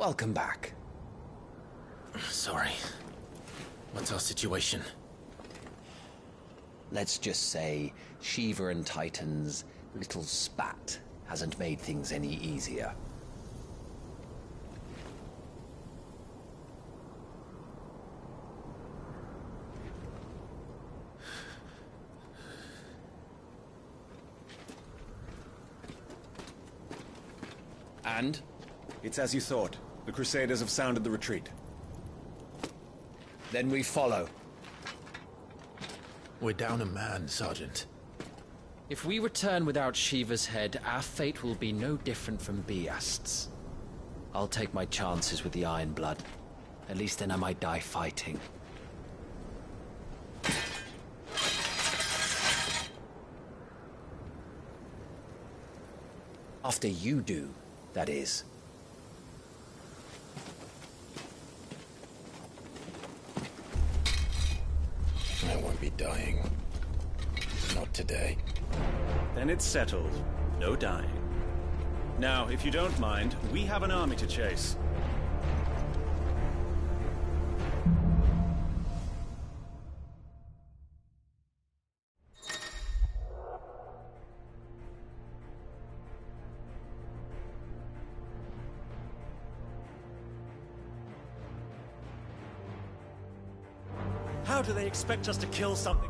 welcome back. Sorry. What's our situation? Let's just say Shiva and Titan's little spat hasn't made things any easier. And? It's as you thought. The Crusaders have sounded the retreat. Then we follow. We're down a man, Sergeant. If we return without Shiva's head, our fate will be no different from Biast's. I'll take my chances with the Iron Blood. At least then I might die fighting. After you do, that is. I won't be dying. Not today. Then it's settled. No dying. Now, if you don't mind, we have an army to chase. How do they expect us to kill something?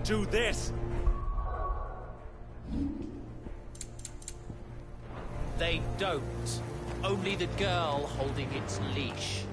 Do this! They don't. Only the girl holding its leash.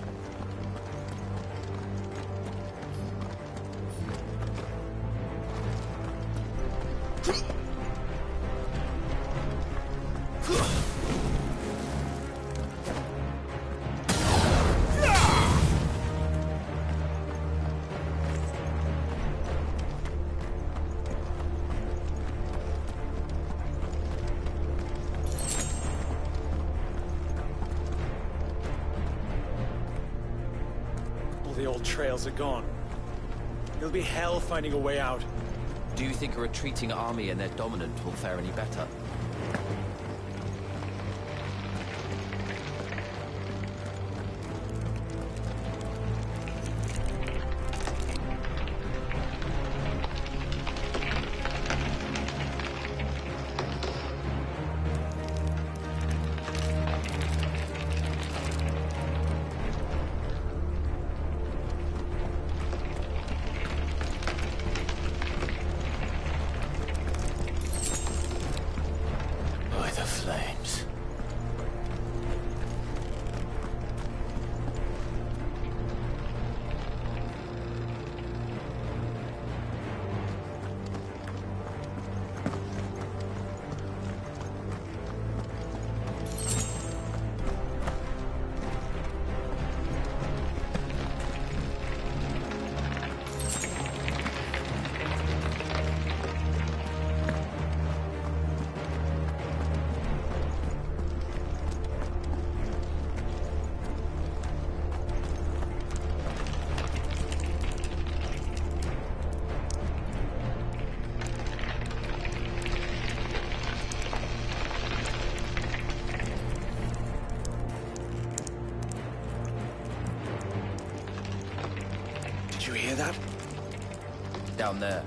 The old trails are gone. It'll be hell finding a way out. Do you think a retreating army and their dominant will fare any better? Flames. Did you hear that? Down there.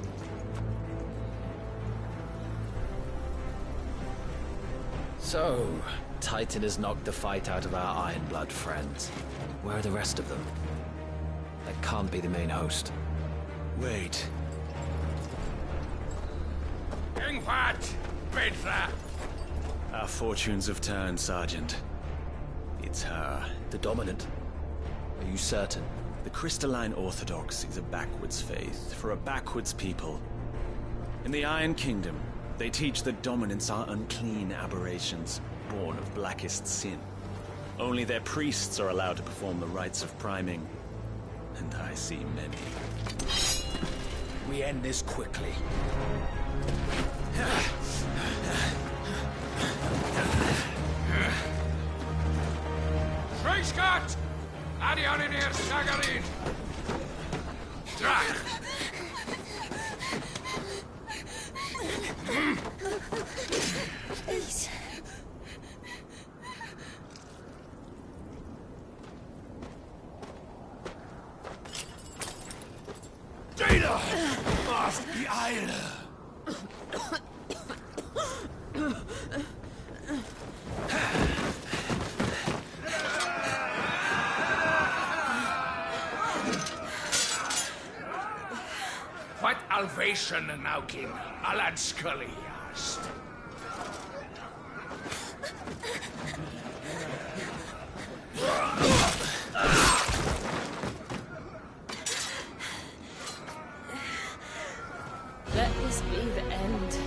So, Titan has knocked the fight out of our Ironblood friends. Where are the rest of them? That can't be the main host. Wait. Our fortunes have turned, Sergeant. It's her. The Dominant? Are you certain? The Crystalline Orthodox is a backwards faith for a backwards people. In the Iron Kingdom, they teach that dominants are unclean aberrations, born of blackest sin. Only their priests are allowed to perform the rites of priming, and I see many. We end this quickly. Scott! Adion in here, Sagarin! Drach! Please. Data! Off the island! What Alvation Naukin, Alad Scully asked. Let this be the end.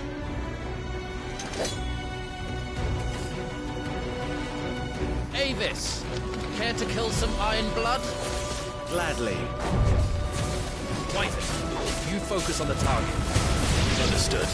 Avis! Care to kill some Ironblood? Gladly. Titan, you focus on the target. Understood.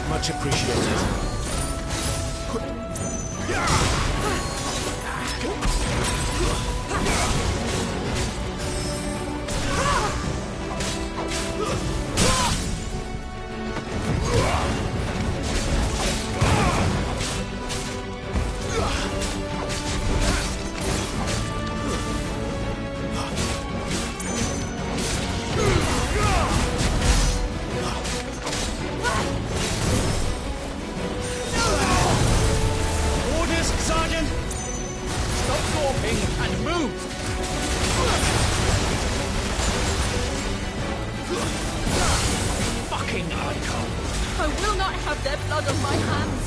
Much appreciated. And move! Fucking icon! I will not have their blood on my hands.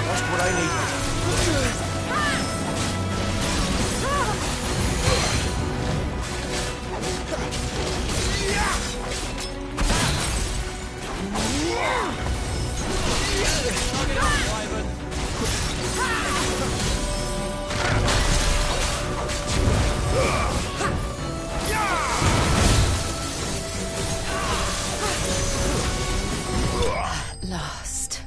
Just what I needed. Last.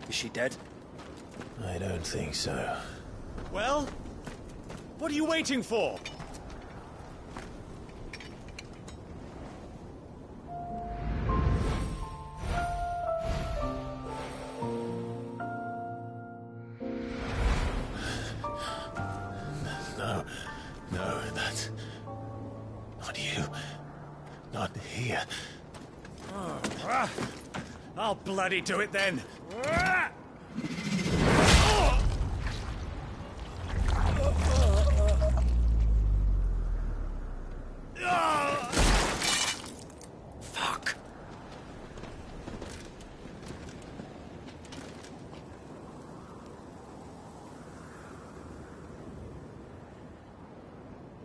Is she dead? I don't think so. Well, what are you waiting for? Not you. Not here. I'll bloody do it then. Fuck.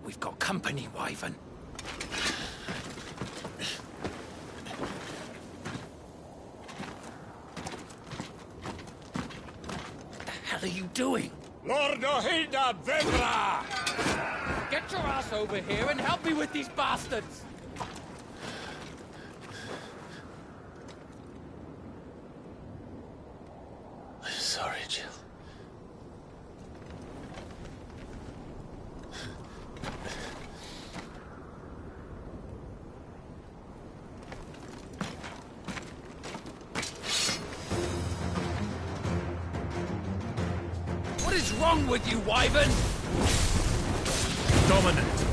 We've got company, Wyvern. What the hell are you doing? Lord Ohilda Vedra! Get your ass over here and help me with these bastards! I'm sorry, Jill. What is wrong with you, Wyvern? Dominant.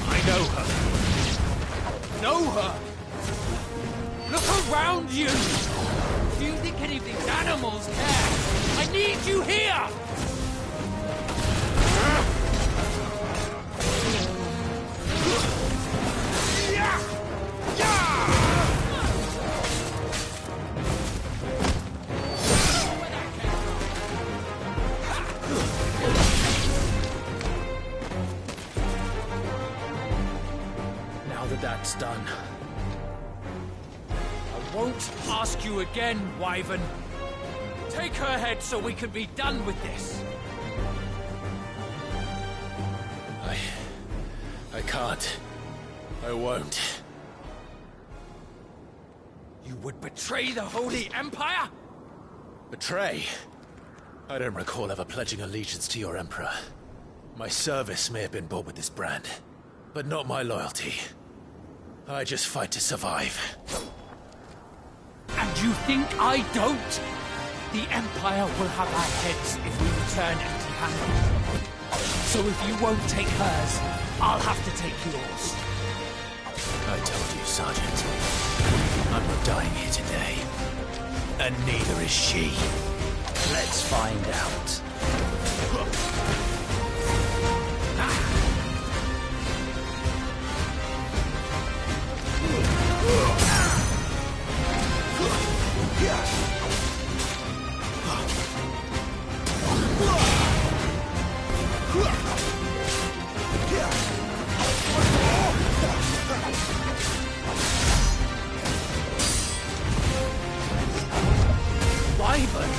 I know her. Know her? Look around you! Do you think any of these animals care? I need you here! Now that that's done, I won't ask you again, Wyvern. Take her head so we can be done with this. I can't. I won't. You would betray the Holy Empire? Betray? I don't recall ever pledging allegiance to your Emperor. My service may have been bought with this brand, but not my loyalty. I just fight to survive. And you think I don't? The Empire will have our heads if we return empty-handed. So if you won't take hers, I'll have to take yours. I told you, Sergeant. I'm not dying here today. And neither is she. Let's find out. Wyvern!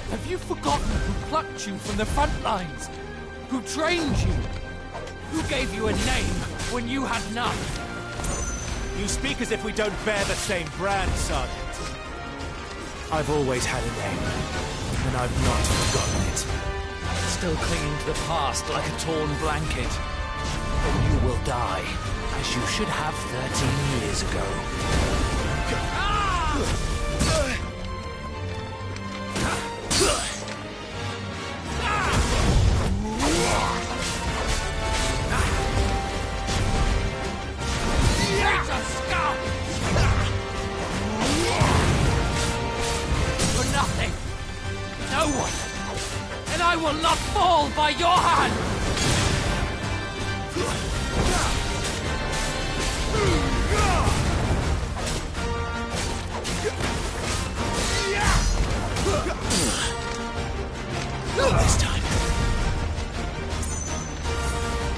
Have you forgotten who plucked you from the front lines? Who trained you? Who gave you a name when you had none? You speak as if we don't bear the same brand, Sergeant. I've always had a name, and I've not forgotten it. Still clinging to the past like a torn blanket. But you will die, as you should have 13 years ago. For nothing. No one. And I will not fall by your hand. This time.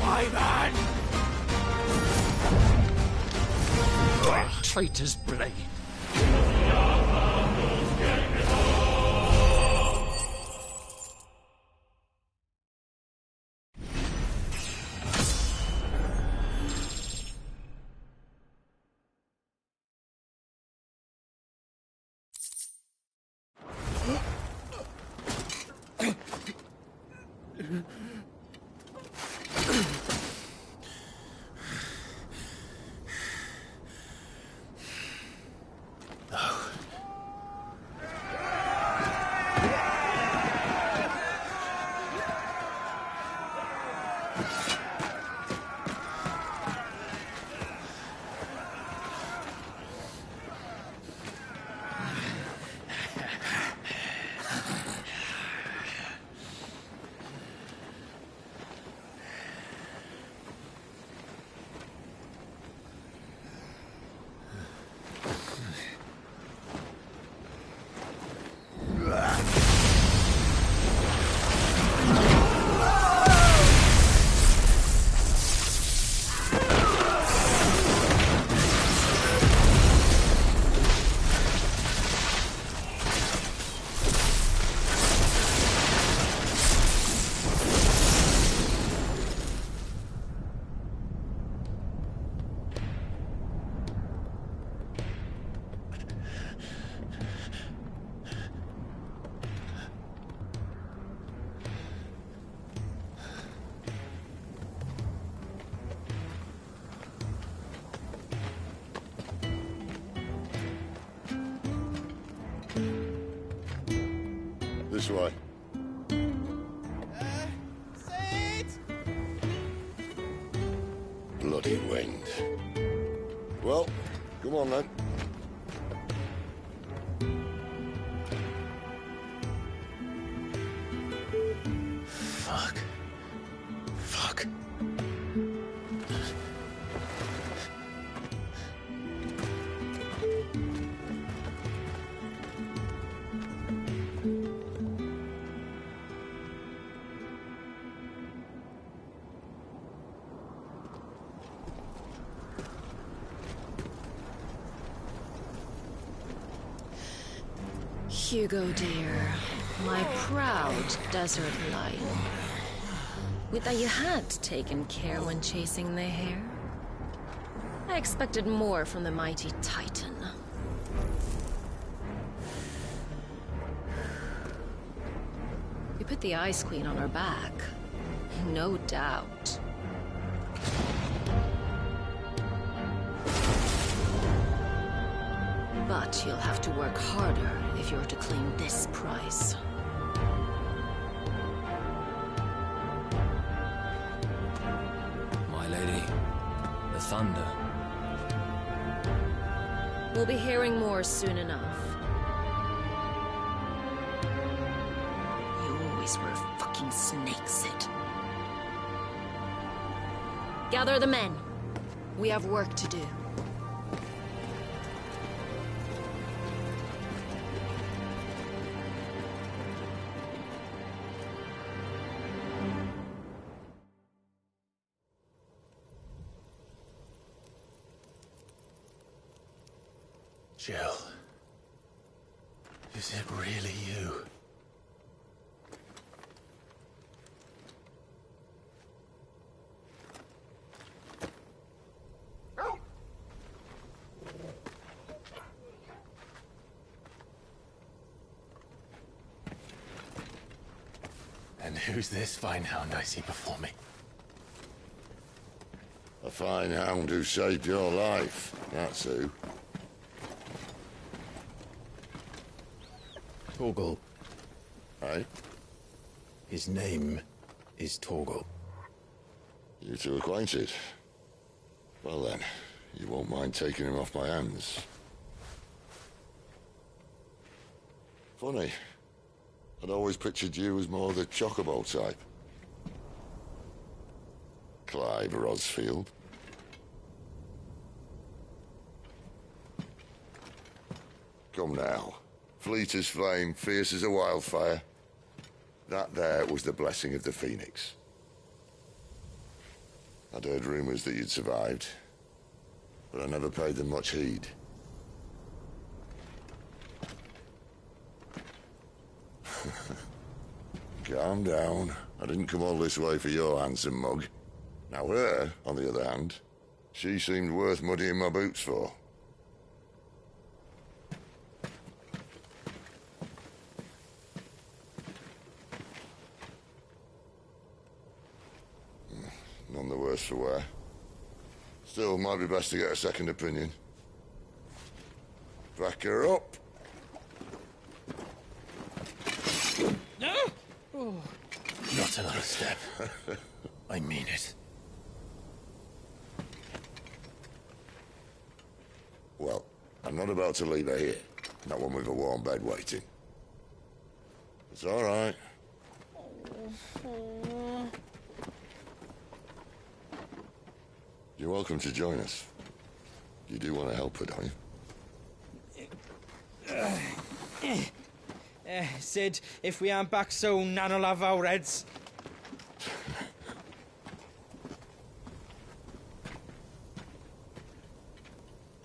Wyvern! Traitor's blade. This way. Bloody wind. Well, come on then. Fuck. Fuck. Hugo, dear, my proud desert lion. With that you had taken care when chasing the hare. I expected more from the mighty Titan. We put the Ice Queen on her back, no doubt. But you'll have to work harder if you're to claim this prize. My lady, the thunder. We'll be hearing more soon enough. You always were a fucking snake, Sid. Gather the men. We have work to do. Jill. Is it really you? And who's this fine hound I see before me? A fine hound who saved your life, that's who. Torgal. Eh? His name is Torgal. You two acquainted? Well then, you won't mind taking him off my hands. Funny. I'd always pictured you as more the chocobo type. Clive Rosfield. Come now. Fleet as flame, fierce as a wildfire. That there was the blessing of the Phoenix. I'd heard rumors that you'd survived, but I never paid them much heed. Calm down. I didn't come all this way for your handsome mug. Now her, on the other hand, she seemed worth muddying my boots for. None the worse for wear. Still, might be best to get a second opinion. Back her up. No! Oh. Not another step. I mean it. Well, I'm not about to leave her here. Not one with a warm bed waiting. It's all right. You're welcome to join us. You do want to help her, don't you? Sid, if we aren't back soon, Nan'll have our heads.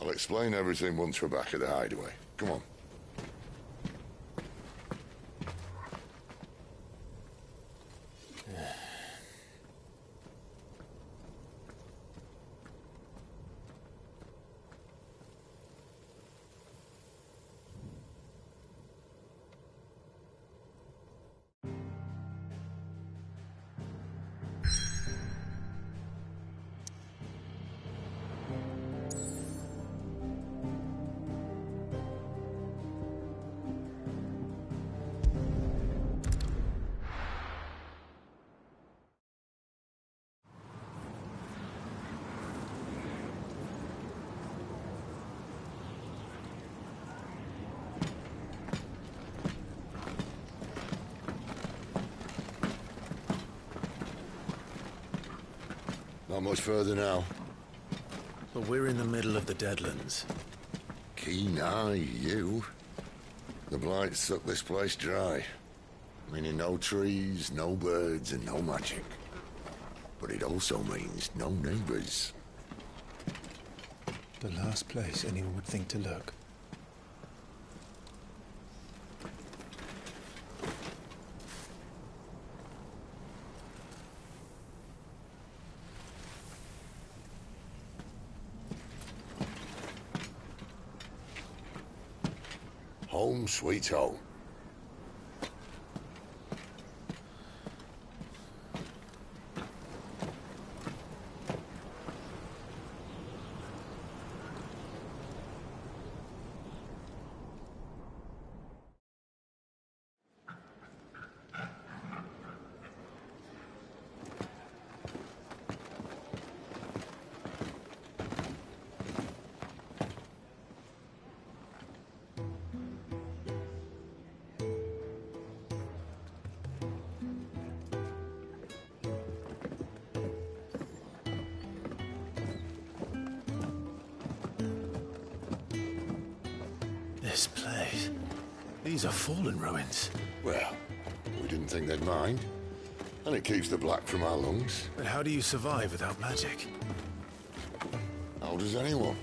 I'll explain everything once we're back at the hideaway. Come on. Not much further now. But we're in the middle of the Deadlands. Keen eye, you. The blight sucked this place dry. Meaning no trees, no birds, and no magic. But it also means no neighbors. The last place anyone would think to look. Home sweet home. This place. These are fallen ruins. Well, we didn't think they'd mind. And it keeps the black from our lungs. But how do you survive without magic? How does anyone?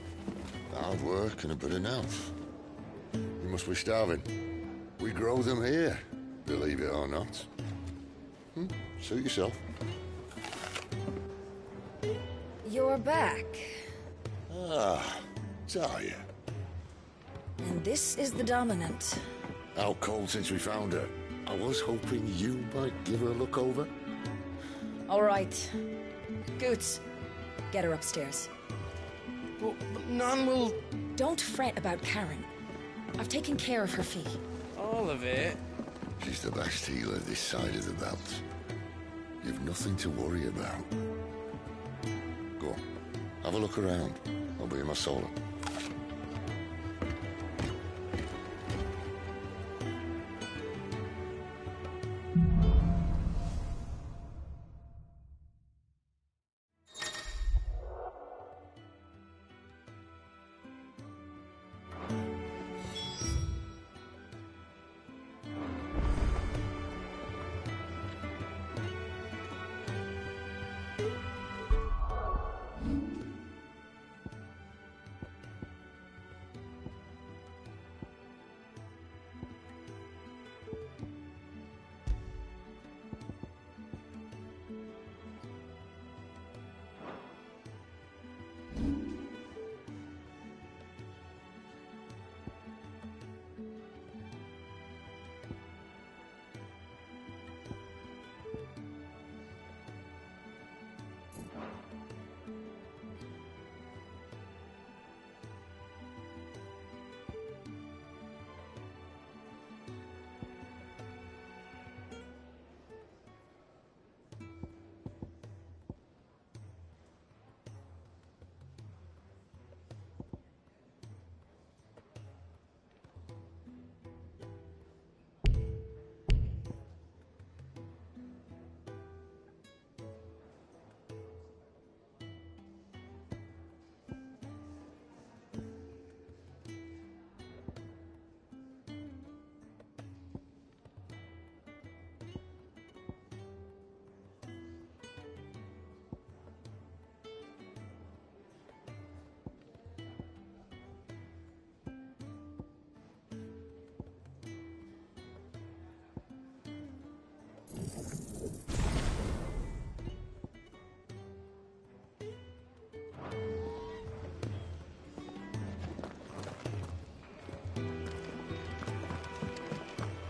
Hard work and a bit of nous. You must be starving. We grow them here, believe it or not. Suit yourself. You're back. Ah, Talia. And this is the Dominant. Out cold since we found her. I was hoping you might give her a look over. All right. Goots, get her upstairs. But Nan will... Don't fret about Karen. I've taken care of her fee. All of it? She's the best healer this side of the belt. You've nothing to worry about. Go on, have a look around. I'll be in my solo.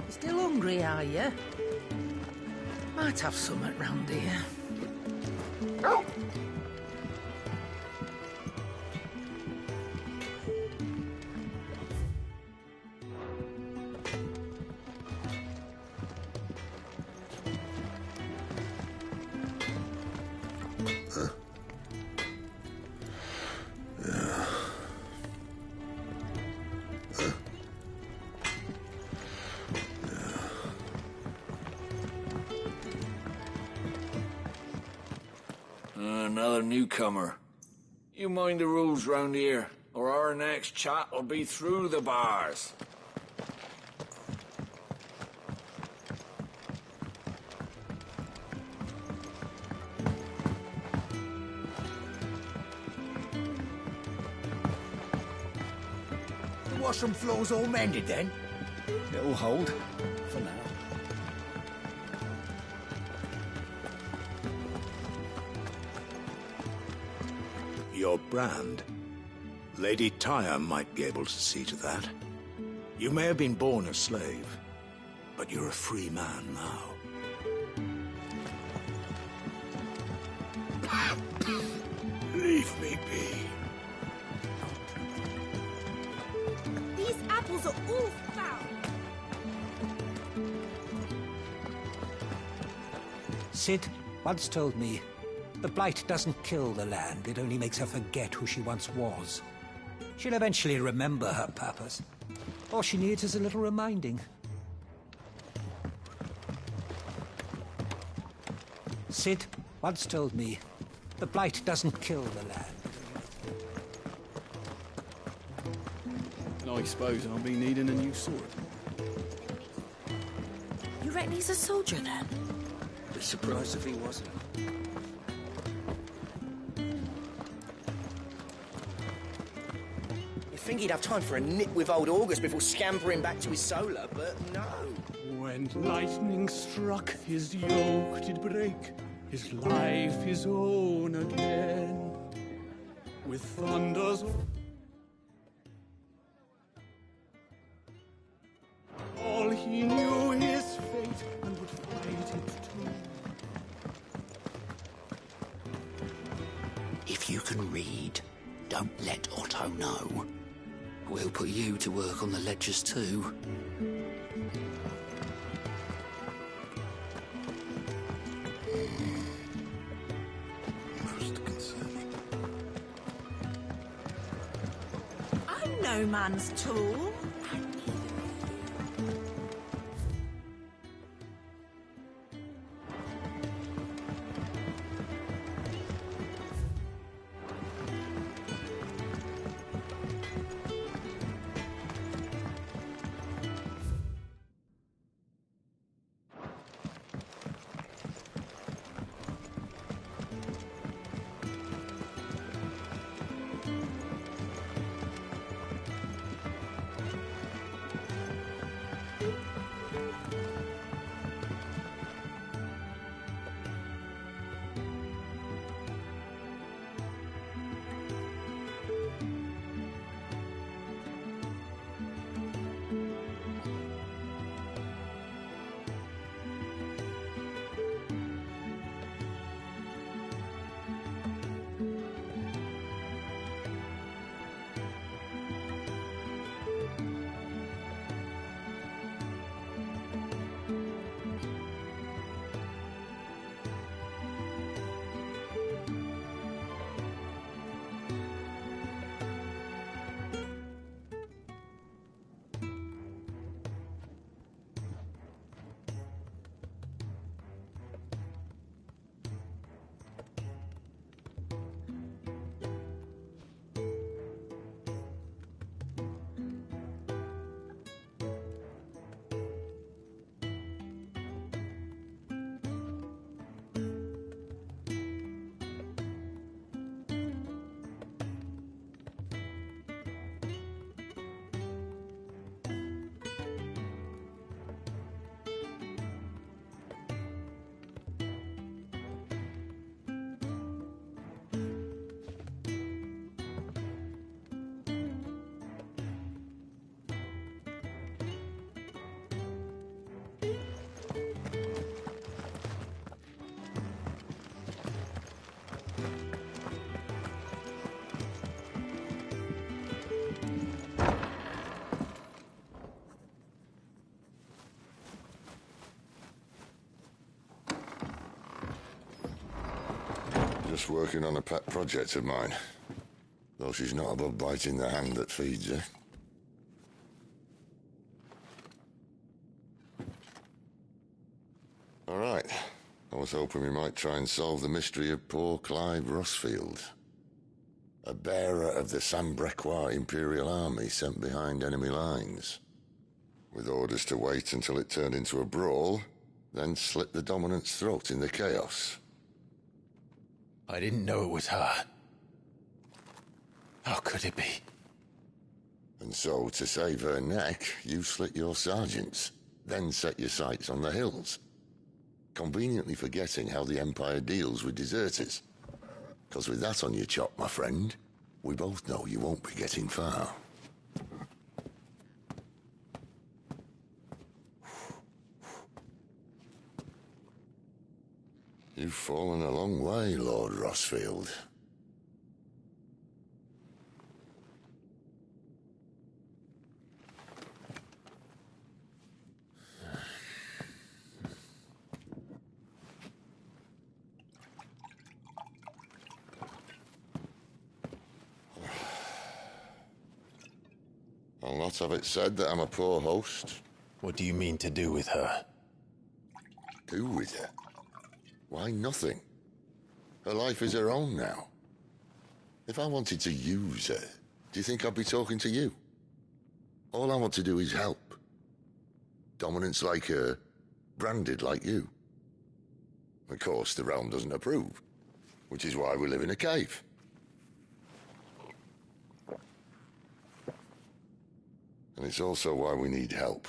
Still hungry, are you? Might have something round here. newcomer. You mind the rules round here, or our next chat will be through the bars. The washroom floor's all mended then? It'll hold, for now. Your brand. Lady Tyre might be able to see to that. You may have been born a slave, but you're a free man now. Leave me be. These apples are all foul. Sid once told me, the blight doesn't kill the land, it only makes her forget who she once was. She'll eventually remember her purpose. All she needs is a little reminding. Sid once told me, the blight doesn't kill the land. I suppose I'll be needing a new sword. You reckon he's a soldier then? Be surprised if he wasn't. You'd think he'd have time for a nip with old August before scampering back to his solar, but no. When lightning struck, his yoke did break, his life his own again. With thunders all he knew his fate and would fight it too. If you can read, don't let Otto know. We'll put you to work on the ledgers too. I'm no man's tool. Just working on a pet project of mine. Though she's not above biting the hand that feeds her. All right. I was hoping we might try and solve the mystery of poor Clive Rossfield, a bearer of the Sambrequois Imperial Army sent behind enemy lines, with orders to wait until it turned into a brawl, then slit the Dominant's throat in the chaos. I didn't know it was her. How could it be? And so, to save her neck, you slit your sergeants, then set your sights on the hills, conveniently forgetting how the Empire deals with deserters. Because with that on your chop, my friend, we both know you won't be getting far. You've fallen a long way, Lord Rossfield. I'll not have it said that I'm a poor host. What do you mean to do with her? Do with her? Why, nothing. Her life is her own now. If I wanted to use her, do you think I'd be talking to you? All I want to do is help. Dominants like her, branded like you. Of course, the realm doesn't approve, which is why we live in a cave. And it's also why we need help.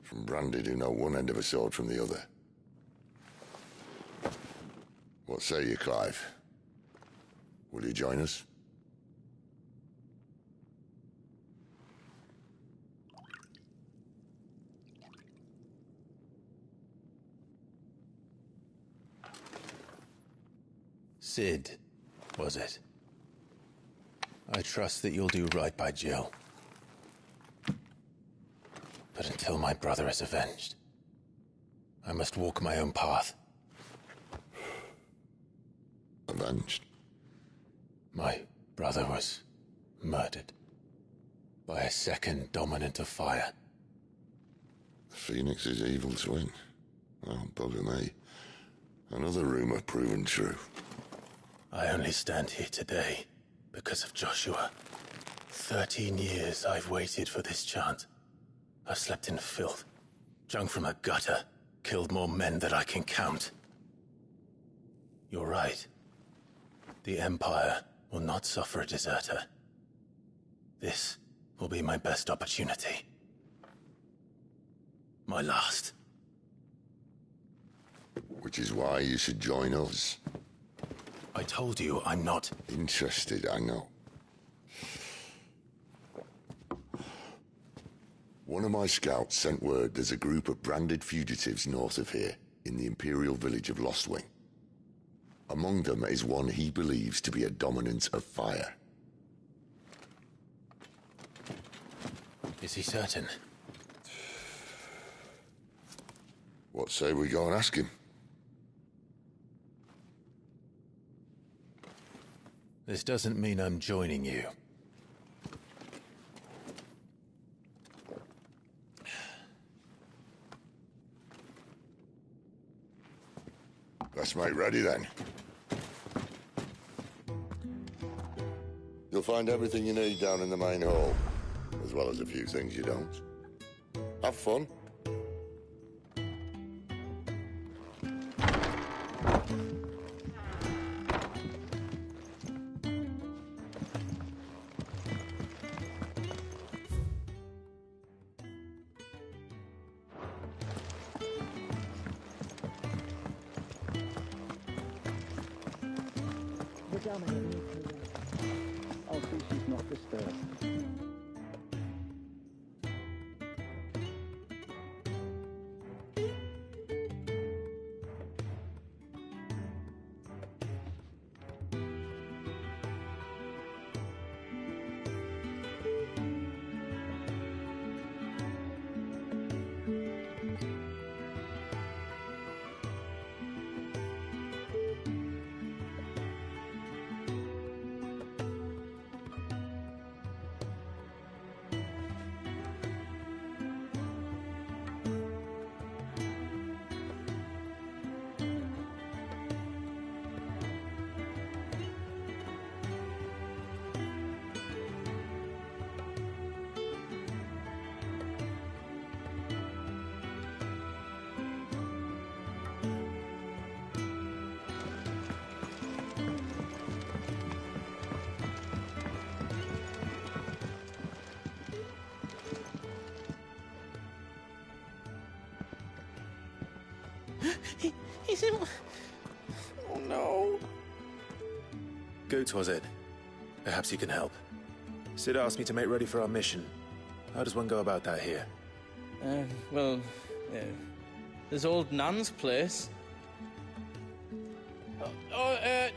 From branded who know one end of a sword from the other. What say you, Clive? Will you join us? Sid, was it? I trust that you'll do right by Jill. But until my brother is avenged, I must walk my own path. Avenged? My brother was murdered by a second dominant of fire. Phoenix's evil twin. Oh, bugger me. Another rumor proven true. I only stand here today because of Joshua. 13 years I've waited for this chance. I've slept in filth, drunk from a gutter, killed more men than I can count. You're right. The Empire will not suffer a deserter. This will be my best opportunity. My last. Which is why you should join us. I told you I'm not... Interested, I know. One of my scouts sent word there's a group of branded fugitives north of here, in the Imperial village of Lostwing. Among them is one he believes to be a dominant of fire. Is he certain? What say we go and ask him? This doesn't mean I'm joining you. Let's make ready then. You'll find everything you need down in the main hall, as well as a few things you don't. Have fun. I'll see she's not disturbed. He's in... Oh no. Goots, was it? Perhaps you can help. Sid asked me to make ready for our mission. How does one go about that here? Well, there's old Nan's place.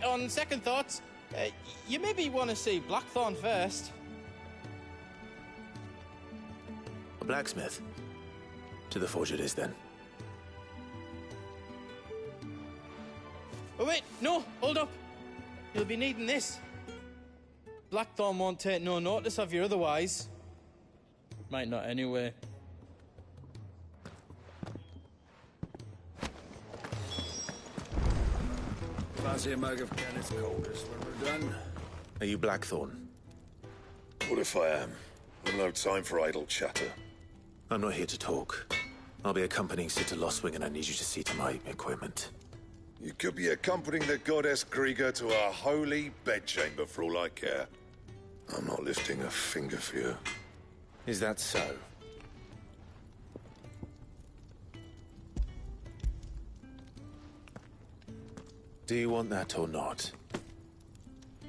On second thoughts, you maybe want to see Blackthorn first. A blacksmith? To the forge it is, then. Oh wait, no, hold up. You'll be needing this. Blackthorn won't take no notice of you otherwise. Might not anyway. Fancy a mug of Kenneth's coldest when we're done? Are you Blackthorn? What if I am? I've no time for idle chatter. I'm not here to talk. I'll be accompanying Sid to Lostwing, and I need you to see to my equipment. You could be accompanying the goddess Krieger to our holy bedchamber for all I care. I'm not lifting a finger for you. Is that so? Do you want that or not?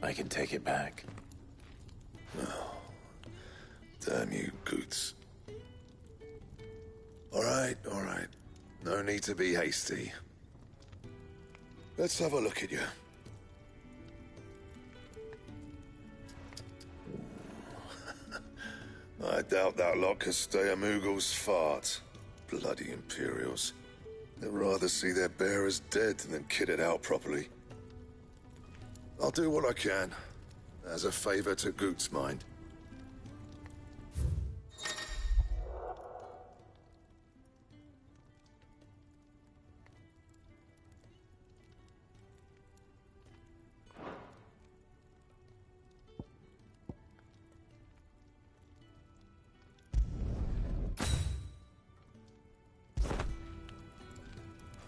I can take it back. No. Damn you, Goots. All right. No need to be hasty. Let's have a look at you. I doubt that lot could stay a Moogle's fart. Bloody Imperials. They'd rather see their bearers dead than kitted out properly. I'll do what I can, as a favor to Goot's mind.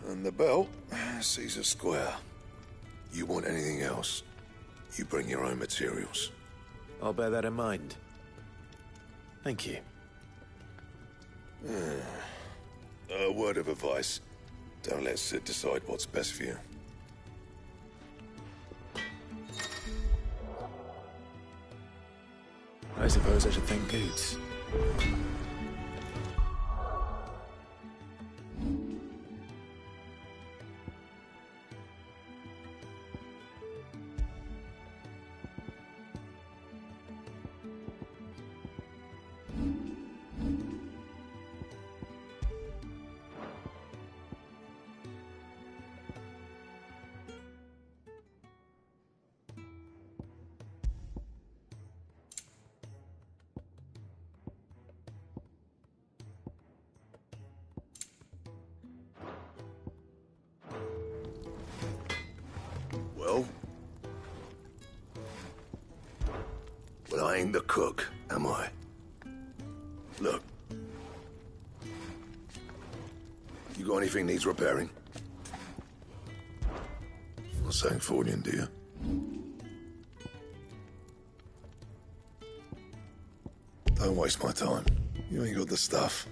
And the belt sees a square. You want anything else, you bring your own materials. I'll bear that in mind. Thank you. A word of advice. Don't let Sid decide what's best for you. I suppose I should thank Goots. I ain't the cook, am I? Look. You got anything needs repairing? Not saying fortune, do you? Don't waste my time. You ain't got the stuff.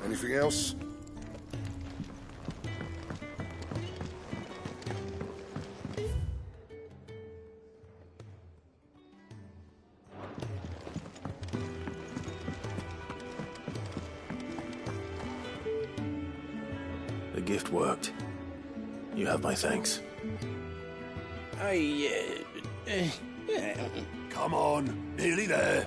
Anything else? The gift worked. You have my thanks. Come on, nearly there.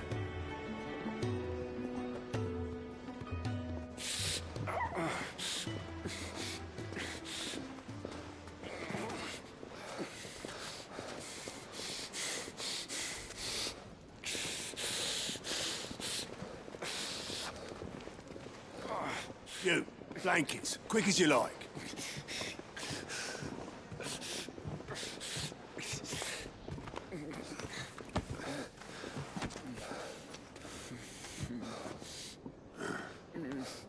You, blankets, quick as you like.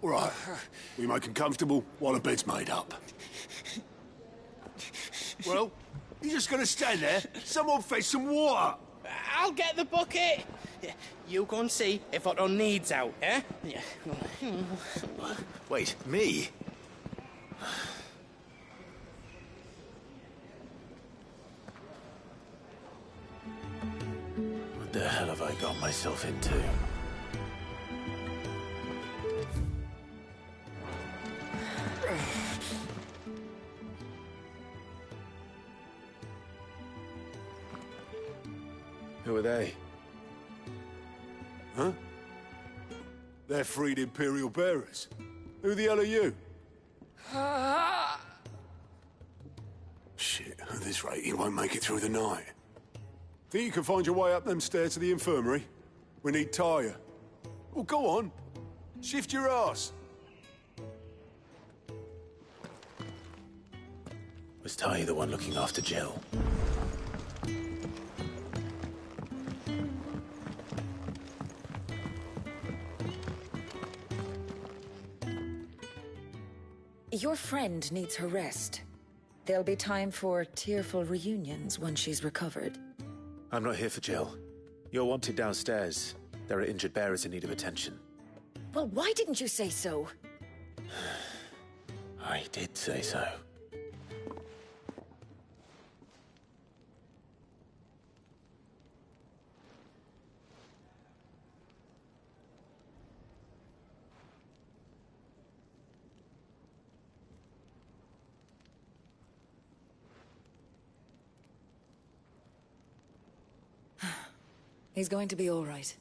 All right, we make him comfortable while the bed's made up. Well, you just gonna stand there? Someone fetch some water. I'll get the bucket. You go and see if Otto needs out, eh? Wait, me? What the hell have I got myself into? Who are they? Huh? They're freed Imperial bearers. Who the hell are you? Shit, at this rate, he won't make it through the night. Think you can find your way up them stairs to the infirmary? We need Tyre. Well, go on. Shift your ass. Was Ty the one looking after Jill? Your friend needs her rest. There'll be time for tearful reunions when she's recovered. I'm not here for Jill. You're wanted downstairs. There are injured bearers in need of attention. Well, why didn't you say so? I did say so. He's going to be all right.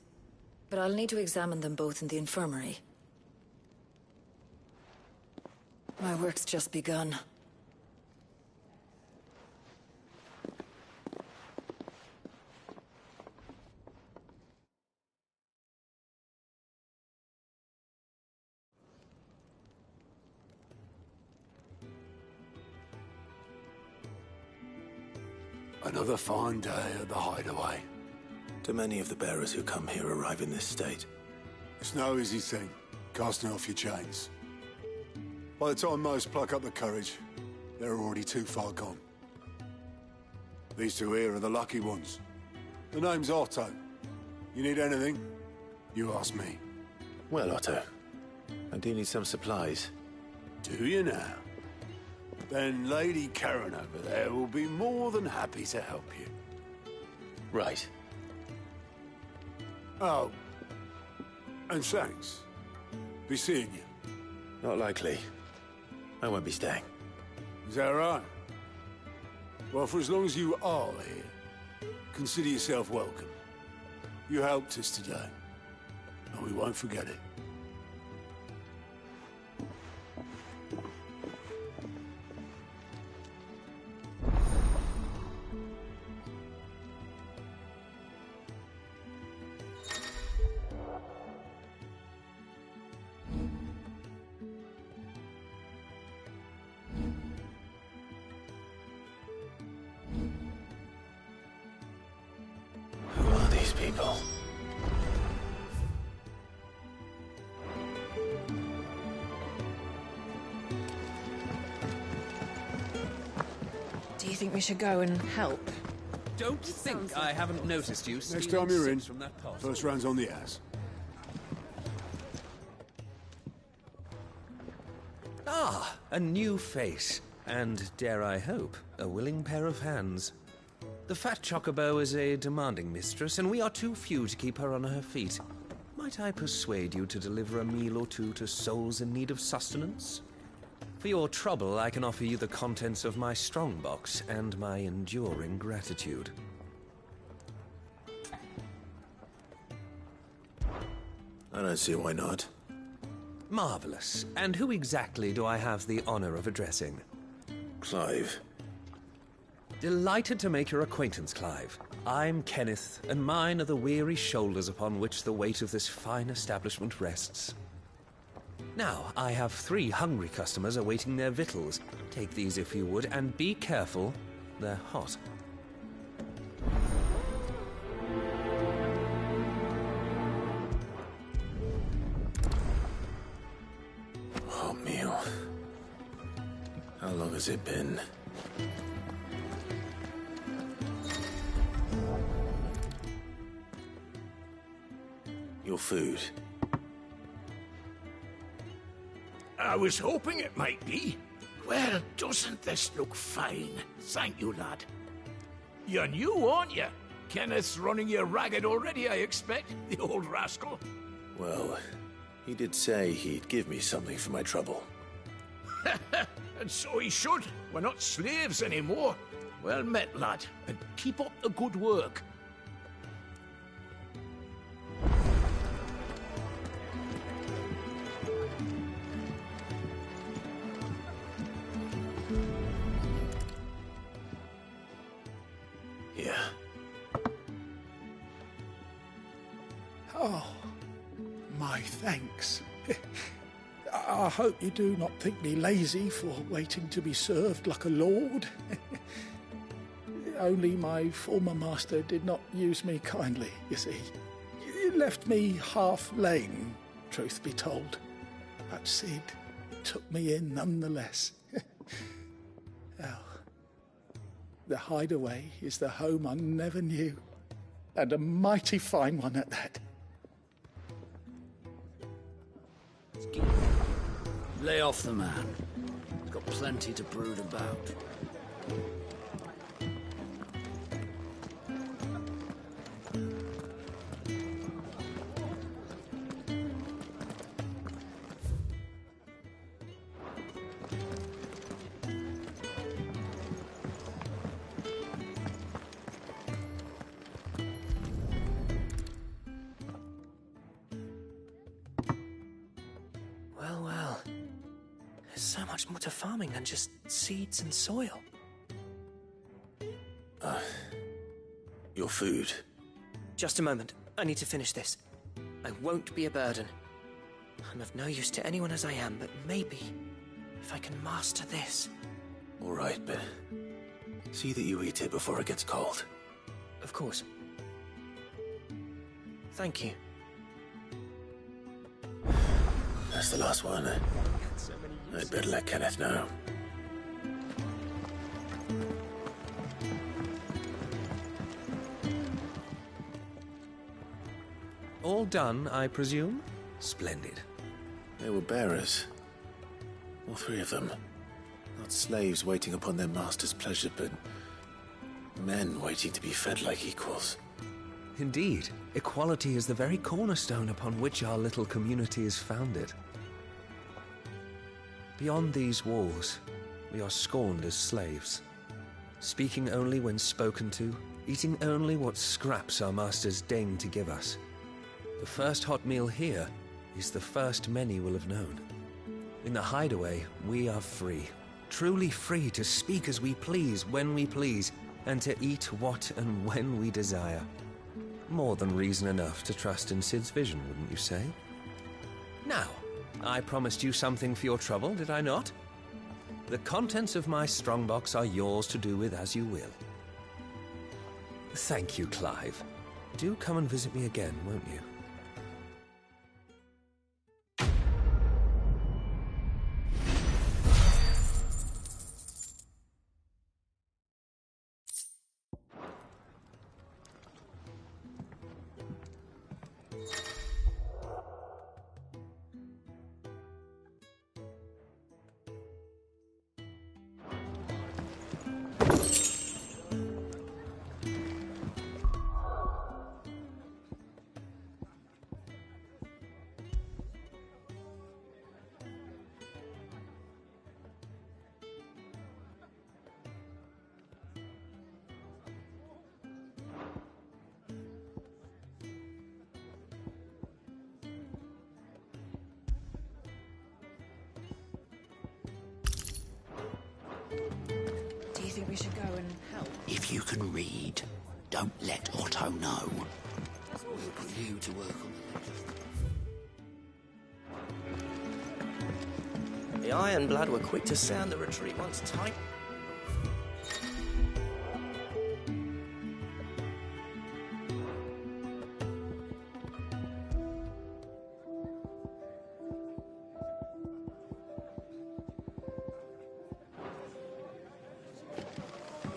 But I'll need to examine them both in the infirmary. My work's just begun. Another fine day at the hideaway. Do many of the bearers who come here arrive in this state? It's no easy thing, casting off your chains. By the time most pluck up the courage, they're already too far gone. These two here are the lucky ones. The name's Otto. You need anything, you ask me. Well, Otto, I do need some supplies. Do you now? Then Lady Karen over there will be more than happy to help you. Right. Oh, and thanks. Be seeing you. Not likely. I won't be staying. Is that right? Well, for as long as you are here, consider yourself welcome. You helped us today, and we won't forget it. people. Do you think we should go and help? Don't think I haven't noticed you. Next time you're in, from that pot. first round's on the ass. Ah, a new face. And, dare I hope, a willing pair of hands. The fat chocobo is a demanding mistress, and we are too few to keep her on her feet. Might I persuade you to deliver a meal or two to souls in need of sustenance? For your trouble, I can offer you the contents of my strongbox and my enduring gratitude. I don't see why not. Marvelous. And who exactly do I have the honor of addressing? Clive. Delighted to make your acquaintance, Clive. I'm Kenneth, and mine are the weary shoulders upon which the weight of this fine establishment rests. Now, I have 3 hungry customers awaiting their victuals. Take these if you would, and be careful, they're hot. Hot meal. How long has it been? Your food. I was hoping it might be. Well, doesn't this look fine? Thank you, lad. You're new, aren't you? Kenneth's running you ragged already, I expect, the old rascal. Well, he did say he'd give me something for my trouble. And so he should. We're not slaves anymore. Well met, lad, and keep up the good work. Here. Oh, my thanks. I hope you do not think me lazy for waiting to be served like a lord. Only my former master did not use me kindly, you see. He left me half lame, truth be told. But Sid took me in nonetheless. Well, the hideaway is the home I never knew, and a mighty fine one at that. Lay off the man. He's got plenty to brood about. Well. There's so much more to farming than just seeds and soil. Your food. Just a moment. I need to finish this. I won't be a burden. I'm of no use to anyone as I am, but maybe if I can master this. All right, but see that you eat it before it gets cold. Of course. Thank you. That's the last one. I'd better let Kenneth know. All done, I presume? Splendid. They were bearers. All 3 of them. Not slaves waiting upon their master's pleasure, but men waiting to be fed like equals. Indeed, equality is the very cornerstone upon which our little community is founded. Beyond these walls, we are scorned as slaves, speaking only when spoken to, eating only what scraps our masters deign to give us. The first hot meal here is the first many will have known. In the hideaway, we are free, truly free to speak as we please, when we please, and to eat what and when we desire. More than reason enough to trust in Sid's vision, wouldn't you say? Now, I promised you something for your trouble, did I not? The contents of my strongbox are yours to do with as you will. Thank you, Clive. Do come and visit me again, won't you? Do you think we should go and help? If you can read, don't let Otto know. We'll put you to work on the The Iron Blood were quick to sound the retreat once tight.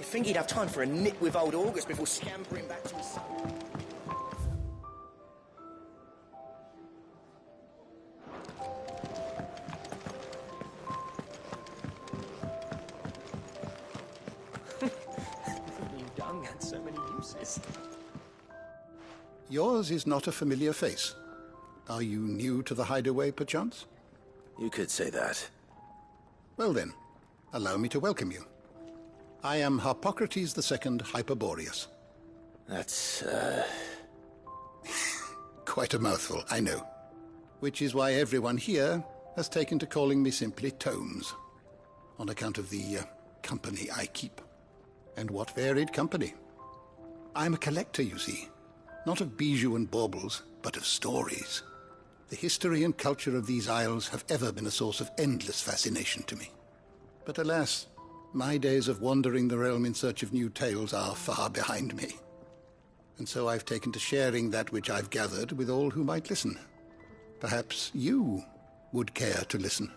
You think he'd have time for a nip with old August before scampering back to his son? New dung had so many uses. Yours is not a familiar face. Are you new to the hideaway, perchance? You could say that. Well then, allow me to welcome you. I am Harpocrates II Hyperboreus. That's, Quite a mouthful, I know. Which is why everyone here has taken to calling me simply Tomes, on account of the company I keep. And what varied company. I'm a collector, you see. Not of bijou and baubles, but of stories. The history and culture of these isles have ever been a source of endless fascination to me. But alas, my days of wandering the realm in search of new tales are far behind me. And so I've taken to sharing that which I've gathered with all who might listen. Perhaps you would care to listen.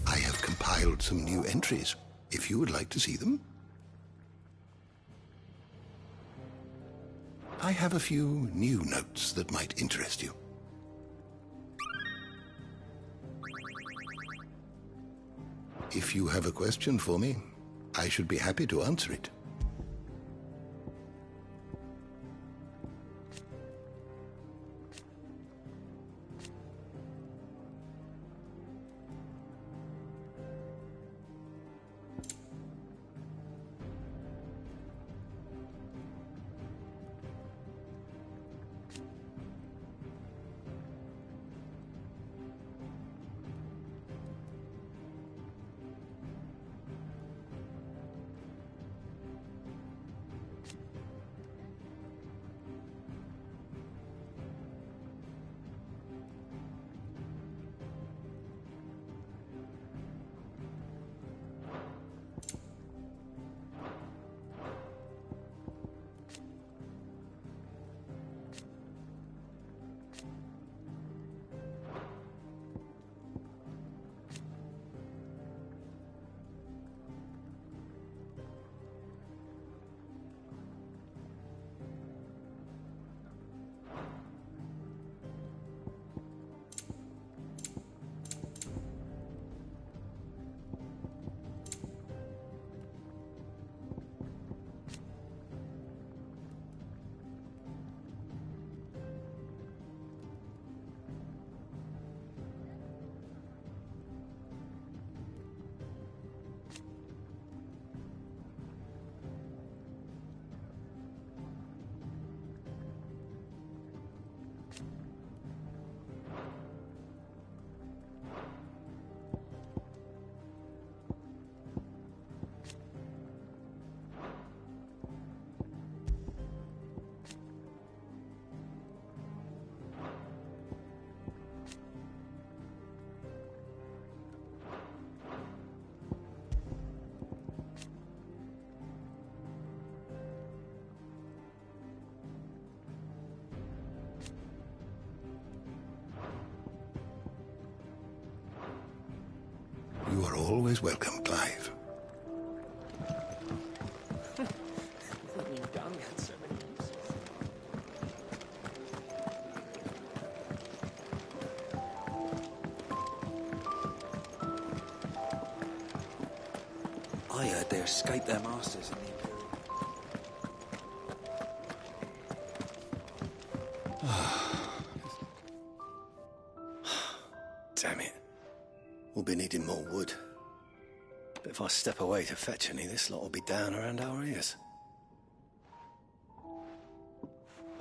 I have compiled some new entries, if you would like to see them. I have a few new notes that might interest you. If you have a question for me, I should be happy to answer it. always welcome, Clive. I heard they escaped their masters in the Damn it. We'll be needing more wood. But if I step away to fetch any, this lot will be down around our ears.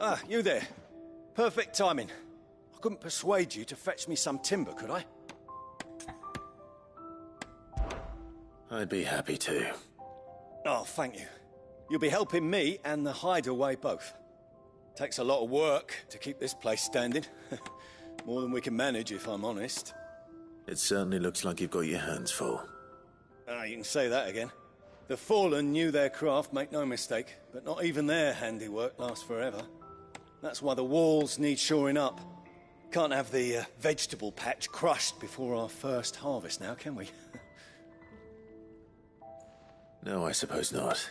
Ah, you there. Perfect timing. I couldn't persuade you to fetch me some timber, could I? I'd be happy to. Oh, thank you. You'll be helping me and the hideaway both. Takes a lot of work to keep this place standing. More than we can manage, if I'm honest. It certainly looks like you've got your hands full. Ah, you can say that again. The Fallen knew their craft, make no mistake, but not even their handiwork lasts forever. That's why the walls need shoring up. Can't have the vegetable patch crushed before our first harvest now, can we? No, I suppose not.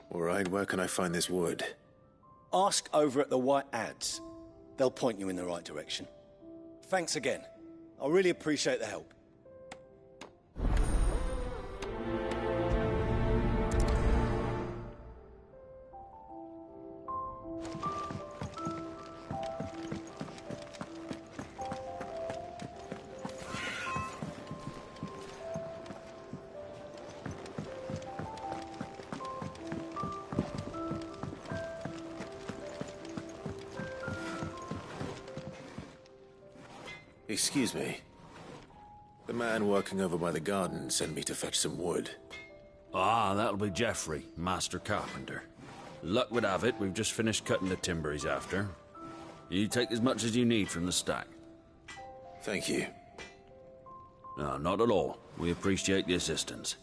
All right, where can I find this wood? Ask over at the White Ads. They'll point you in the right direction. Thanks again. I really appreciate the help. Excuse me. The man working over by the garden sent me to fetch some wood. Ah, that'll be Geoffrey, master carpenter. Luck would have it, we've just finished cutting the timber he's after. You take as much as you need from the stack. Thank you. No, not at all. We appreciate the assistance.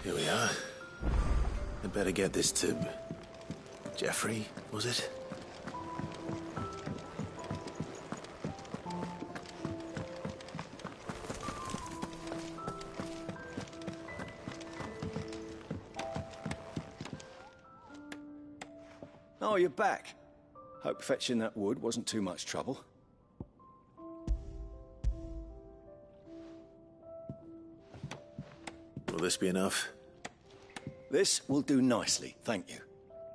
Here we are. I'd better get this to... Geoffrey, was it? Oh, you're back. Hope fetching that wood wasn't too much trouble. Will this be enough? This will do nicely, thank you.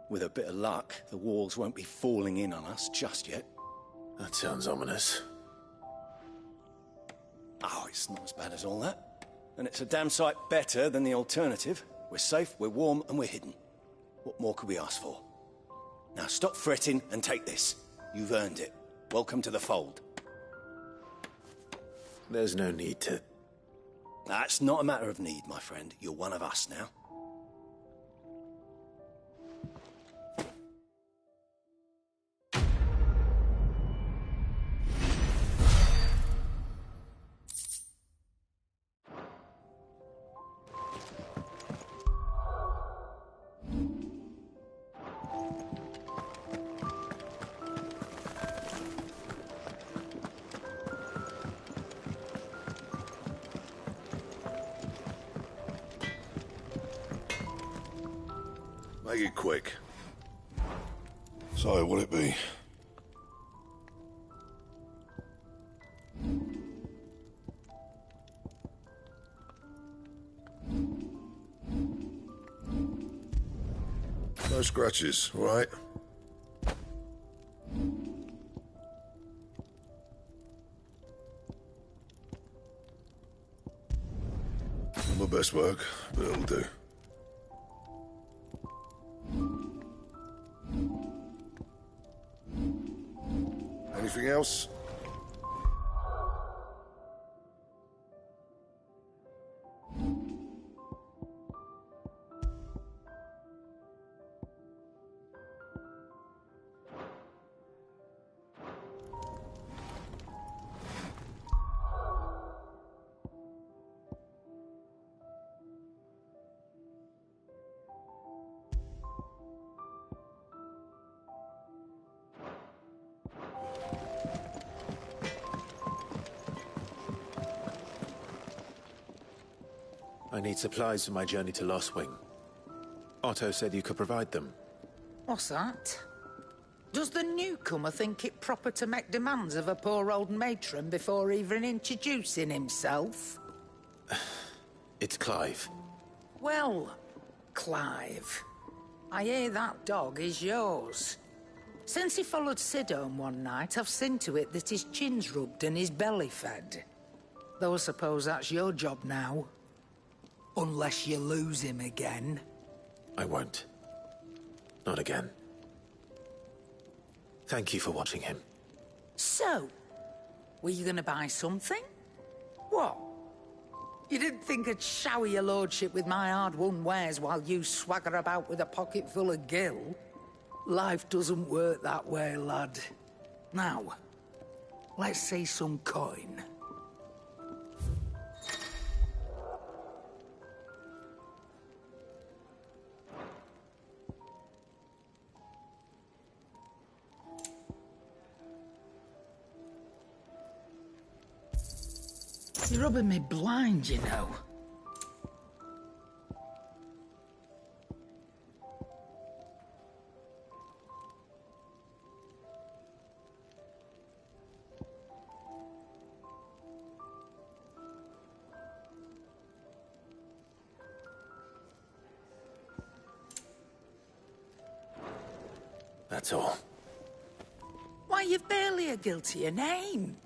With a bit of luck, the walls won't be falling in on us just yet. That sounds ominous. Oh, it's not as bad as all that. And it's a damn sight better than the alternative. We're safe, we're warm, and we're hidden. What more could we ask for? Now stop fretting and take this. You've earned it. Welcome to the fold. There's no need to... That's not a matter of need, my friend. You're one of us now. Make it quick. So, what'll it be? No scratches, all right? Not my best work, but it'll do. Anything else? I need supplies for my journey to Lost Wing. Otto said you could provide them. What's that? Does the newcomer think it proper to make demands of a poor old matron before even introducing himself? It's Clive. Well, Clive, I hear that dog is yours. Since he followed Sid home one night, I've seen to it that his chin's rubbed and his belly fed. Though I suppose that's your job now. Unless you lose him again. I won't. Not again. Thank you for watching him. So, were you gonna buy something? What? You didn't think I'd shower your lordship with my hard-won wares while you swagger about with a pocket full of gil? Life doesn't work that way, lad. Now, let's see some coin. You're rubbing me blind, you know. That's all. Why, you've barely a guiltier name.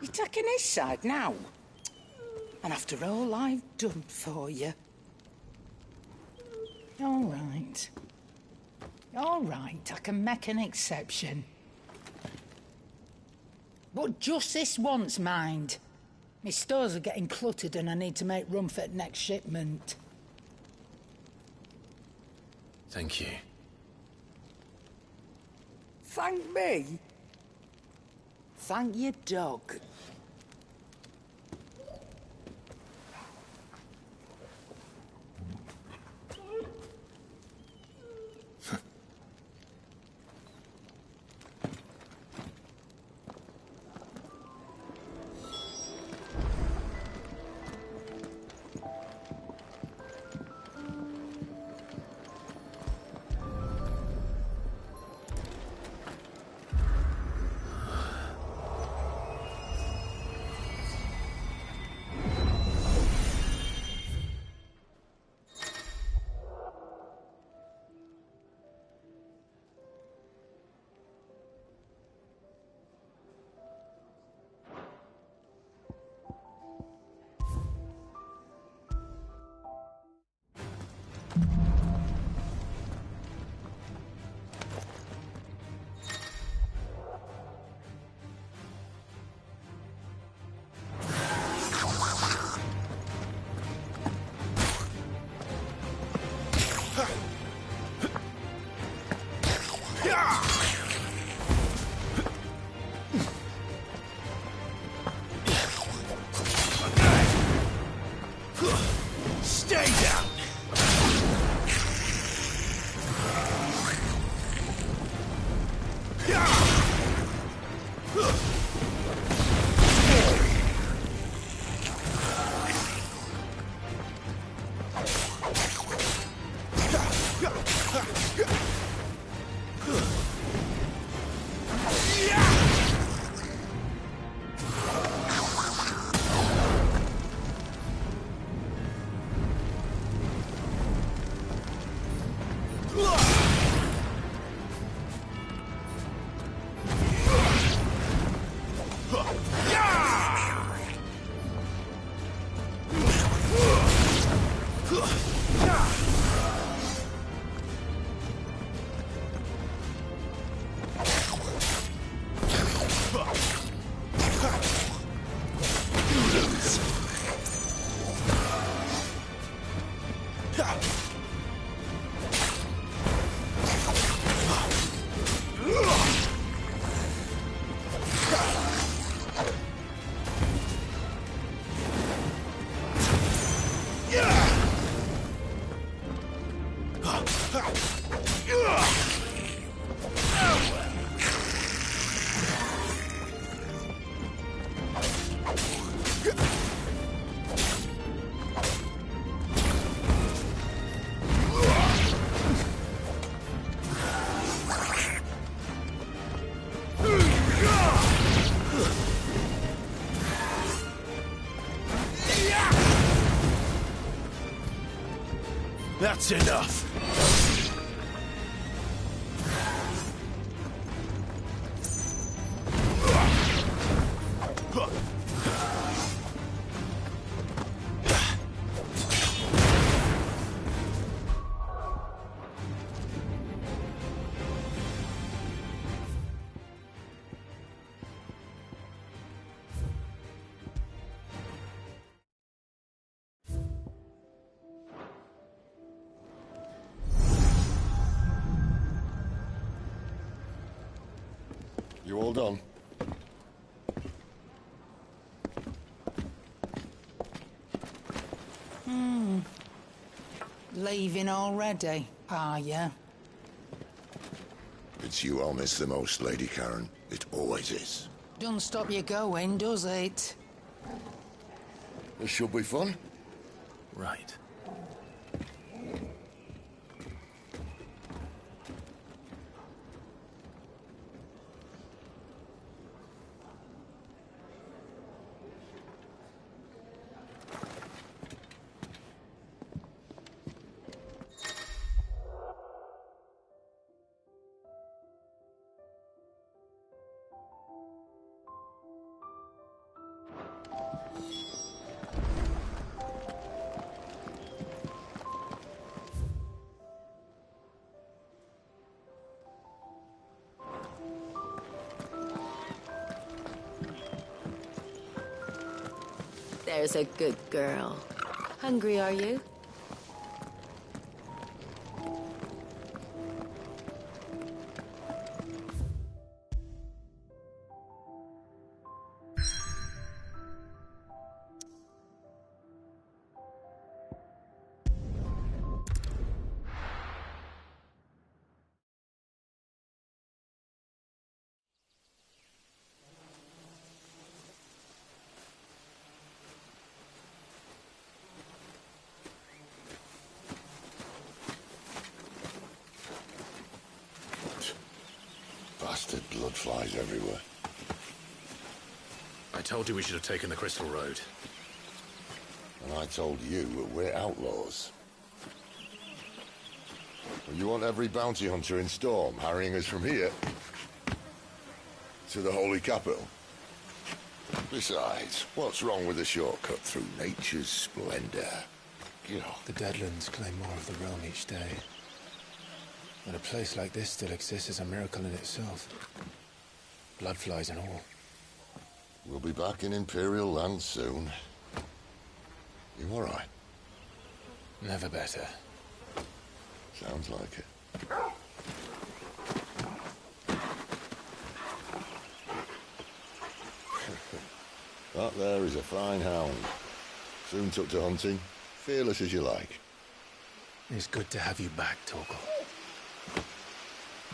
You're taking his side now? And after all I've done for you? All right. All right, I can make an exception. But just this once, mind. My stores are getting cluttered and I need to make room for the next shipment. Thank you. Thank me? Thank your dog. That's enough! You all done? Leaving already, are ya? It's you I'll miss the most, Lady Karen. It always is. Don't stop you going, does it? This should be fun. Right. There's a good girl. Hungry, are you? Bastard blood flies everywhere. I told you we should have taken the Crystal Road. And I told you that we're outlaws. Well, you want every bounty hunter in Storm harrying us from here to the Holy Capital? Besides, what's wrong with a shortcut through nature's splendor? The Deadlands claim more of the realm each day. But a place like this still exists is a miracle in itself. Bloodflies and all. We'll be back in Imperial land soon. You all right? Never better. Sounds like it. That there is a fine hound. Soon took to hunting. Fearless as you like. It's good to have you back, Torgal.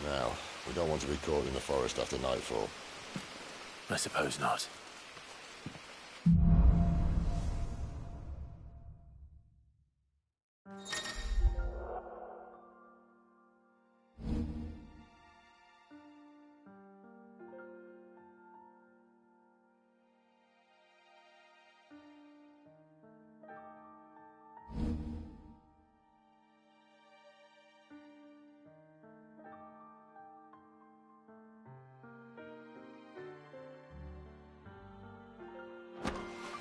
Now, we don't want to be caught in the forest after nightfall. I suppose not.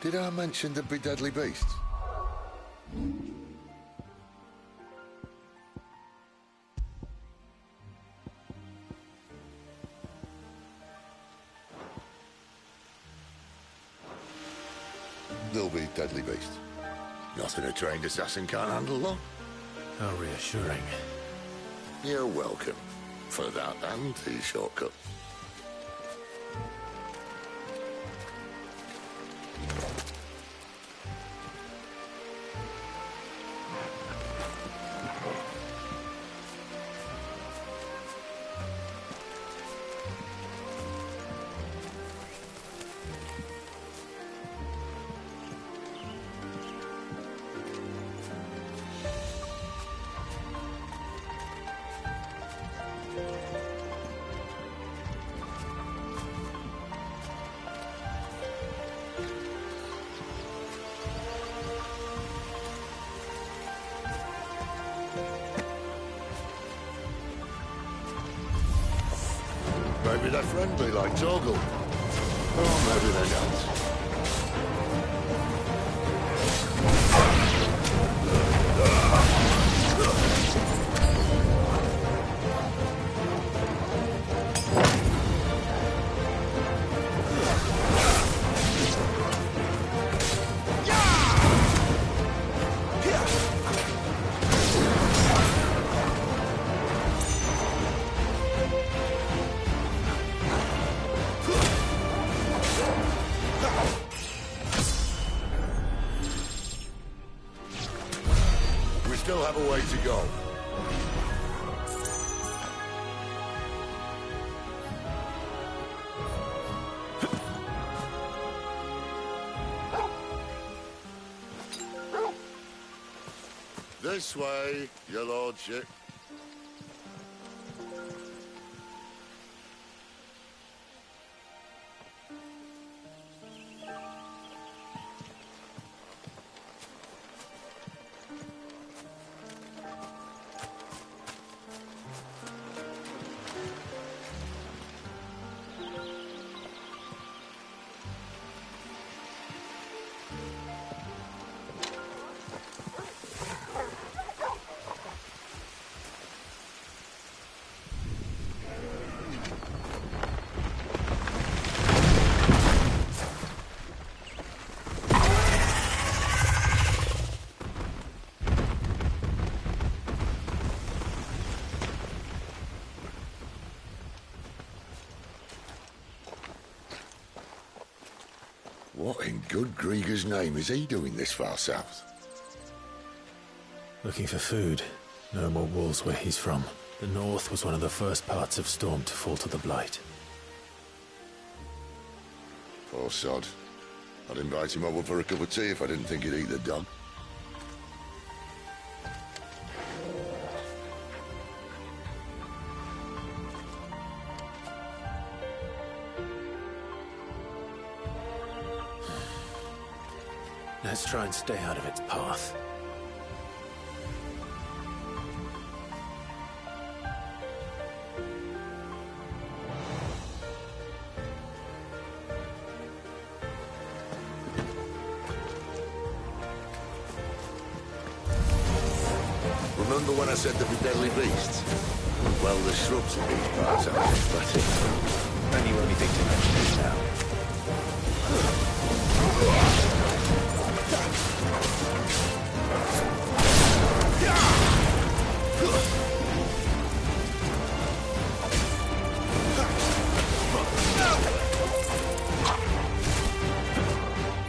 Did I mention there'd be deadly beasts? There'll be deadly beasts. Nothing a trained assassin can't handle, though. How reassuring. You're welcome for that and the shortcut. Maybe they're friendly like Torgal. Or maybe they don't. Still have a way to go. This way, your lordship. What in good Grieger's name is he doing this far south? Looking for food. No more wolves where he's from. The north was one of the first parts of Storm to fall to the Blight. Poor sod. I'd invite him over for a cup of tea if I didn't think he'd eat the dog. Let's try and stay out of its path. Remember when I said there'd be deadly beasts? Well, the shrubs in these parts are pathetic. And you only think to mention this now.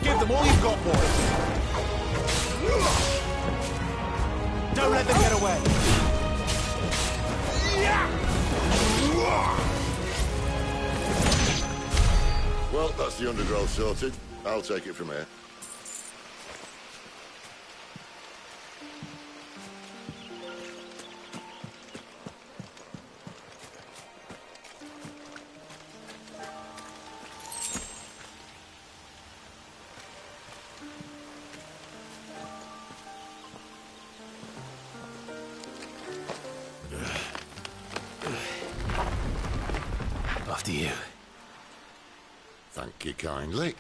Give them all you've got, boys. Don't let them get away. Well, that's the undergrowth sorted. I'll take it from here. After you. Thank you kindly.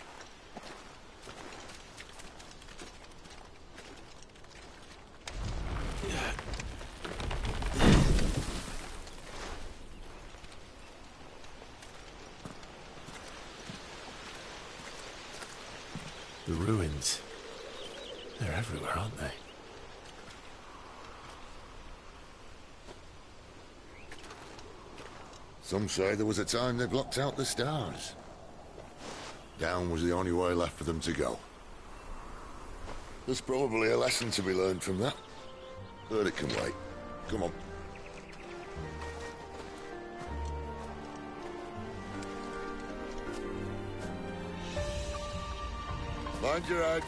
The ruins. They're everywhere, aren't they? Some say there was a time they blocked out the stars. Down was the only way left for them to go. There's probably a lesson to be learned from that. But it can wait. Come on. Mind your head.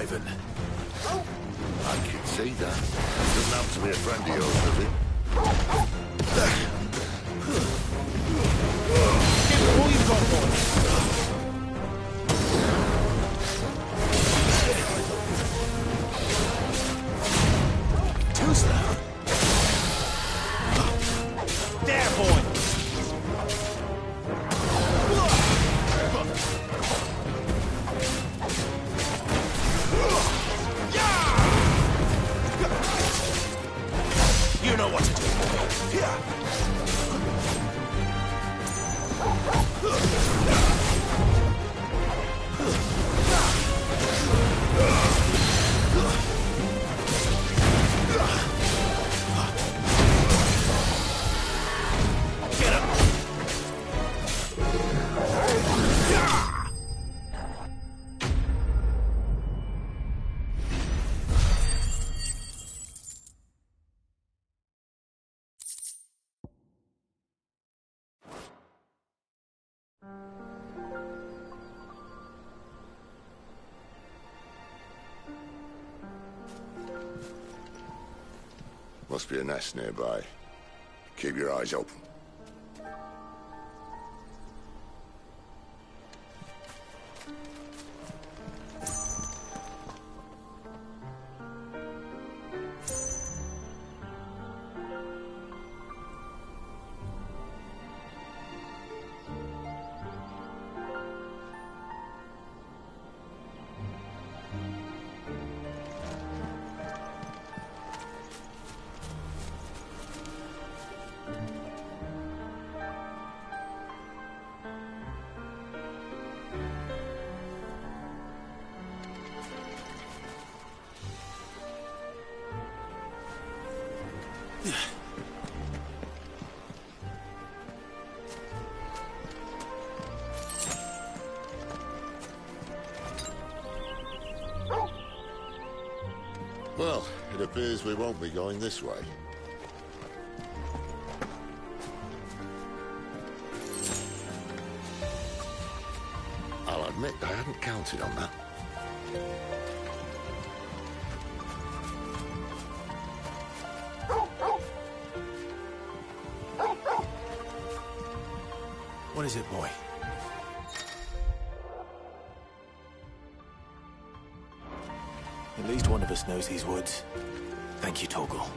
Ivan. I can see that. Doesn't happen to be a friend of yours, does it? All you've got, boy. Too slow. There, boy. You know what to do. Here. Get him. Must be a nest nearby. Keep your eyes open. Well, it appears we won't be going this way. I'll admit I hadn't counted on that. What is it, boy? At least one of us knows these woods. Thank you, Torgal.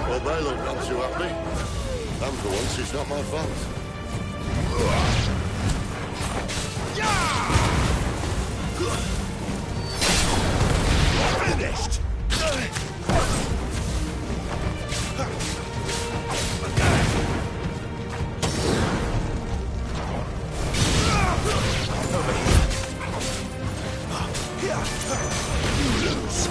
Well, they look not too happy. And for once, it's not my fault. Finished! You lose.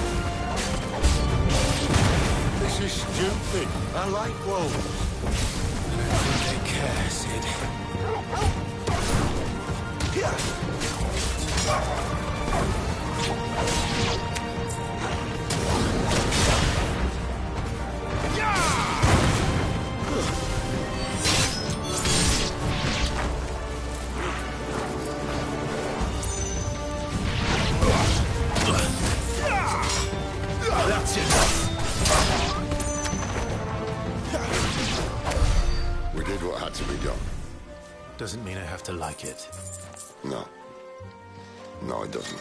This is stupid. I like wolves. Take care, Sid. That's enough. We did what had to be done. Doesn't mean I have to like it. No. No, it doesn't.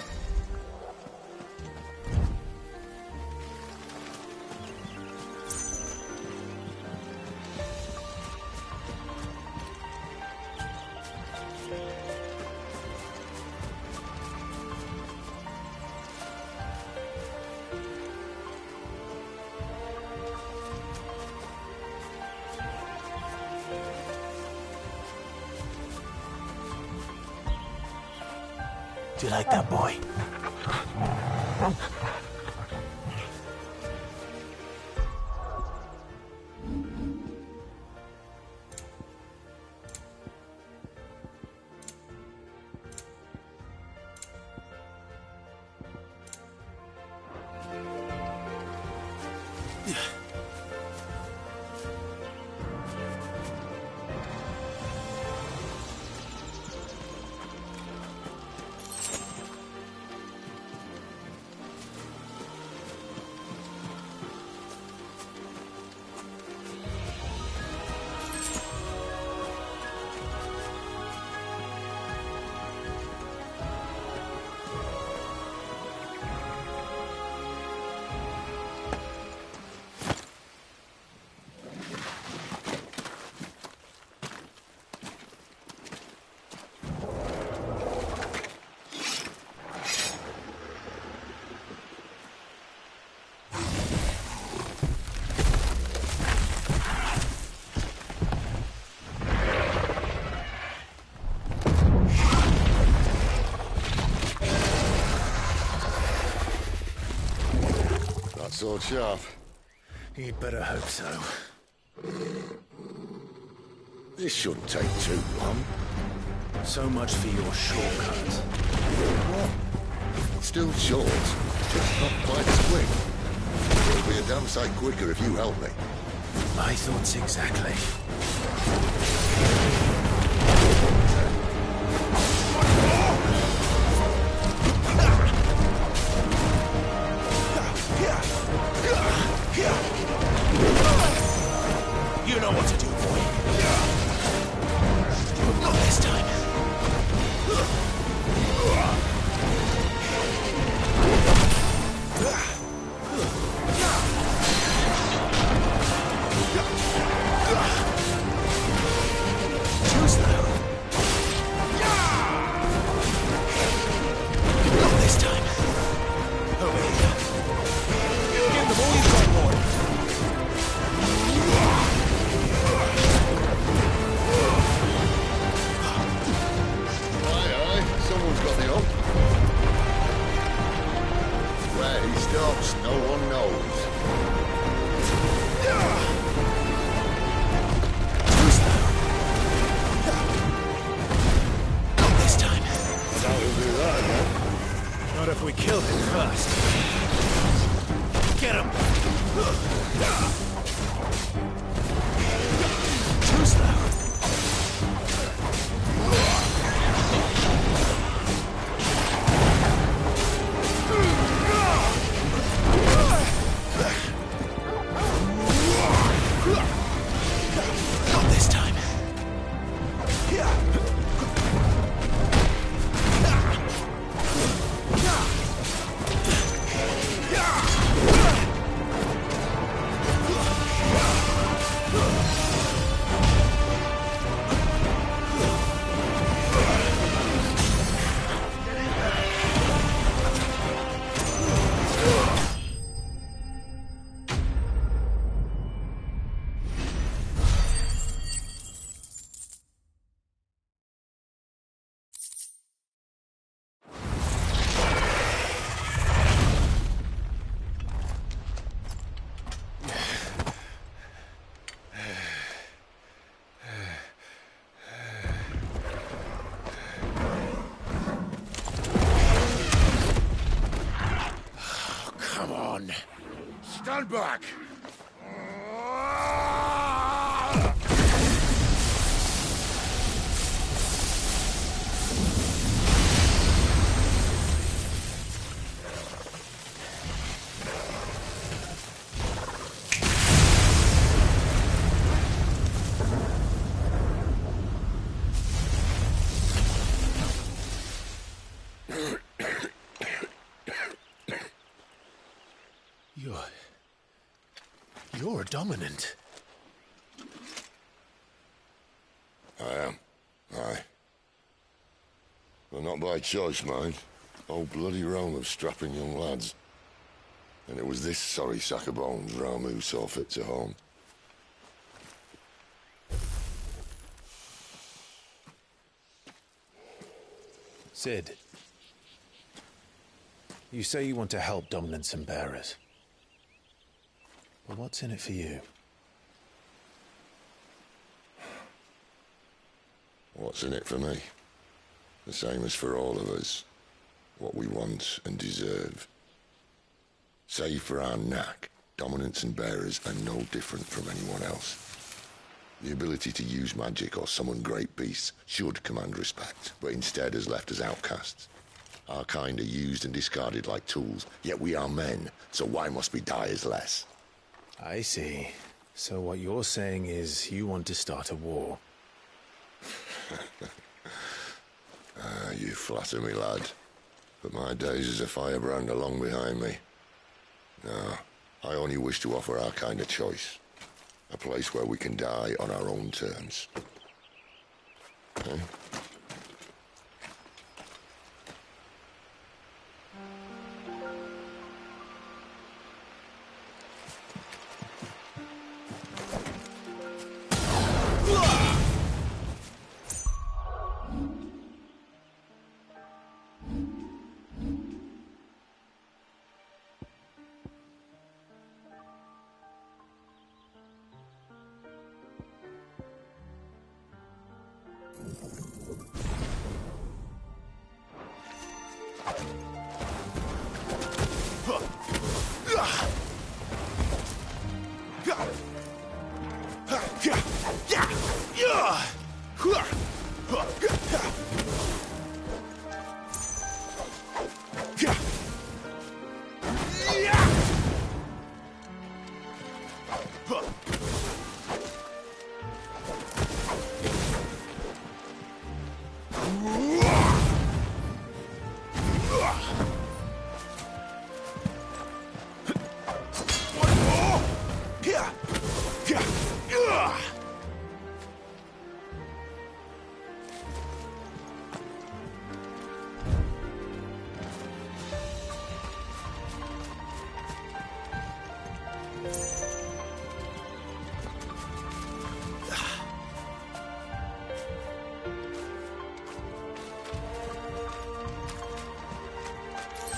Do you like that, boy? Sword sharp. You'd better hope so. This shouldn't take too long. So much for your shortcut. What? Still short, just not quite as quick. It'll be a damn sight quicker if you help me. My thoughts exactly. You know what to do, boy. Not this time. Too slow. Not this time. Over here. Give them all you've got, boy. Someone's got the up. Where he stops, no one knows. Too slow. Not this time. Now he'll do that again. Not if we kill him first. Get him. Too slow. Not this time. Stand back! You're dominant. I am. Aye. But not by choice, mind. Oh, bloody realm of strapping young lads. And it was this sorry sack of bones Ramu saw fit to home. Sid, You say you want to help dominants and bearers. But what's in it for you? What's in it for me? The same as for all of us. What we want and deserve. Save for our knack, dominants and bearers are no different from anyone else. The ability to use magic or summon great beasts should command respect, but instead has left us outcasts. Our kind are used and discarded like tools, yet we are men, so why must we die as less? I see. So what you're saying is you want to start a war. You flatter me, lad. But my days as a firebrand are long behind me. No, I only wish to offer our kind a choice. A place where we can die on our own terms. Huh?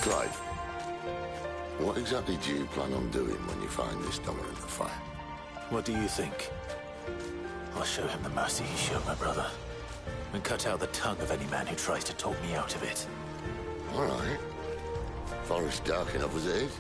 Clive, what exactly do you plan on doing when you find this dominant of fire? What do you think? I'll show him the mercy he showed my brother, and cut out the tongue of any man who tries to talk me out of it. All right. Forest dark enough as it is.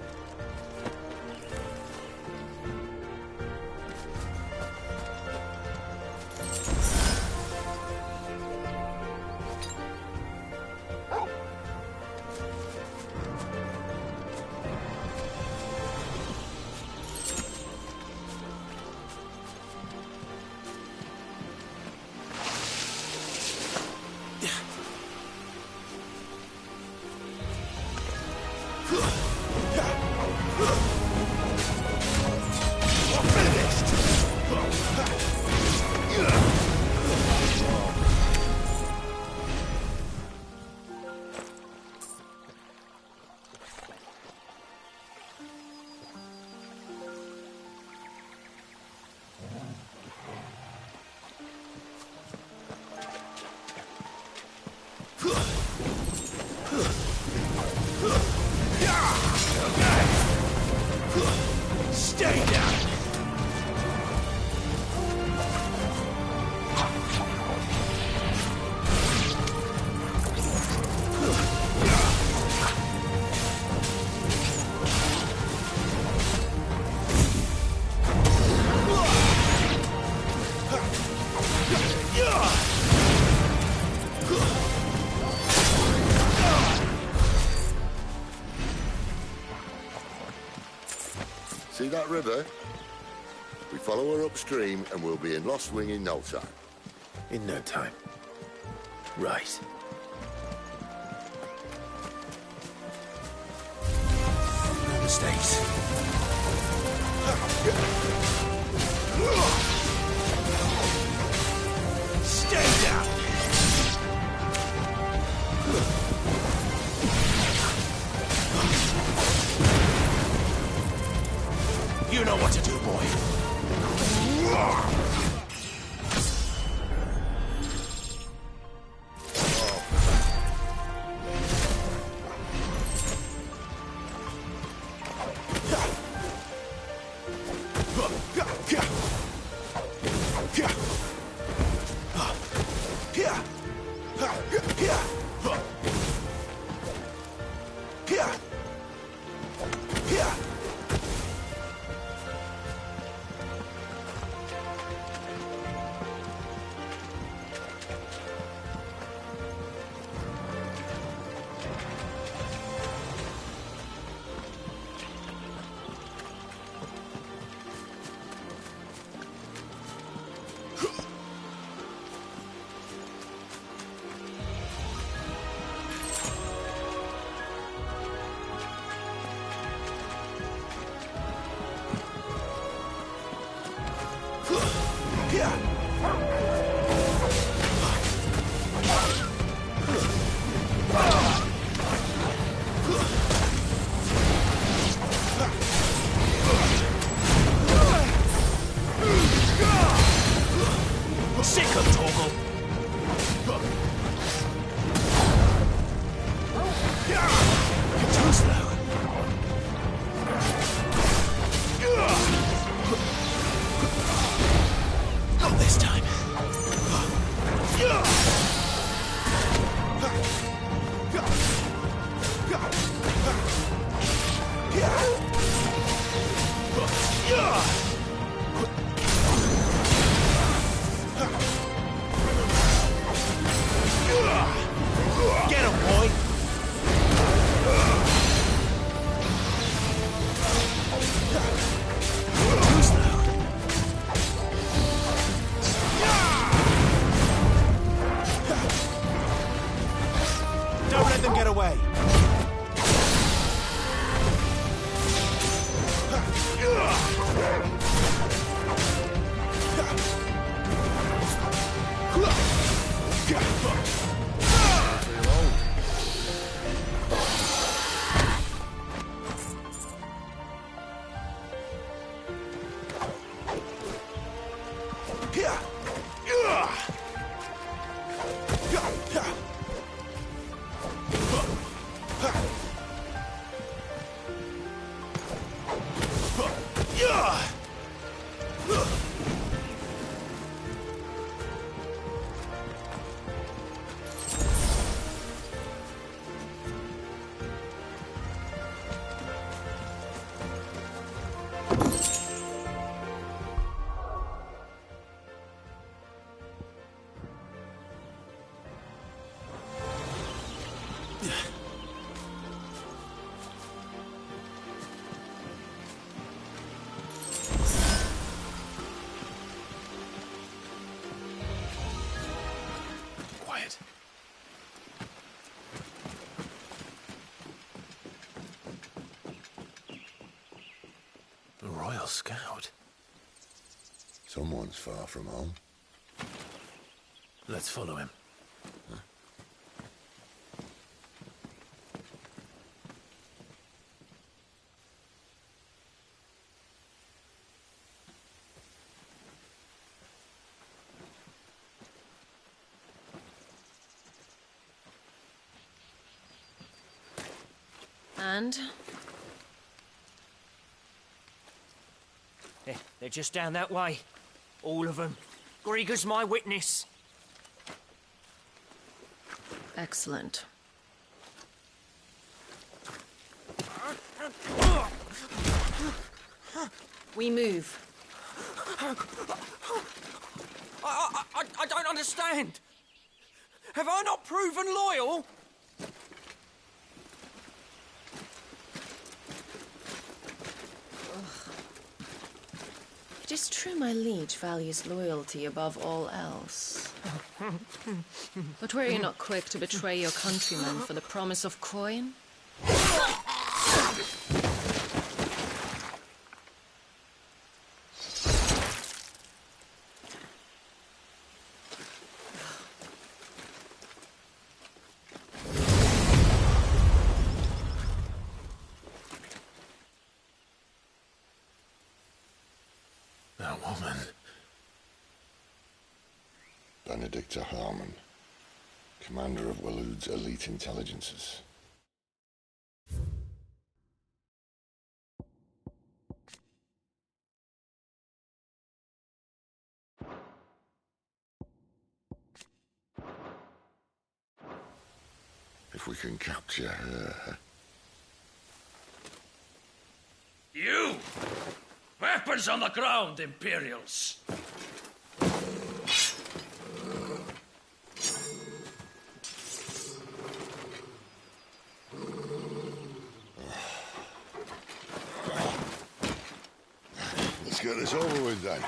Stay down! See that river? We follow her upstream and we'll be in Lost Wing in no time. In no time. Right. No mistakes. Stay down! You know what to do, boy. Sick of Toggle. You're too slow. Not this time. Get him, boy! Too slow. Don't let them get away. Quiet. A Royal Scout. Someone's far from home. Let's follow him. And? They're just down that way. All of them. Grieger's my witness. Excellent. We move. I don't understand. Have I not proven loyal? It is true my liege values loyalty above all else. But were you not quick to betray your countrymen for the promise of coin? That woman. Benedicta Harmon, commander of Waloed's elite intelligences. If we can capture her... You! Weapons on the ground, Imperials! Let's get this over with then.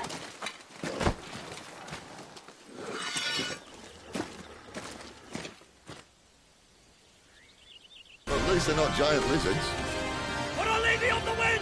At least they're not giant lizards. Put a lady on the wind!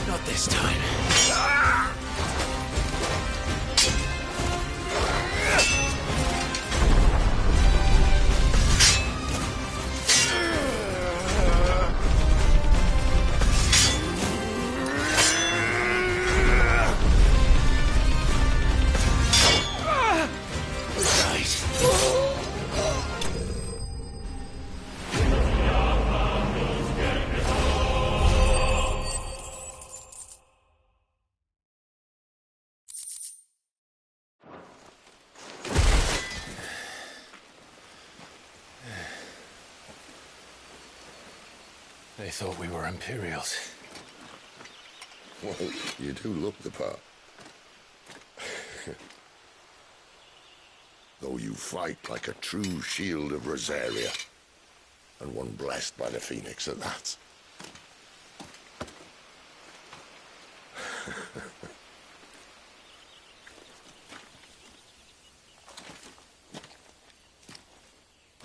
Not this time. They thought we were Imperials. Well, you do look the part. Though you fight like a true shield of Rosaria. And one blessed by the Phoenix at that.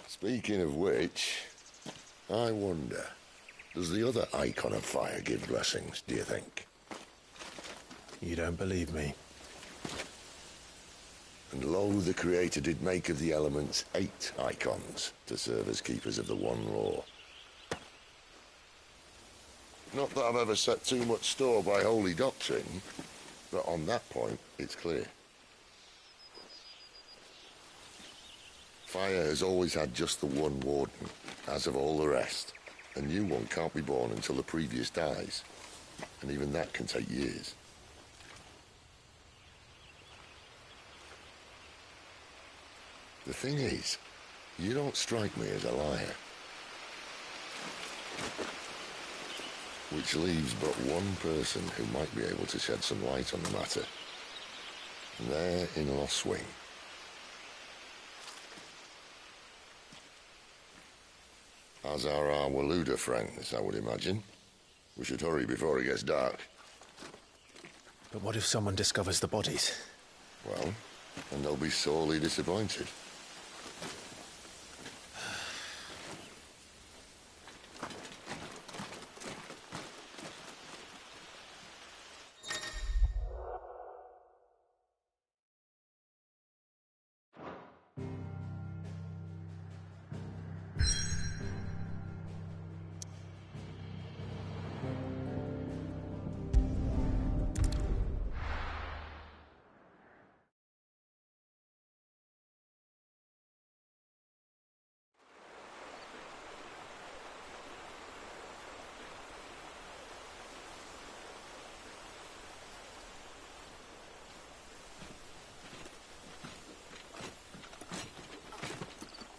Speaking of which, I wonder, does the other icon of fire give blessings, do you think? You don't believe me? And lo, the Creator did make of the elements 8 icons to serve as keepers of the one law. Not that I've ever set too much store by holy doctrine, but on that point, it's clear. Fire has always had just the one warden, as of all the rest. A new one can't be born until the previous dies, and even that can take years. The thing is, you don't strike me as a liar. Which leaves but one person who might be able to shed some light on the matter. And they're in Lost Wing. As are our Waluda friends, I would imagine. We should hurry before it gets dark. But what if someone discovers the bodies? Well, and they'll be sorely disappointed.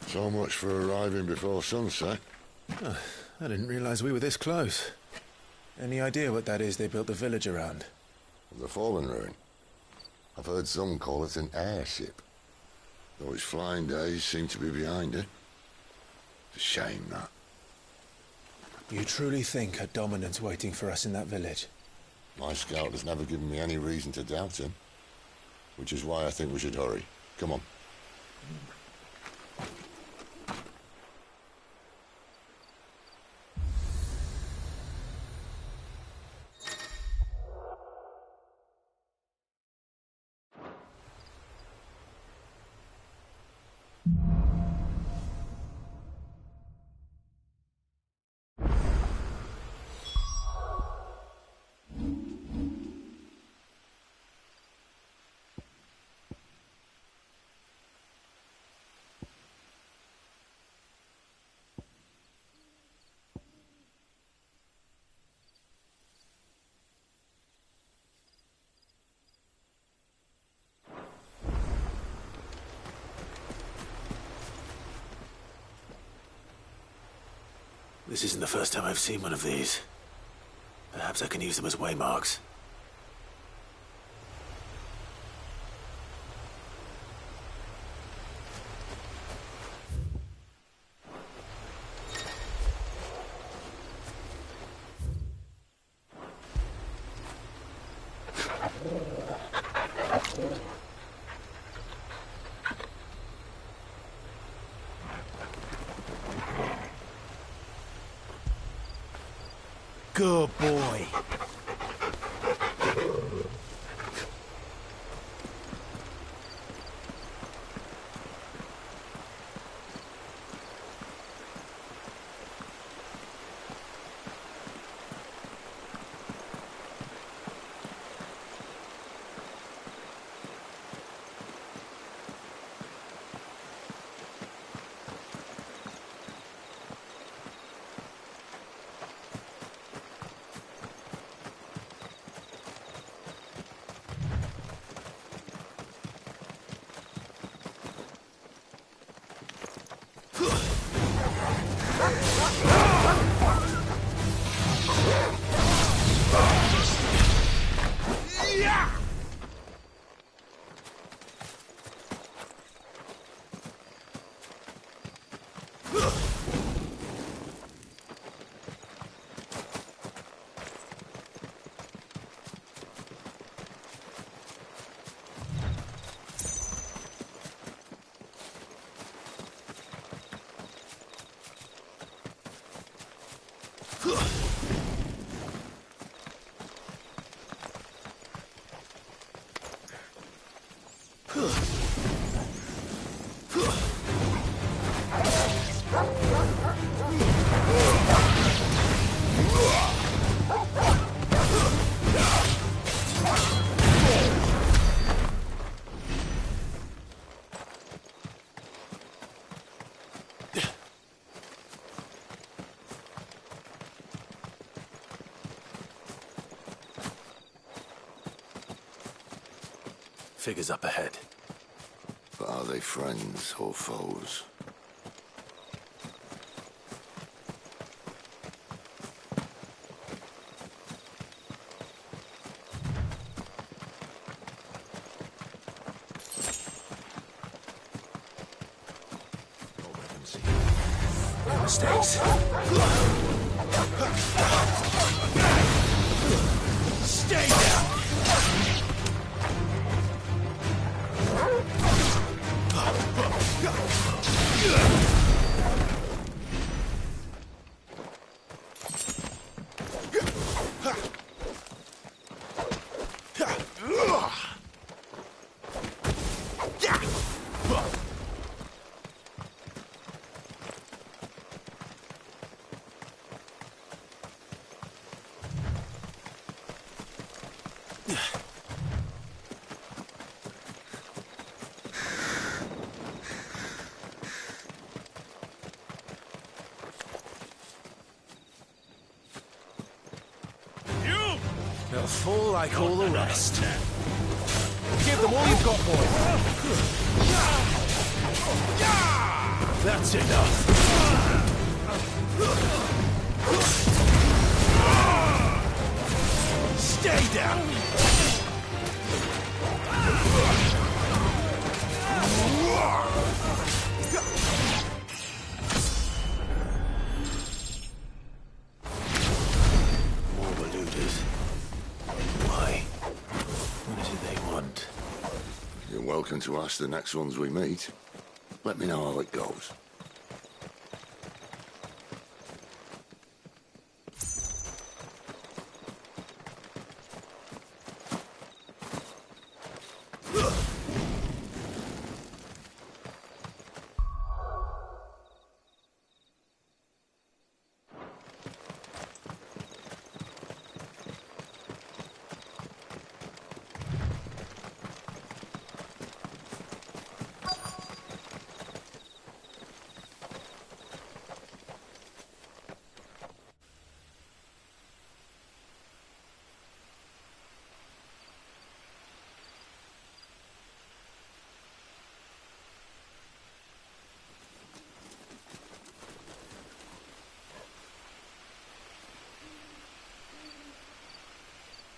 So much for arriving before sunset. Oh, I didn't realize we were this close. Any idea what that is they built the village around? The Fallen Ruin. I've heard some call it an airship. Though its flying days seem to be behind it. It's a shame, that. You truly think a dominant's waiting for us in that village? My scout has never given me any reason to doubt him. Which is why I think we should hurry. Come on. This isn't the first time I've seen one of these. Perhaps I can use them as waymarks. Good boy. Figures up ahead. But are they friends or foes? No mistakes. Stay down! They'll fall like all the rest. Give them all you've got, boy. That's enough. Stay down. Welcome to ask the next ones we meet. Let me know how it goes.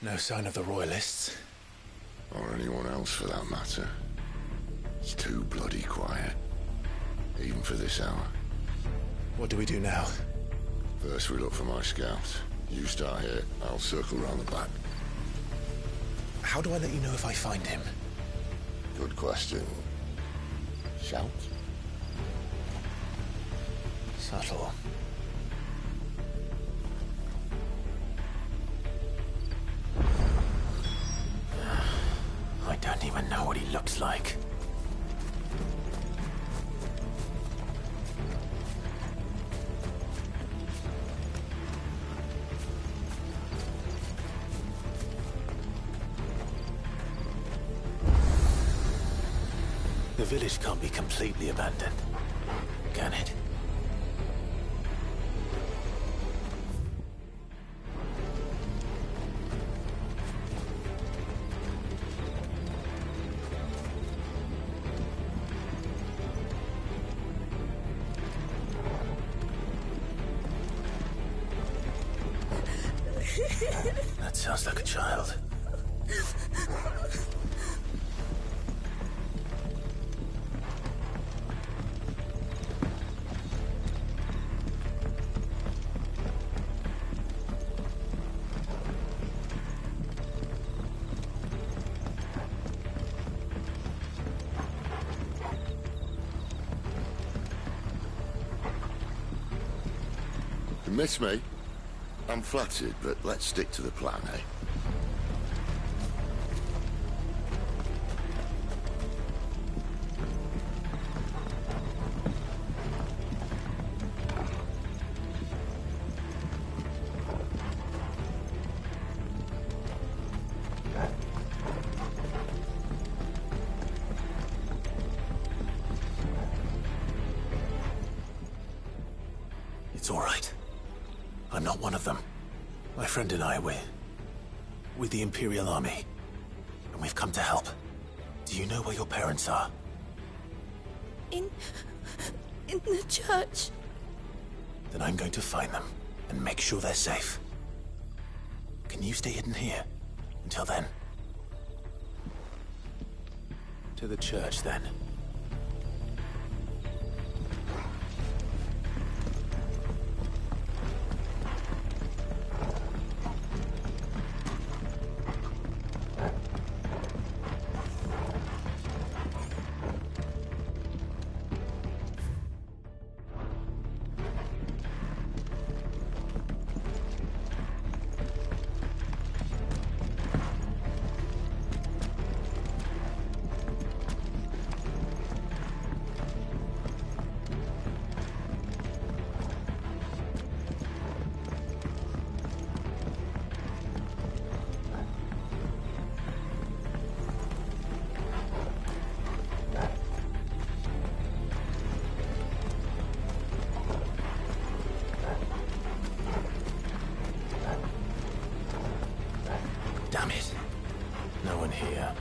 No sign of the Royalists. Or anyone else for that matter. It's too bloody quiet. Even for this hour. What do we do now? First we look for my scouts. You start here, I'll circle round the back. How do I let you know if I find him? Good question. Shout? Subtle. is like. The village can't be completely abandoned, can it? That sounds like a child. You miss me? I'm flattered, but let's stick to the plan, eh? It's all right. I'm not one of them. My friend and I, we're with the Imperial Army. And we've come to help. Do you know where your parents are? In the church. Then I'm going to find them and make sure they're safe. Can you stay hidden here until then? To the church, then. Damn it. No one here.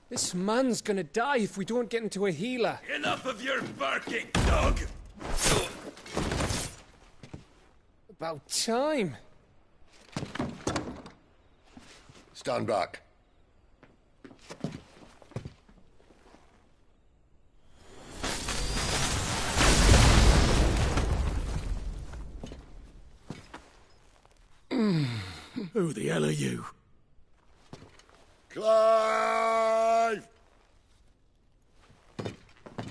This man's gonna die if we don't get into a healer. Enough of your barking, dog! About time. Stand back. Who the hell are you? Clive!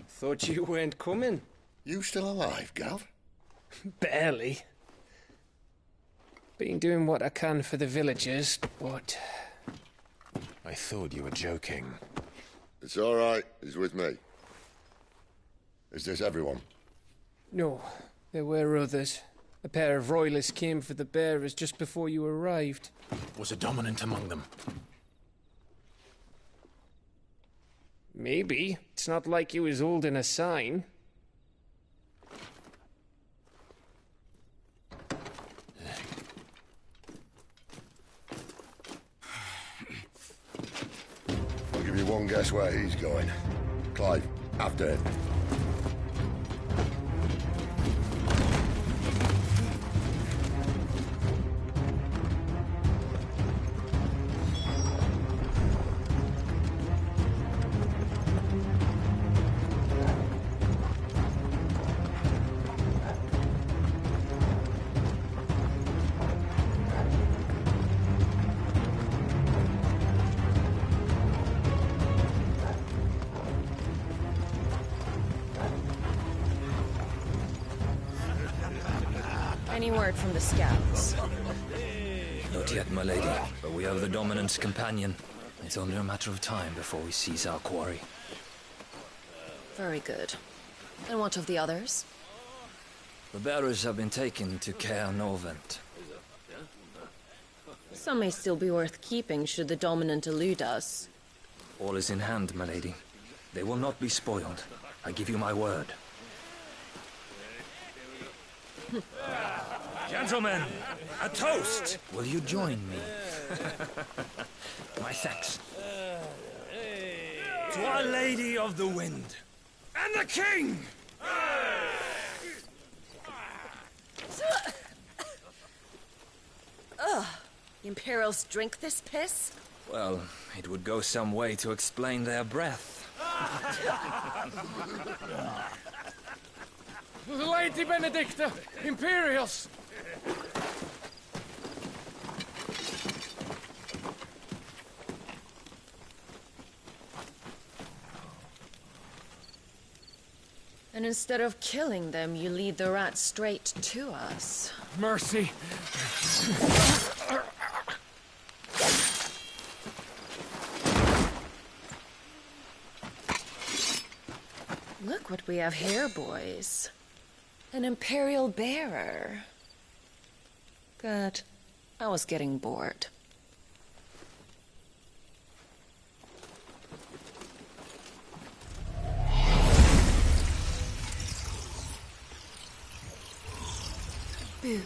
Thought you weren't coming. You still alive, Gav? Barely. Been doing what I can for the villagers, but... I thought you were joking. It's all right. He's with me. Is this everyone? No, there were others. A pair of royalists came for the bearers just before you arrived. Was a dominant among them? Maybe. It's not like he was holding a sign. I'll give you one guess where he's going. Clive, after him. Any word from the scouts? Not yet, my lady, but we have the Dominant's companion. It's only a matter of time before we seize our quarry. Very good. And what of the others? The bearers have been taken to Caer Novent. Some may still be worth keeping should the Dominant elude us. All is in hand, my lady. They will not be spoiled. I give you my word. Gentlemen, a toast! Will you join me? My thanks. To Our Lady of the Wind. And the King! Ugh. Imperials drink this piss? Well, it would go some way to explain their breath. Lady Benedicta! Imperials! And instead of killing them, you lead the rats straight to us. Mercy! Look what we have here, boys. An Imperial bearer. Good. I was getting bored. Boo.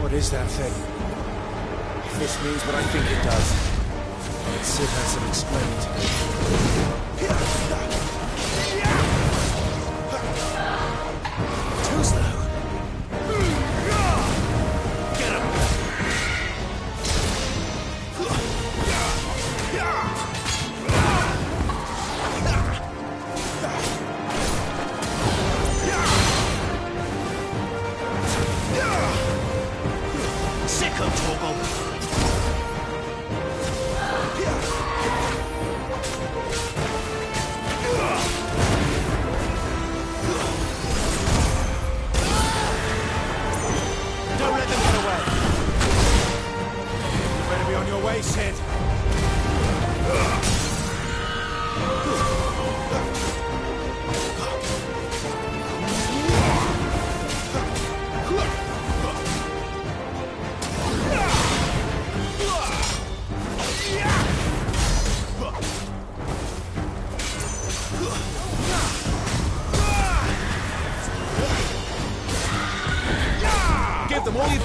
What is that thing? If this means what I think it does, Sid has some explaining to do. Too slow. Get him! Sick of Torgal!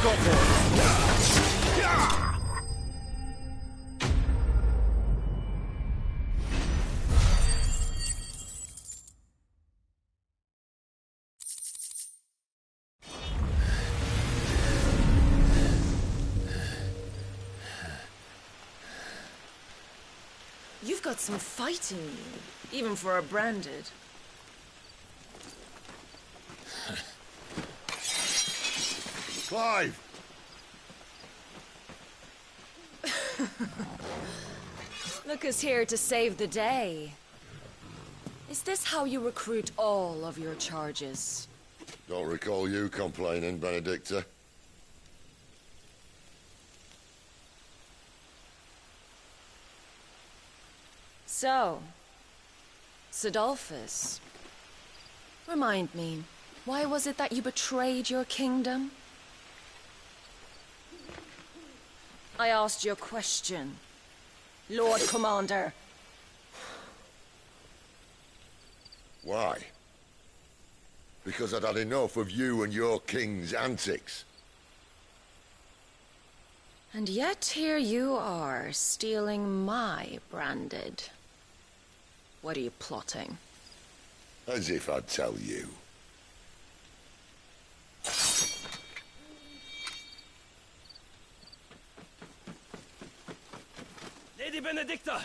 got there? You've got some fight in you, even for a branded. Clive! Look who's here to save the day. Is this how you recruit all of your charges? Don't recall you complaining, Benedicta. So, Sidolphus, remind me, why was it that you betrayed your kingdom? I asked you a question, Lord Commander. Why? Because I'd had enough of you and your king's antics. And yet here you are, stealing my branded. What are you plotting? As if I'd tell you. Lady Benedicta,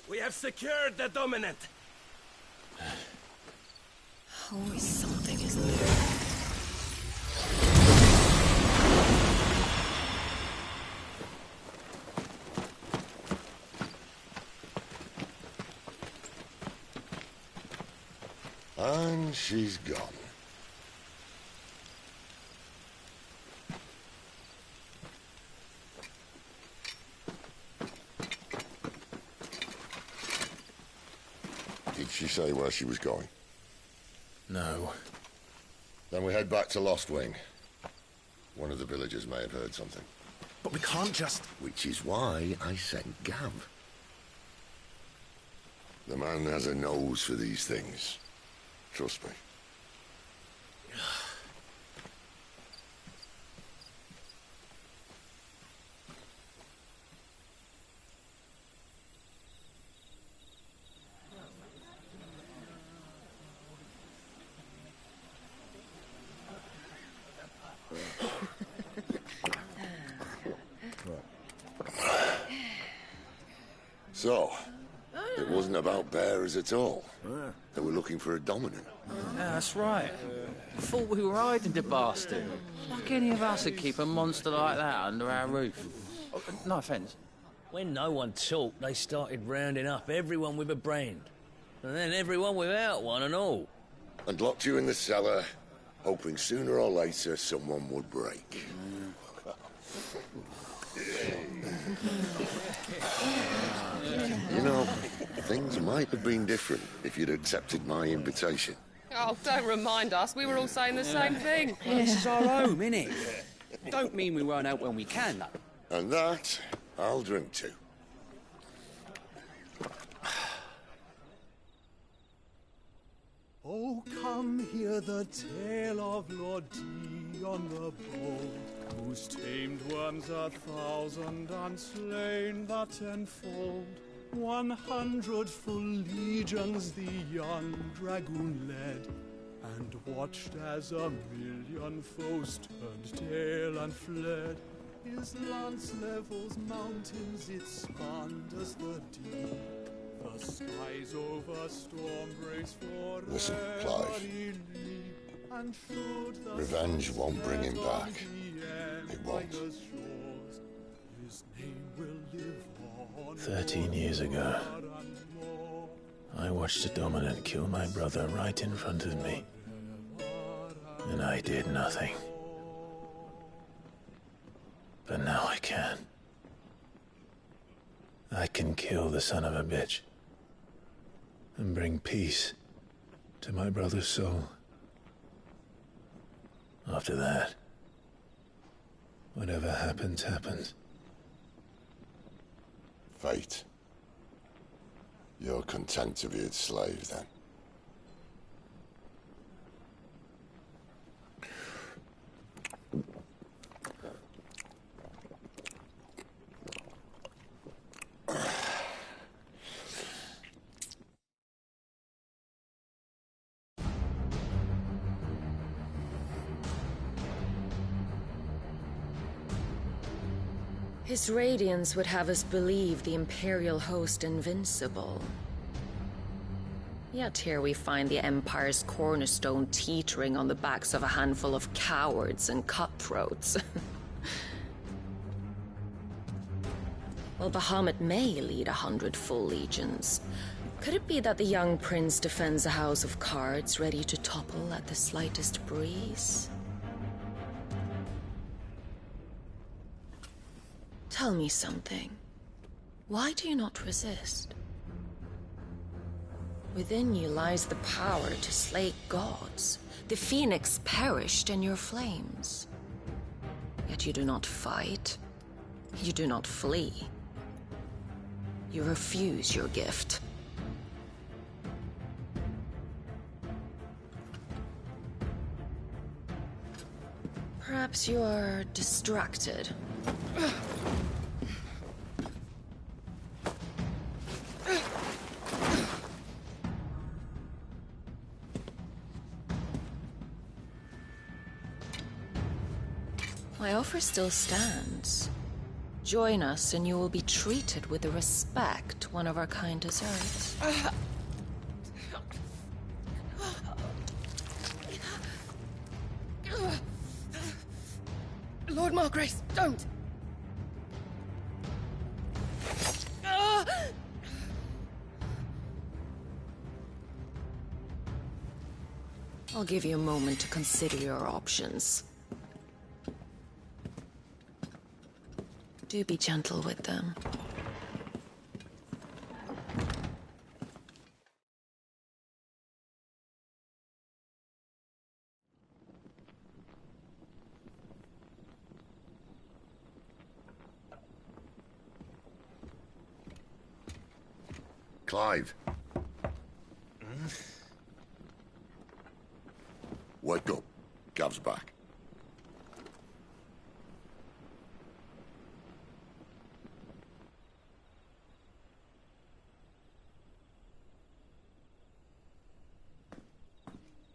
we have secured the dominant. Always something, isn't there? And she's gone. Did she say where she was going? No. Then we head back to Lost Wing. One of the villagers may have heard something. But we can't just... Which is why I sent Gav. The man has a nose for these things. Trust me. So, it wasn't about bearers at all. They were looking for a dominant. Yeah, that's right. Thought we were hiding the bastard. Like any of us would keep a monster like that under our roof. Oh, no offence. When no one talked, they started rounding up everyone with a brand. And then everyone without one and all. And locked you in the cellar, hoping sooner or later someone would break. You know, things might have been different if you'd accepted my invitation. Oh, don't remind us. We were all saying the same thing. Well, this is our home, innit? Don't mean we won't out when we can, though. And that, I'll drink to. Oh, come hear the tale of Lord Dion the Bold, who's tamed worms 1,000 and slain the tenfold. 100 full legions the young dragoon led, and watched as 1,000,000 foes turned tail and fled. His lance levels mountains, it spanned as the deep. The skies over storm breaks for Listen, Clive. Revenge won't bring him back. It won't. 13 years ago, I watched a dominant kill my brother right in front of me. And I did nothing. But now I can. I can kill the son of a bitch. And bring peace to my brother's soul. After that, whatever happens, happens. Fate. You're content to be its slave, then? His radiance would have us believe the Imperial host invincible. Yet here we find the Empire's cornerstone teetering on the backs of a handful of cowards and cutthroats. While Bahamut may lead 100 full legions, could it be that the young prince defends a house of cards ready to topple at the slightest breeze? Tell me something. Why do you not resist? Within you lies the power to slay gods. The phoenix perished in your flames. Yet you do not fight. You do not flee. You refuse your gift. Perhaps you are distracted. My offer still stands. Join us and you will be treated with the respect one of our kind deserves. Lord Margrace, don't! I'll give you a moment to consider your options. Do be gentle with them. Clive. Wake up. Gav's back.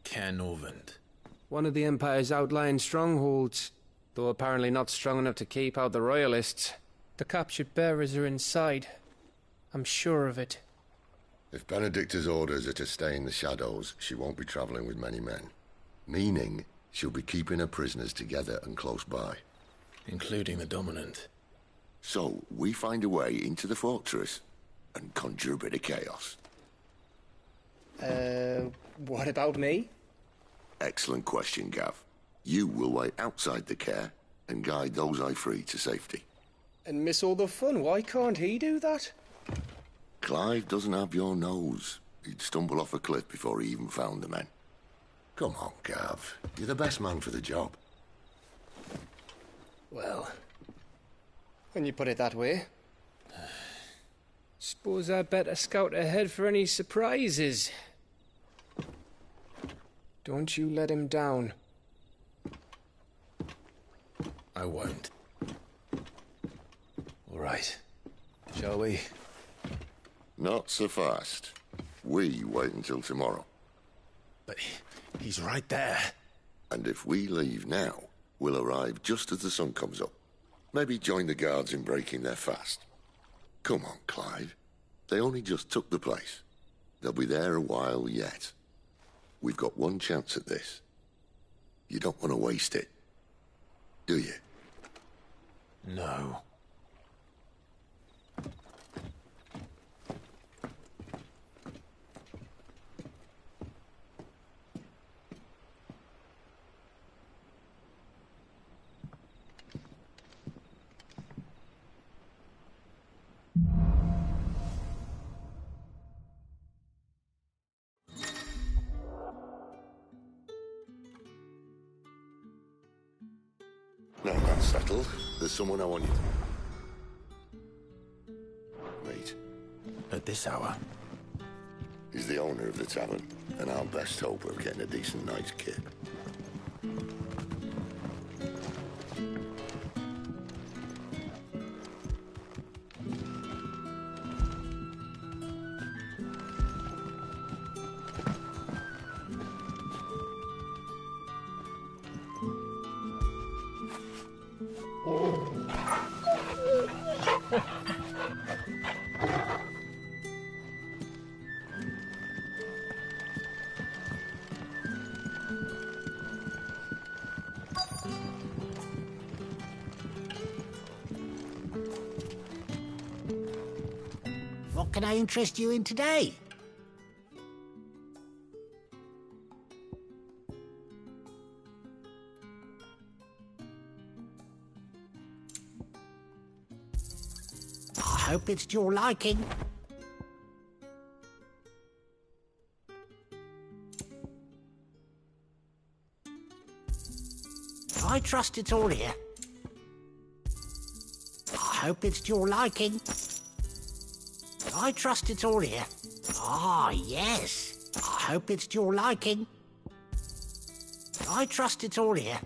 Canovant. One of the Empire's outlying strongholds, though apparently not strong enough to keep out the Royalists. The captured bearers are inside. I'm sure of it. If Benedicta's orders are to stay in the shadows, she won't be travelling with many men. Meaning, she'll be keeping her prisoners together and close by. Including the Dominant. So, we find a way into the fortress and conjure a bit of chaos. What about me? Excellent question, Gav. You will wait outside the care and guide those I free to safety. And miss all the fun. Why can't he do that? Clive doesn't have your nose. He'd stumble off a cliff before he even found the men. Come on, Gav. You're the best man for the job. Well, when you put it that way. Suppose I'd better scout ahead for any surprises. Don't you let him down. I won't. All right. Shall we? Not so fast. We wait until tomorrow. But he's right there. And if we leave now, we'll arrive just as the sun comes up. Maybe join the guards in breaking their fast. Come on, Clive. They only just took the place. They'll be there a while yet. We've got one chance at this. You don't want to waste it, do you? No. Now that's settled. There's someone I want you to meet. At this hour? He's the owner of the tavern, and our best hope of getting a decent night's kit. can I interest you in today? I hope it's to your liking. I trust it's all here. I hope it's to your liking. I trust it's all here. Ah, yes. I hope it's to your liking. I trust it's all here.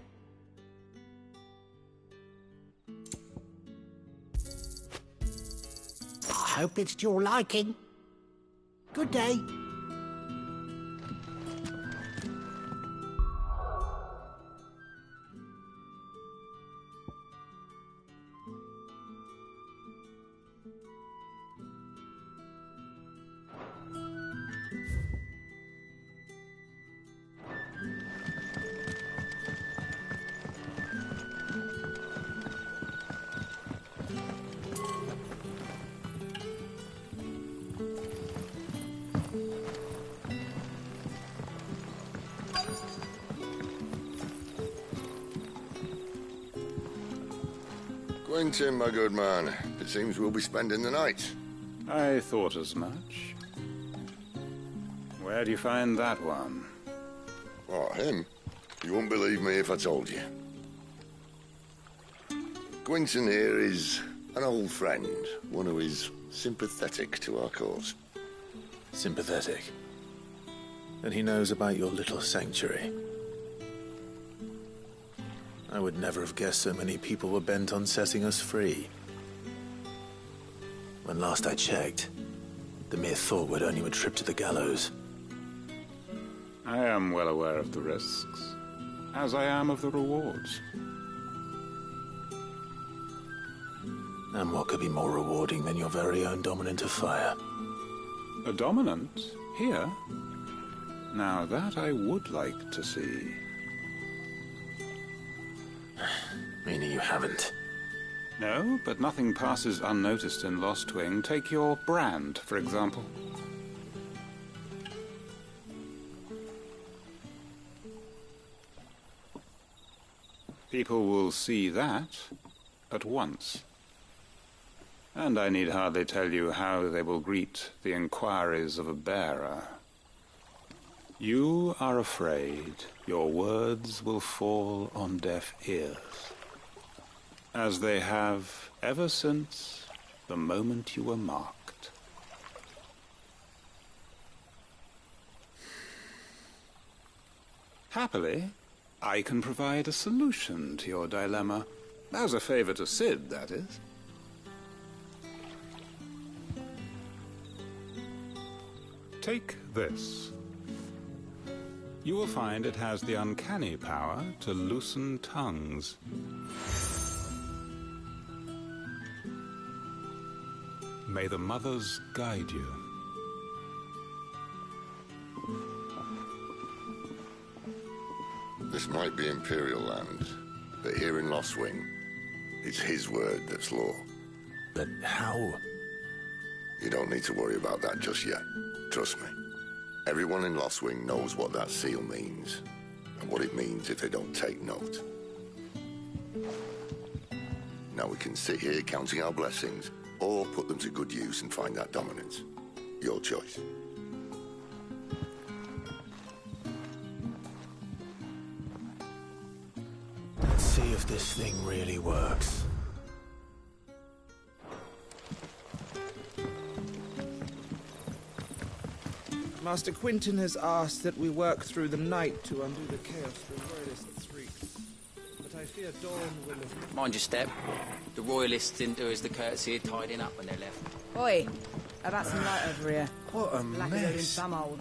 I hope it's to your liking. Good day. Quentin, my good man. It seems we'll be spending the night. I thought as much. Where do you find that one? Oh, him? You wouldn't believe me if I told you. Quentin here is an old friend, one who is sympathetic to our cause. Sympathetic? And he knows about your little sanctuary. I would never have guessed so many people were bent on setting us free. When last I checked, the mere thought would earn you a trip to the gallows. I am well aware of the risks, as I am of the rewards. And what could be more rewarding than your very own dominant of fire? A dominant? Here? Now that I would like to see. Meaning you haven't? No, but nothing passes unnoticed in Lostwing. Take your brand, for example. People will see that at once. And I need hardly tell you how they will greet the inquiries of a bearer. You are afraid your words will fall on deaf ears, as they have ever since the moment you were marked. Happily, I can provide a solution to your dilemma, as a favor to Sid, that is. Take this. You will find it has the uncanny power to loosen tongues. May the mothers guide you. This might be Imperial land, but here in Lostwing, it's his word that's law. But how? You don't need to worry about that just yet. Trust me. Everyone in Lostwing knows what that seal means, and what it means if they don't take note. Now we can sit here counting our blessings, or put them to good use and find that dominance. Your choice. Let's see if this thing really works. Master Quinton has asked that we work through the night to undo the chaos the Royalists wreaked. But I fear dawn will have... Mind your step. The Royalists didn't do us the courtesy of tidying up when they left. Oi, how about some light over here? What a Black as in mess. some hole.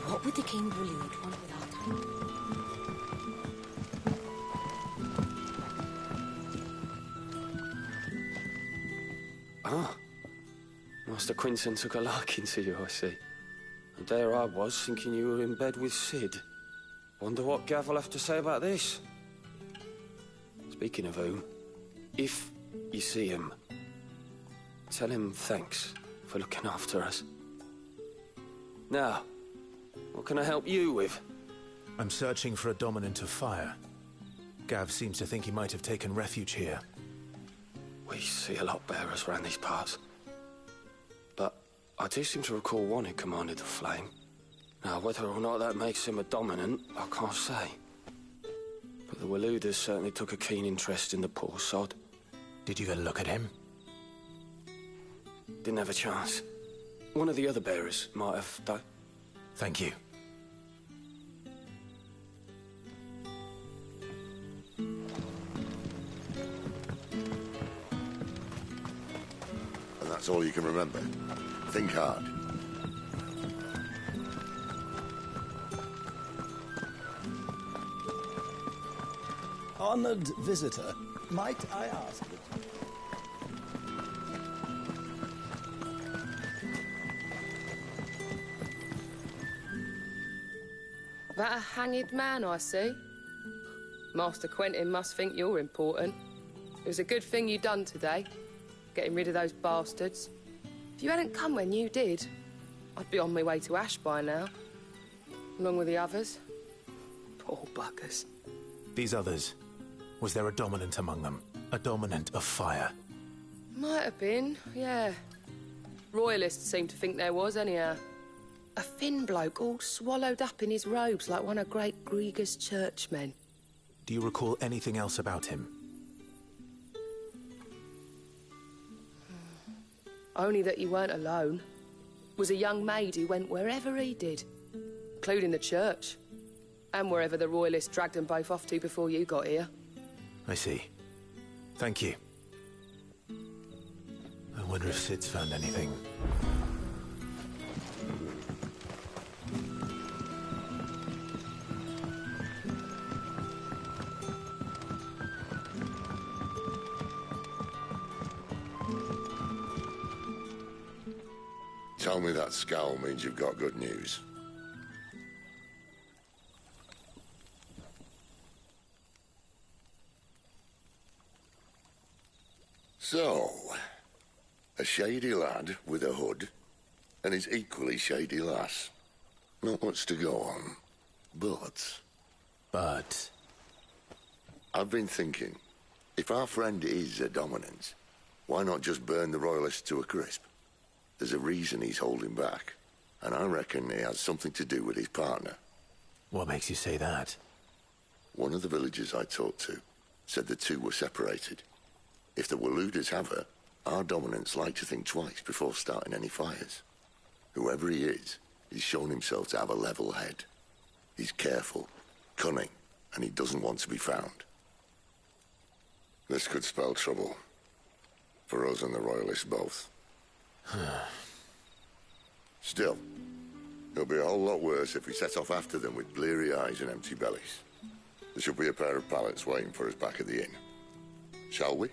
What would the king really want with our time? Ah, Master Quinton took a liking to you, I see. And there I was, thinking you were in bed with Sid. Wonder what Gav will have to say about this. Speaking of whom, if you see him, tell him thanks for looking after us. Now, what can I help you with? I'm searching for a dominant of fire. Gav seems to think he might have taken refuge here. We see a lot bearers around these parts. But I do seem to recall one who commanded the flame. Now, whether or not that makes him a dominant, I can't say. But the Waluders certainly took a keen interest in the poor sod. Did you get a look at him? Didn't have a chance. One of the other bearers might have, though. Thank you. And that's all you can remember. Think hard. Honored visitor, might I ask you? That a hanged man I see? Master Quentin must think you're important. It was a good thing you done today, getting rid of those bastards. If you hadn't come when you did, I'd be on my way to Ash by now, along with the others. Poor buggers. These others, was there a dominant among them? A dominant of fire? Might have been, yeah. Royalists seem to think there was, anyhow. A thin bloke all swallowed up in his robes like one of Great Grieger's churchmen. Do you recall anything else about him? Only that he weren't alone. Was a young maid who went wherever he did, including the church, and wherever the Royalists dragged them both off to before you got here. I see. Thank you. I wonder if Sid's found anything. Tell me that scowl means you've got good news. So, a shady lad with a hood, and his equally shady lass. Not much to go on, but... I've been thinking, if our friend is a dominant, why not just burn the Royalists to a crisp? There's a reason he's holding back, and I reckon he has something to do with his partner. What makes you say that? One of the villagers I talked to said the two were separated. If the Waluders have her, our dominants like to think twice before starting any fires. Whoever he is, he's shown himself to have a level head. He's careful, cunning, and he doesn't want to be found. This could spell trouble. For us and the Royalists both. Still, it'll be a whole lot worse if we set off after them with bleary eyes and empty bellies. There should be a pair of pallets waiting for us back at the inn. Shall we?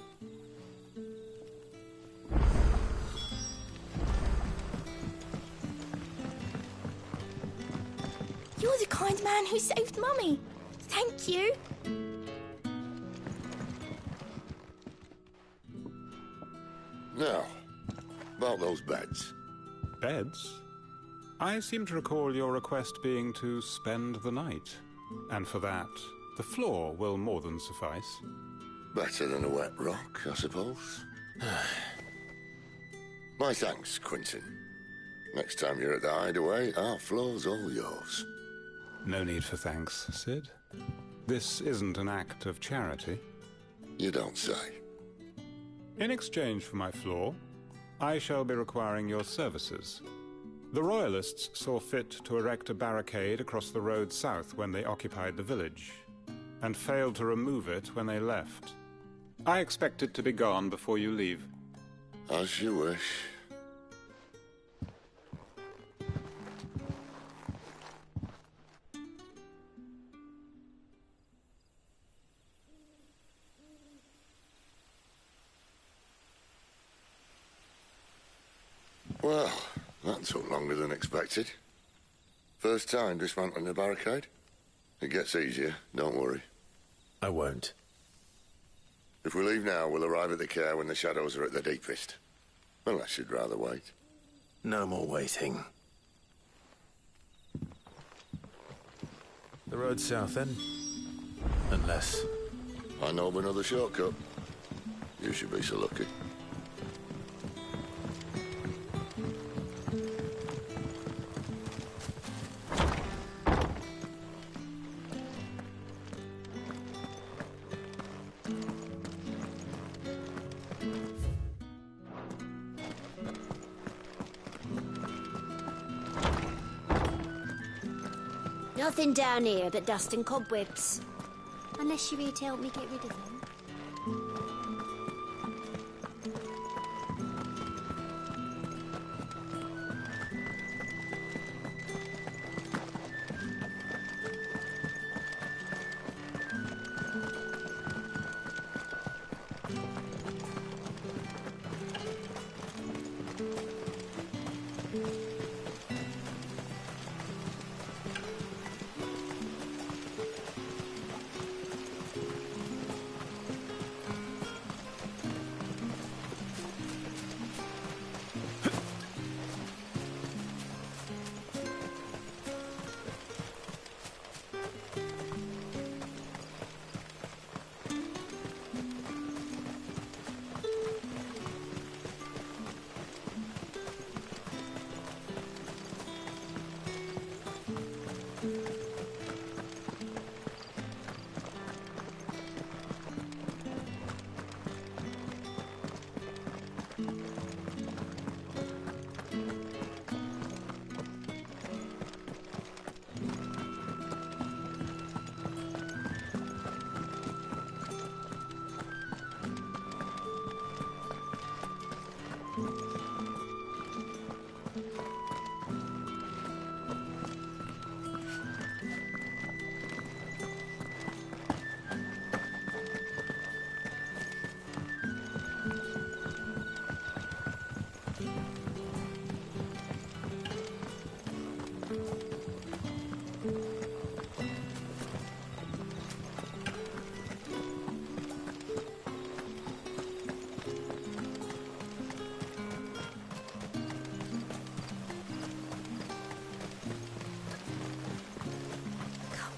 You're the kind man who saved Mummy. Thank you. Now, about those beds. Beds? I seem to recall your request being to spend the night. And for that, the floor will more than suffice. Better than a wet rock, I suppose. My thanks, Quinton. Next time you're at the hideaway, our floor's all yours. No need for thanks, Sid. This isn't an act of charity. You don't say. In exchange for my floor, I shall be requiring your services. The Royalists saw fit to erect a barricade across the road south when they occupied the village, and failed to remove it when they left. I expect it to be gone before you leave. As you wish. That took longer than expected. First time dismantling the barricade? It gets easier, don't worry. I won't. If we leave now, we'll arrive at the care when the shadows are at their deepest. Unless you'd rather wait. No more waiting. The road south, then? Unless... I know of another shortcut. You should be so lucky. Nothing down here but dust and cobwebs. Unless you're here to help me get rid of them.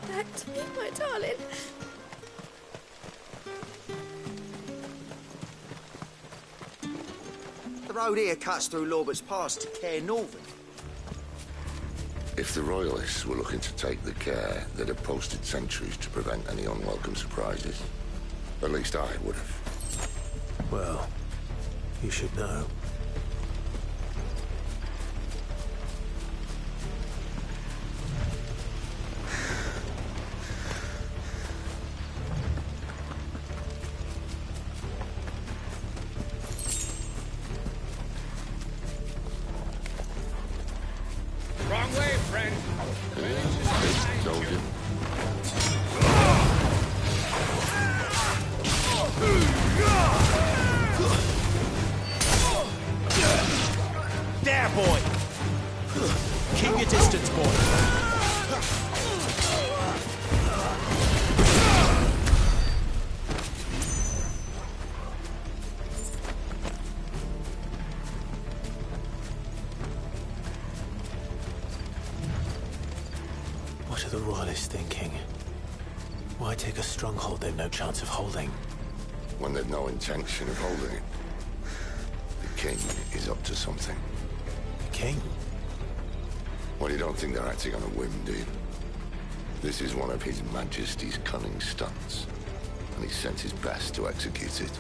Back to me, my darling. The road here cuts through Lorbert's Pass to Care Northern. If the Royalists were looking to take the care, they'd have posted sentries to prevent any unwelcome surprises. At least I would have. Well, you should know. Wrong way, friend. Told you. There, boy. Keep your distance, boy. What are the Royalists thinking? Why take a stronghold they've no chance of holding? When they've no intention of holding it. The king is up to something. The king? Well, you don't think they're acting on a whim, do you? This is one of His Majesty's cunning stunts, and he sent his best to execute it.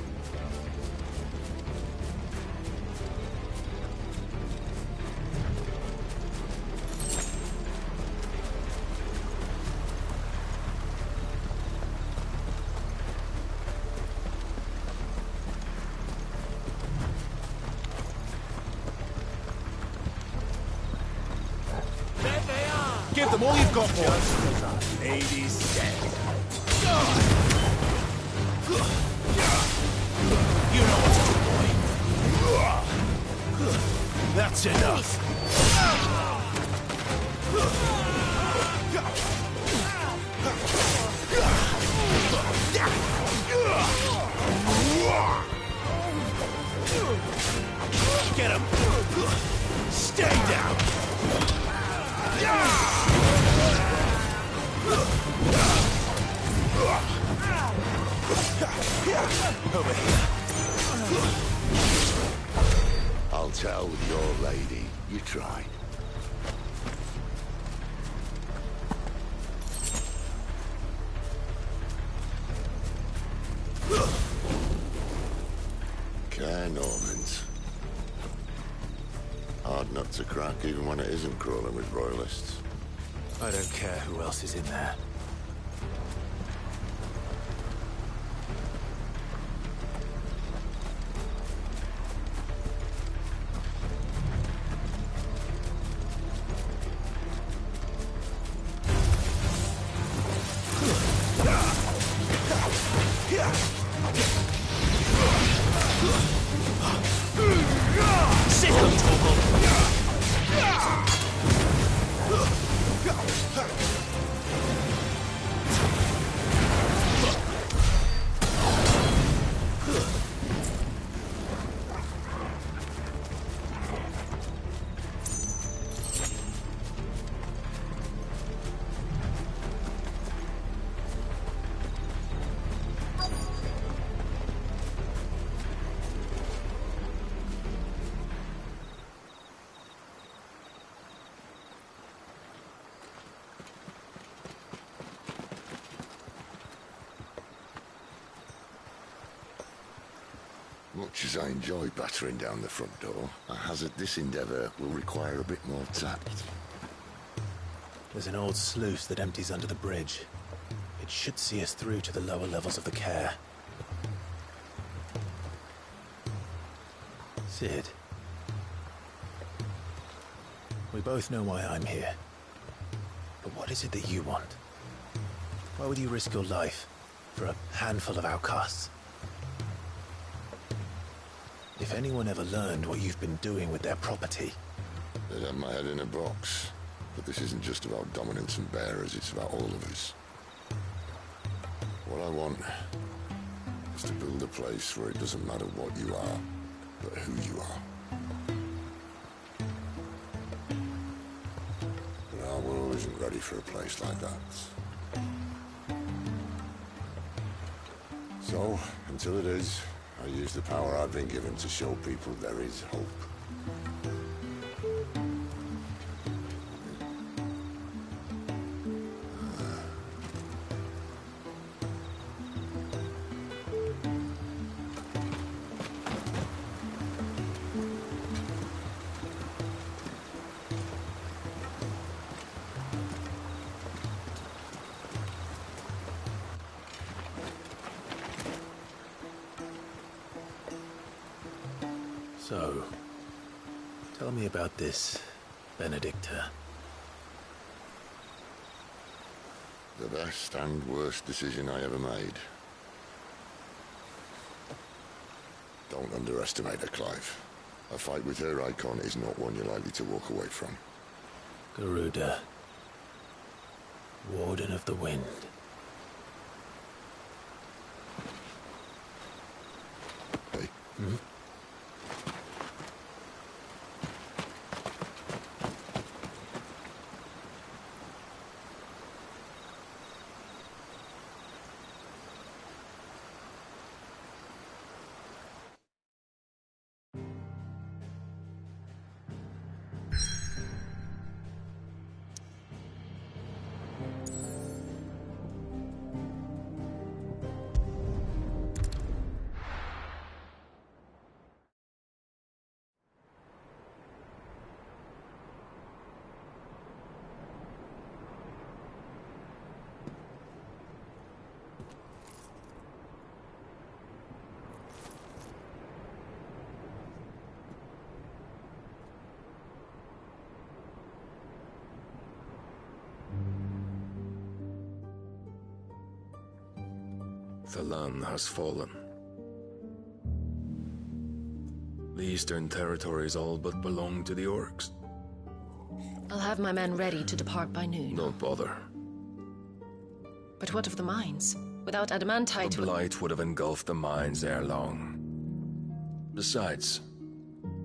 Give them all you've got, boys. Ladies, said. You know what to do, boy. That's enough. Get him! Stay down! Over here. I'll tell your lady. You try. Care Normans. Hard nut to crack even when it isn't crawling with royalists. I don't care who else is in there. Much as I enjoy battering down the front door, I hazard this endeavour will require a bit more tact. There's an old sluice that empties under the bridge. It should see us through to the lower levels of the care. Sid. We both know why I'm here. But what is it that you want? Why would you risk your life for a handful of outcasts? If anyone ever learned what you've been doing with their property... They'd have my head in a box. But this isn't just about dominance and bearers, it's about all of us. What I want is to build a place where it doesn't matter what you are, but who you are. But our world isn't ready for a place like that. So, until it is, I use the power I've been given to show people there is hope. So, tell me about this, Benedicta. The best and worst decision I ever made. Don't underestimate her, Clive. A fight with her icon is not one you're likely to walk away from. Garuda. Warden of the Wind. Hey. Hmm? The land has fallen. The eastern territories all but belong to the orcs. I'll have my men ready to depart by noon. Don't bother. But what of the mines? Without adamantite... The blight would have engulfed the mines ere long. Besides,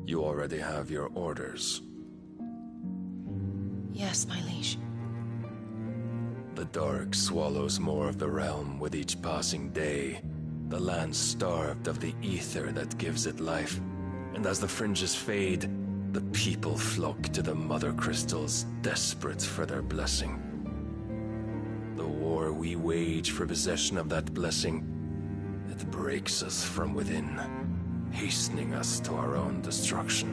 you already have your orders. Yes, my liege. The dark swallows more of the realm with each passing day. The land starved of the ether that gives it life. And as the fringes fade, the people flock to the mother crystals, desperate for their blessing. The war we wage for possession of that blessing, it breaks us from within, hastening us to our own destruction.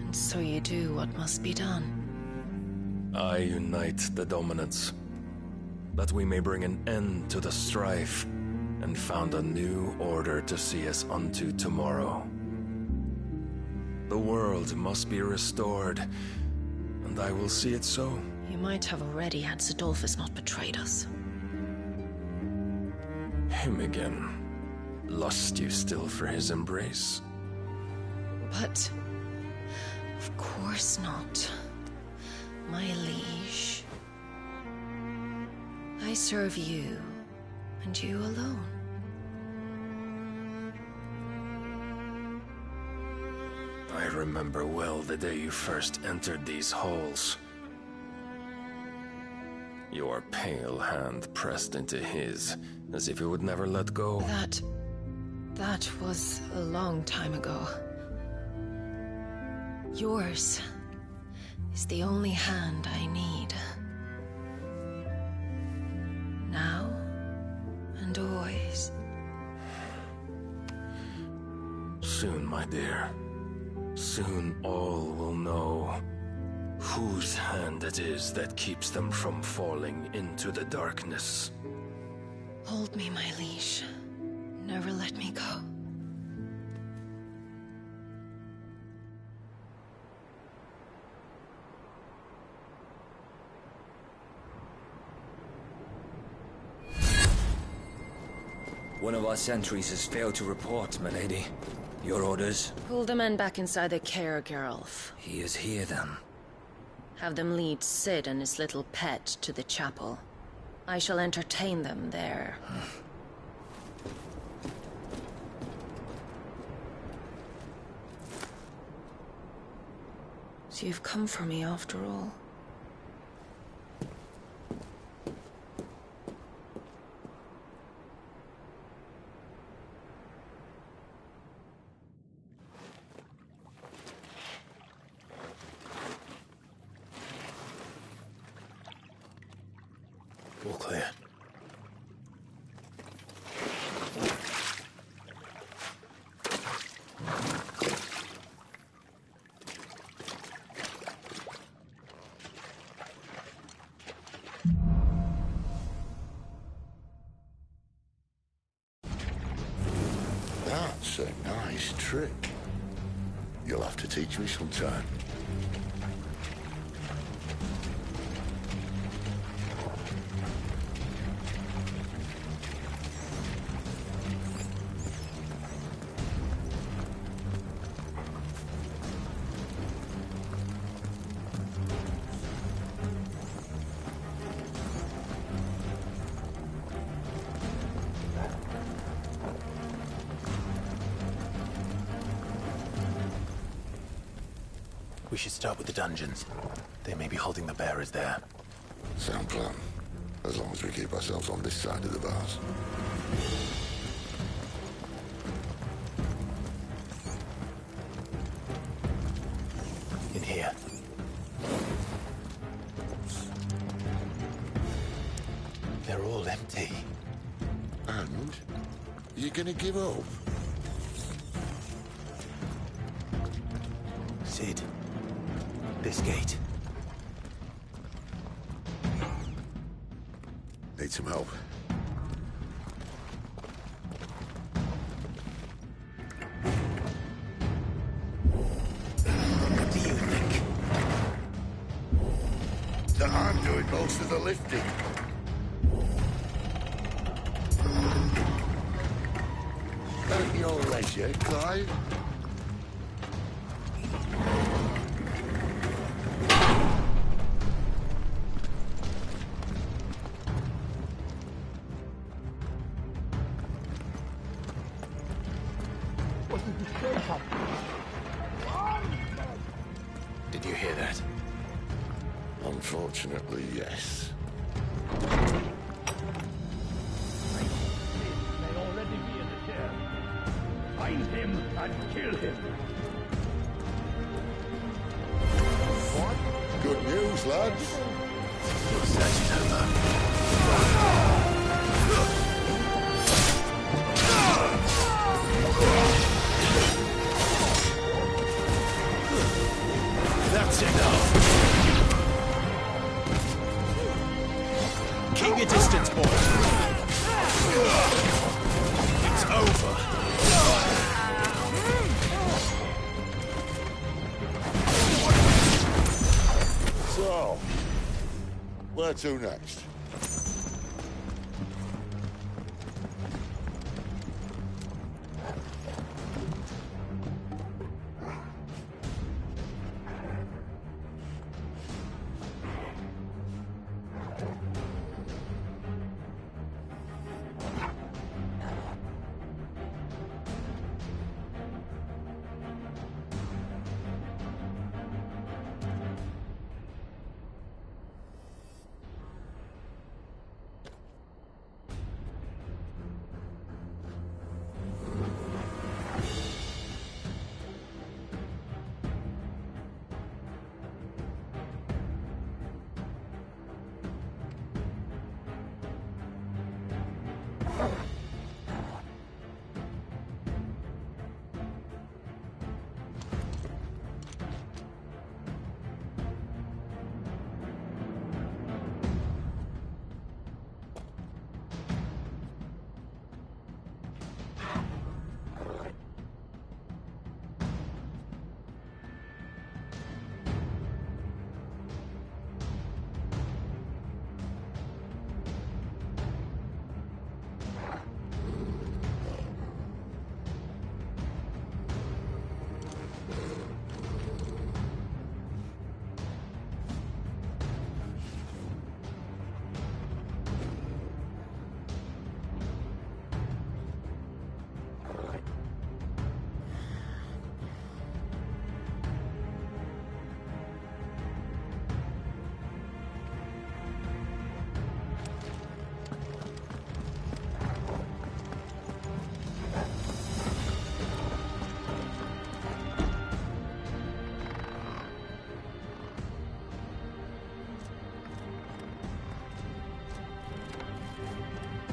And so you do what must be done. I unite the dominants, that we may bring an end to the strife, and found a new order to see us unto tomorrow. The world must be restored, and I will see it so. You might have already had Sidolphus not betrayed us. Him again. Lust you still for his embrace? But... of course not. My liege. I serve you, and you alone. I remember well the day you first entered these halls. Your pale hand pressed into his, as if it would never let go. That was a long time ago. Yours is the only hand I need. Now and always. Soon, my dear. Soon all will know whose hand it is that keeps them from falling into the darkness. Hold me, my liege. Never let me go. One of our sentries has failed to report, milady. Your orders? Pull the men back inside the care, Geralf. He is here, then. Have them lead Sid and his little pet to the chapel. I shall entertain them there. So you've come for me after all. All clear. That's a nice trick. You'll have to teach me sometime. We should start with the dungeons. They may be holding the bearers there. Sound plan. As long as we keep ourselves on this side of the bars. In here. They're all empty. And? You gonna give up? Sid. This gate. Need some help. What do you think? That I'm doing most of the lifting. At your leisure, Clive. Did you hear that? Unfortunately, yes. May already be in the chair. Find him and kill him. What? Good news, lads. Your search is over. That's enough. Keep your distance, boys. It's over. So, where to next?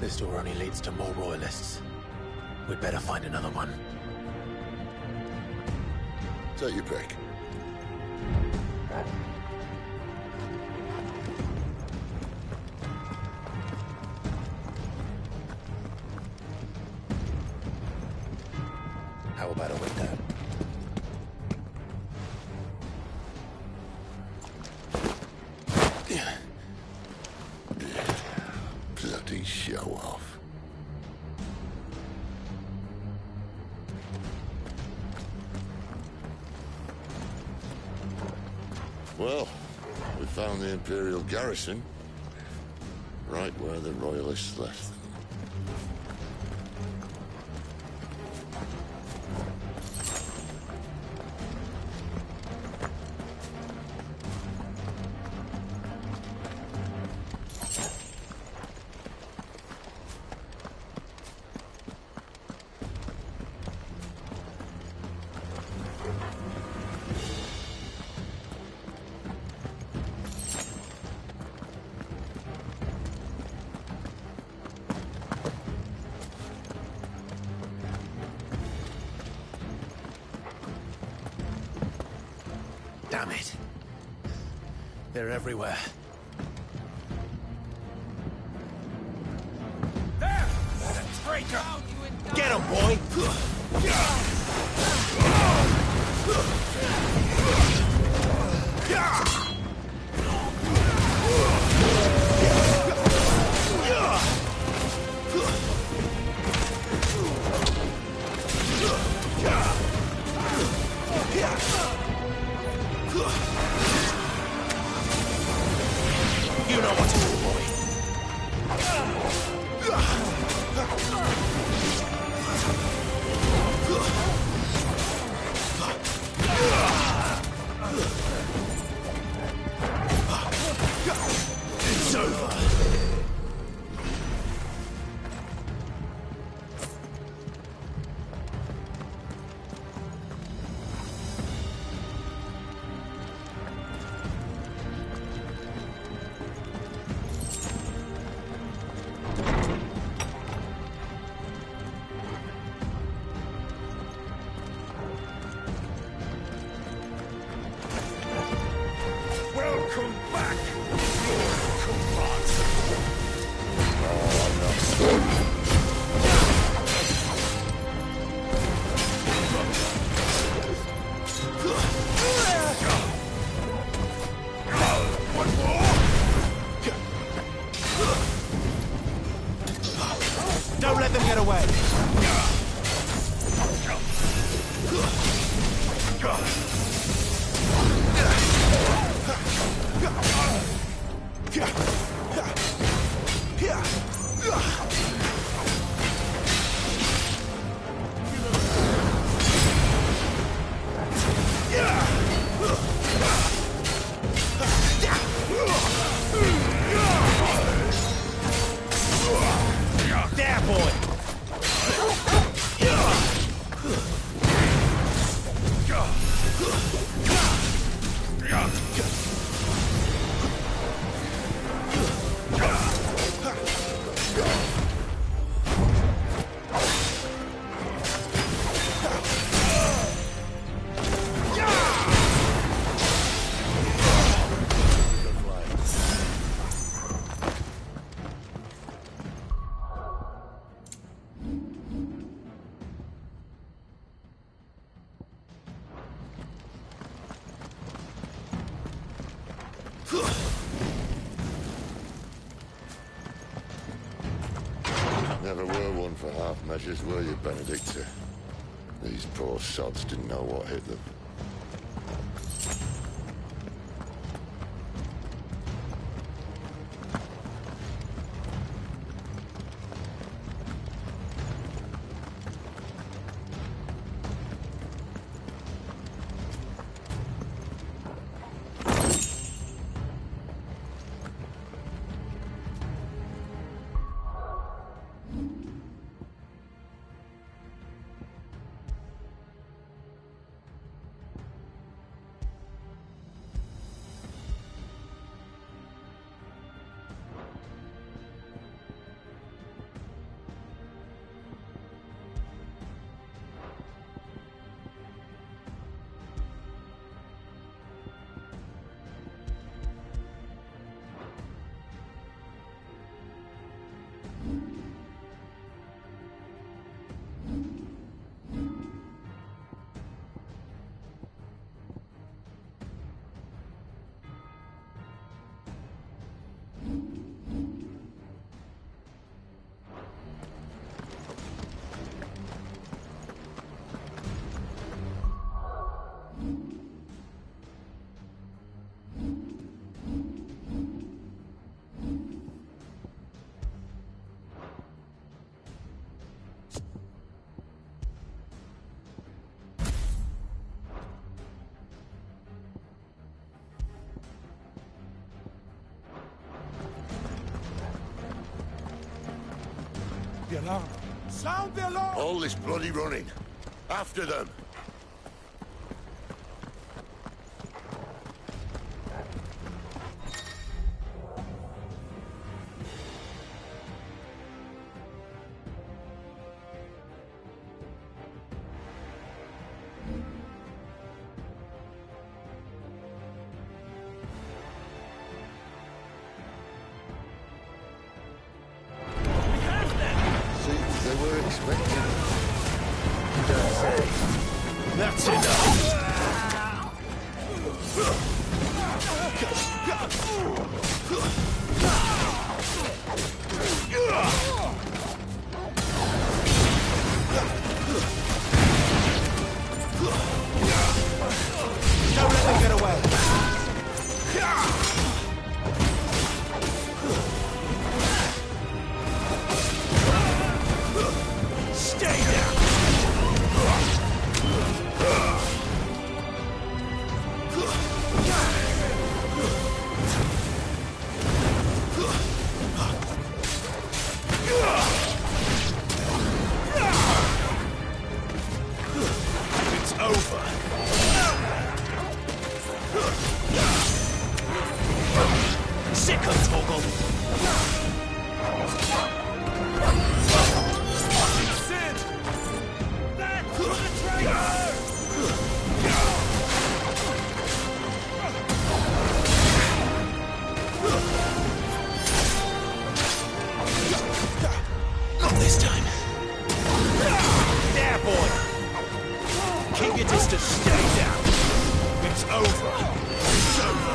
This door only leads to more royalists. We'd better find another one. Take your pick. How about a window? Bloody show off. Well, we found the Imperial garrison, right where the Royalists left them. Damn it. They're everywhere. There! The traitor! Get him, boy! You know what to do, boy. away! There, boy! Never were one for half measures, were you, Benedicta? These poor sods didn't know what hit them. The alarm! Sound the alarm! All this bloody running. After them! That's enough! Don't let them get away! Stay down! It's over. Sick of Toggle. Sid! Back to the traitor! Not this time. There, boy! Keep your distance, stay down. It's over. It's over.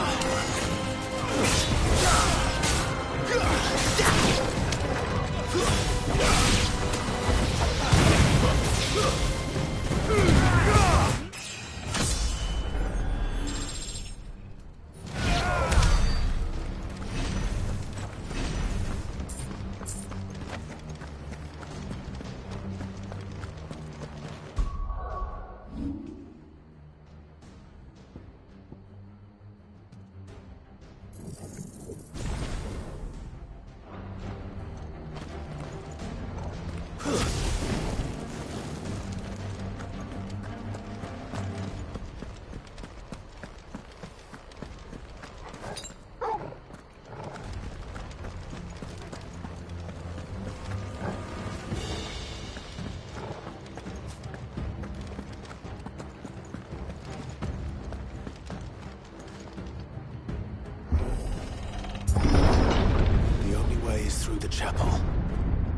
through the chapel.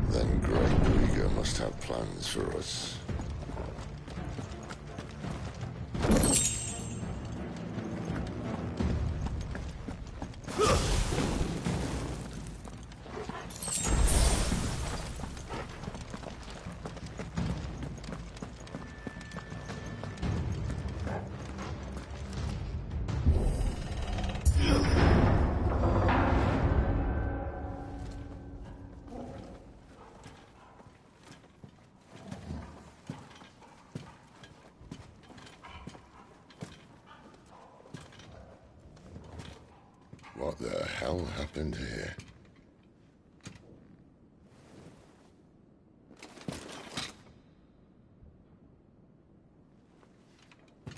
Then Great Krieger must have plans for us. What the hell happened here?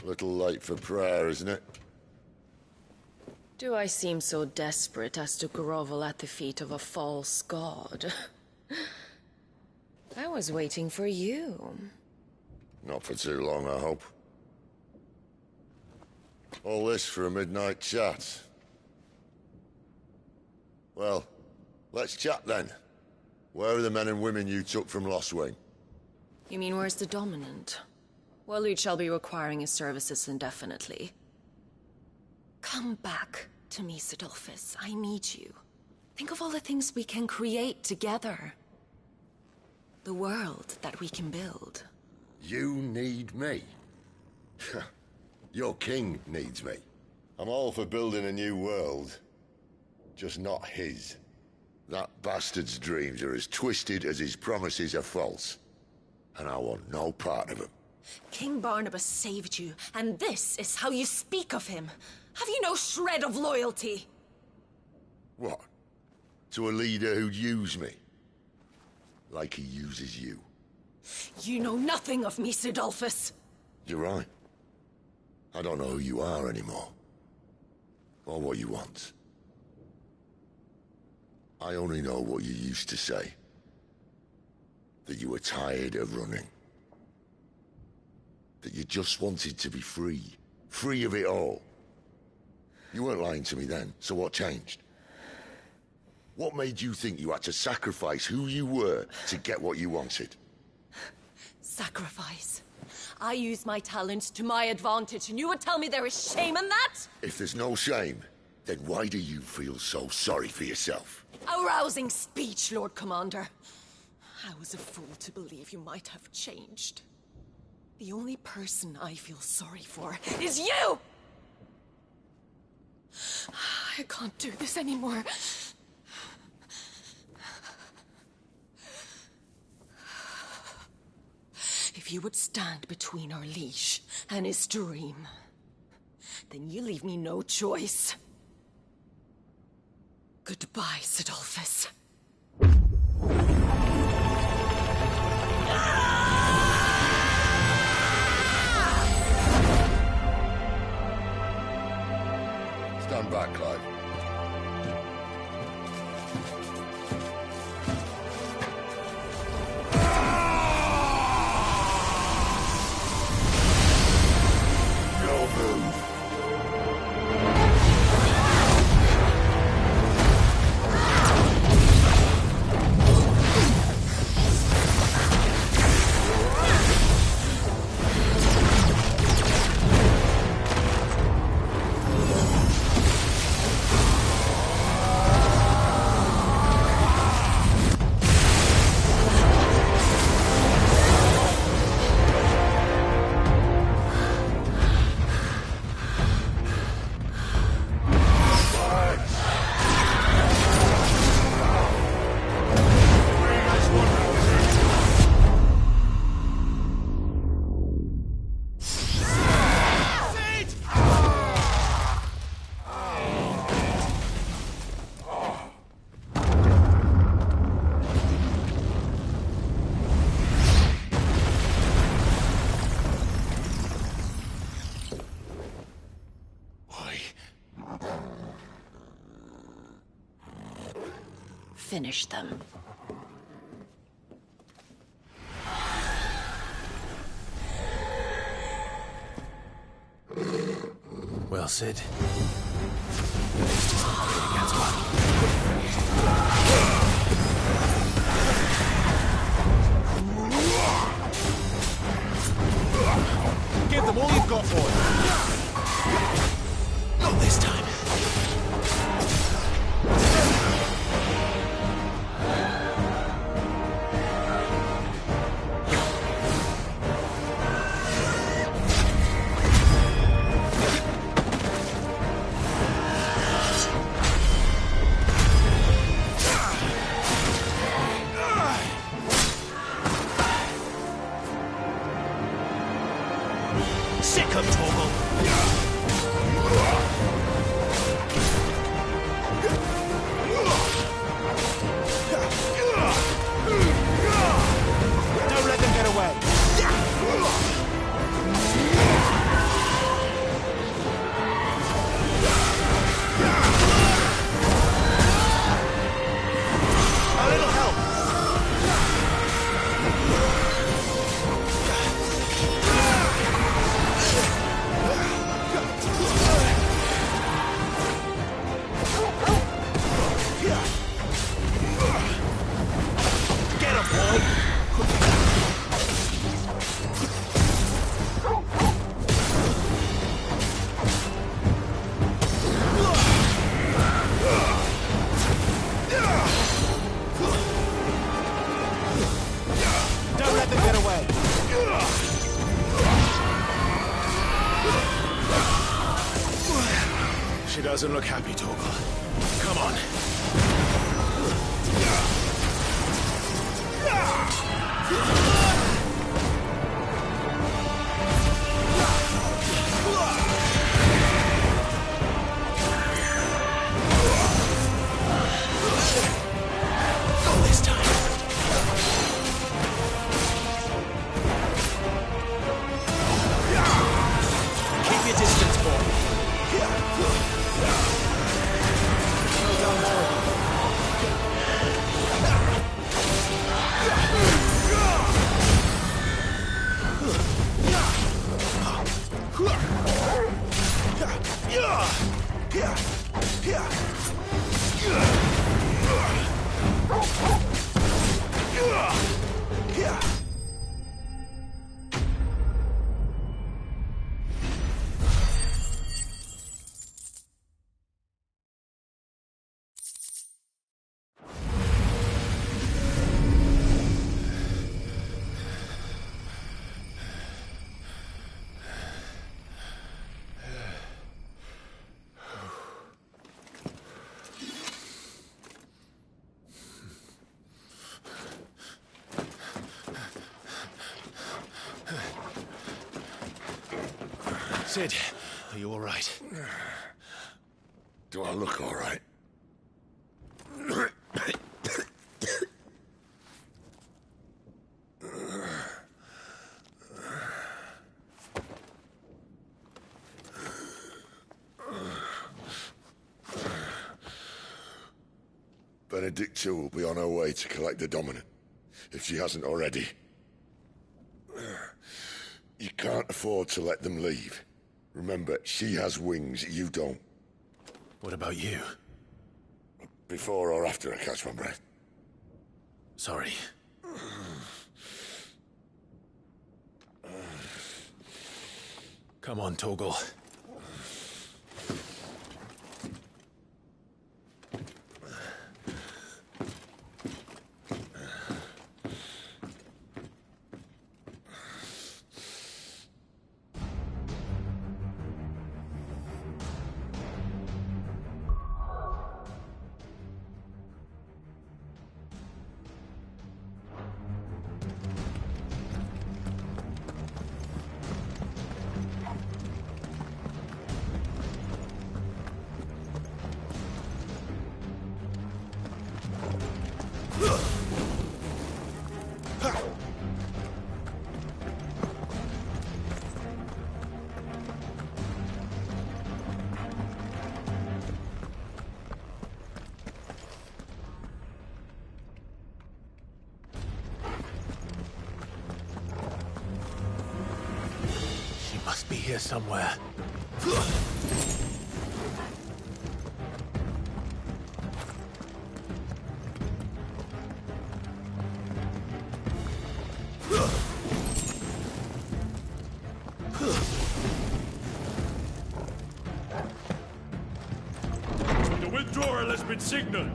Little late for prayer, isn't it? Do I seem so desperate as to grovel at the feet of a false god? I was waiting for you. Not for too long, I hope. All this for a midnight chat. Well, let's chat then. Where are the men and women you took from Lost Wing? You mean where's the dominant? Waleed shall be requiring his services indefinitely. Come back to me, Sidolphus. I need you. Think of all the things we can create together. The world that we can build. You need me? Your king needs me. I'm all for building a new world. Just not his. That bastard's dreams are as twisted as his promises are false. And I want no part of them. King Barnabas saved you, and this is how you speak of him. Have you no shred of loyalty? What? To a leader who'd use me? Like he uses you. You know nothing of me, Sidolphus. You're right. I don't know who you are anymore. Or what you want. I only know what you used to say. That you were tired of running. That you just wanted to be free. Free of it all. You weren't lying to me then, so what changed? What made you think you had to sacrifice who you were to get what you wanted? Sacrifice. I use my talents to my advantage, and you would tell me there is shame in that? If there's no shame, then why do you feel so sorry for yourself? A rousing speech, Lord Commander. I was a fool to believe you might have changed. The only person I feel sorry for is you! I can't do this anymore. If you would stand between our leash and his dream, then you leave me no choice. Goodbye, Sidolphus. Stand back, Clive. No move. Finish them. Well, Sid. Your haste is not great against one. doesn't look happy, Torgal. Come on. This time. Keep your distance, boy. Sid, are you all right? Do I look all right? Benedicta will be on her way to collect the Dominant, if she hasn't already. You can't afford to let them leave. Remember, she has wings, you don't. What about you? Before or after I catch my breath? Sorry. Come on, Torgal. Must be here somewhere. The withdrawal has been signaled.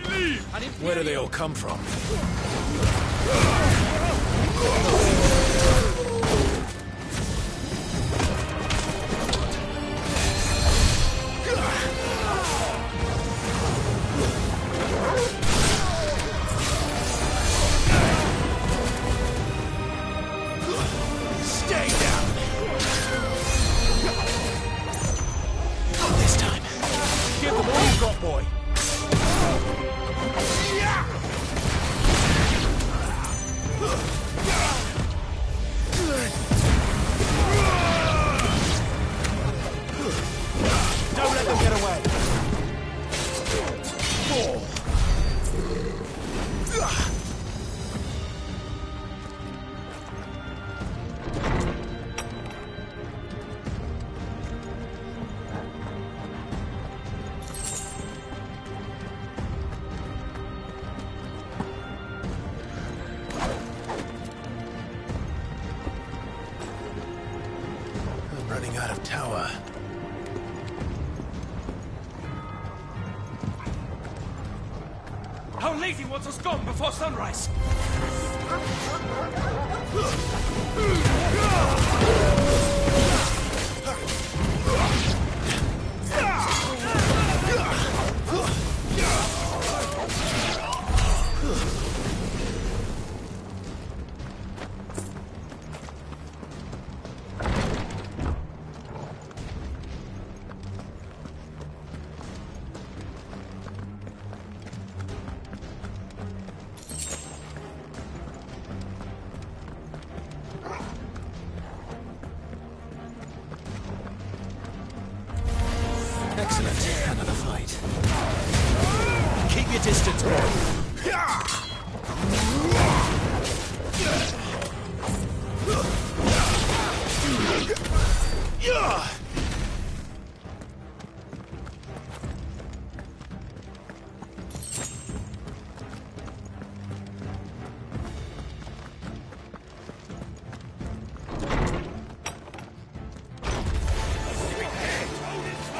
Leave! Where do they all come from? Stay down! Not this time. Give them all you've got, boy! Don't let them get away. I'm running out of tower. Our lady wants us gone before sunrise! Excellent. Another fight. Keep your distance, boy.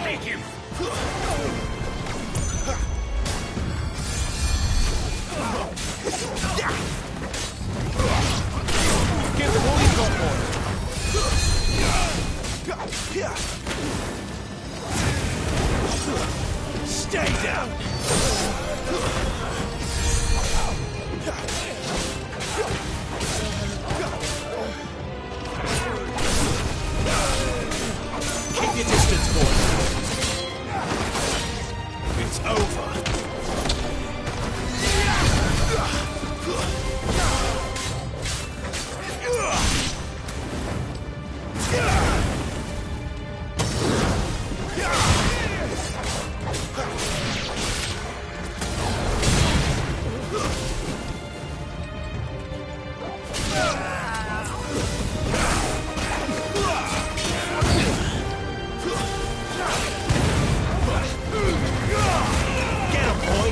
Take him! Give them all you've got, boy. Stay down! Keep your distance, boy. It's over. Get him, boy!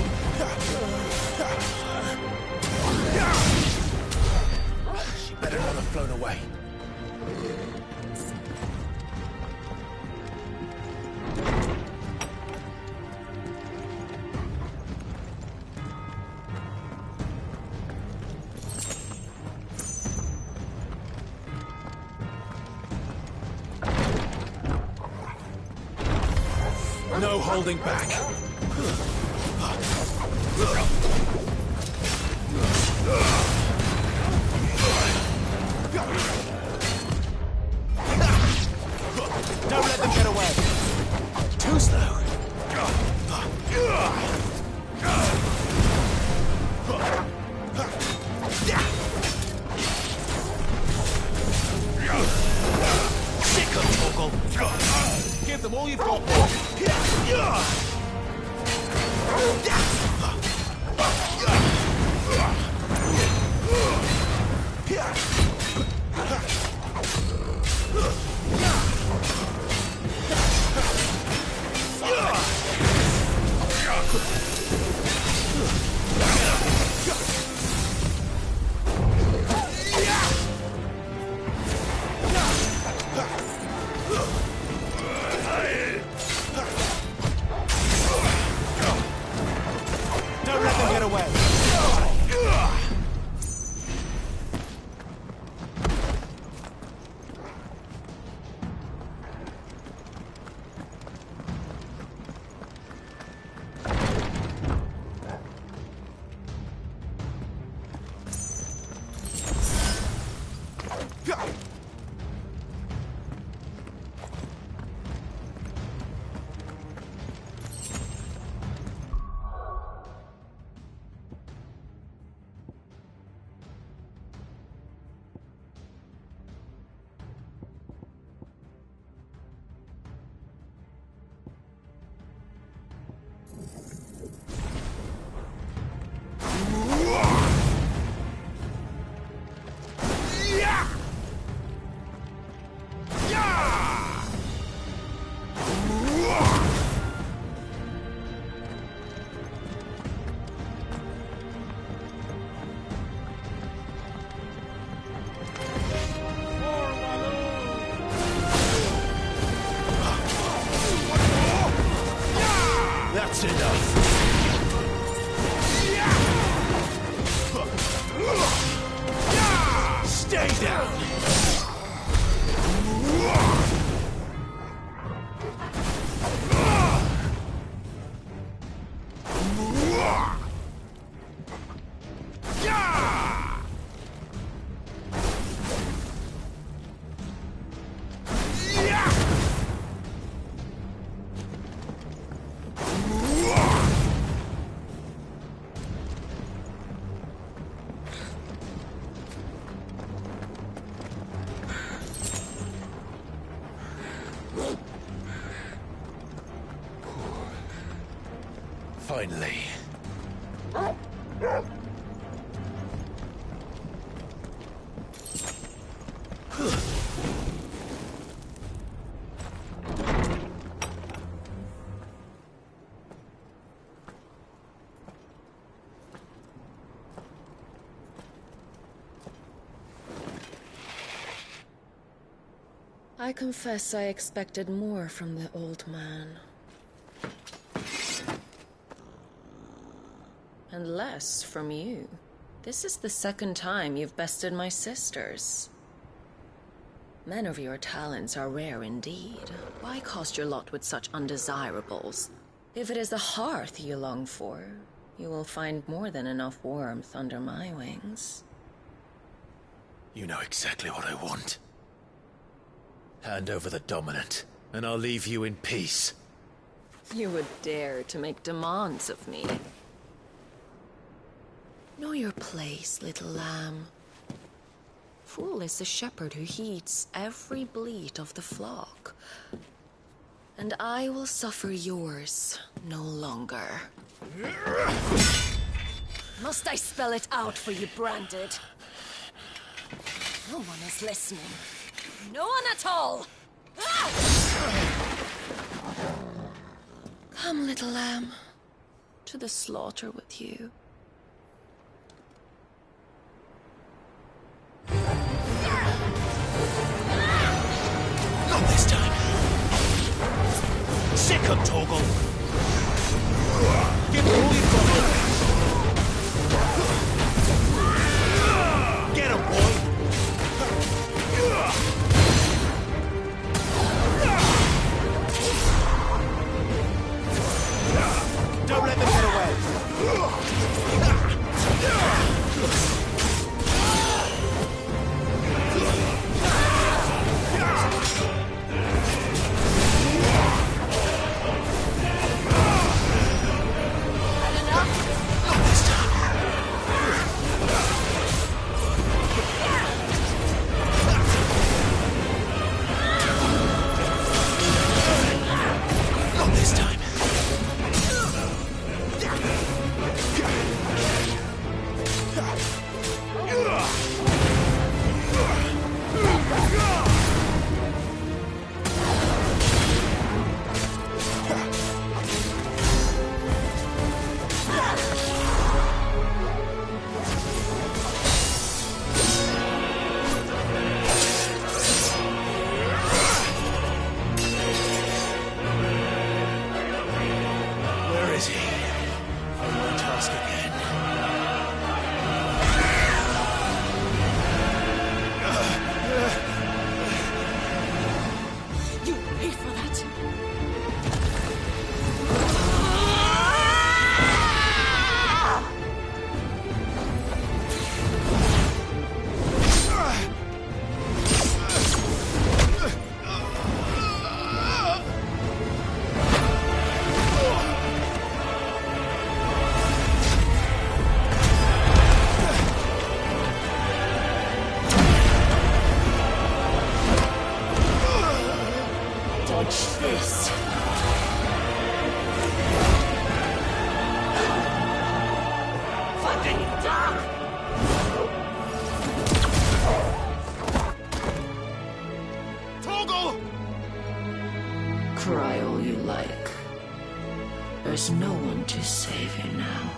She better not have flown away. No holding back. Don't let them get away. Too slow. Sick of Torgal. Give them all you've got. Don't let them get away. That's enough. Stay down. Finally. I confess I expected more from the old man. And less from you. This is the second time you've bested my sisters. Men of your talents are rare indeed. Why cast your lot with such undesirables? If it is the hearth you long for, you will find more than enough warmth under my wings. You know exactly what I want. Hand over the dominant, and I'll leave you in peace. You would dare to make demands of me. Know your place, little lamb. Fool is the shepherd who heeds every bleat of the flock. And I will suffer yours no longer. Must I spell it out for you, Branded? No one is listening. No one at all! Come, little lamb, to the slaughter with you. Not this time. Sick him, Torgal. Give him all you've got. Get him, boy. Don't let them get away. Not this time. Where is he? I won't ask again. You pay for that. Dodge this. Fucking dog! Torgal! Cry all you like. There's no one to save you now.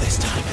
this time.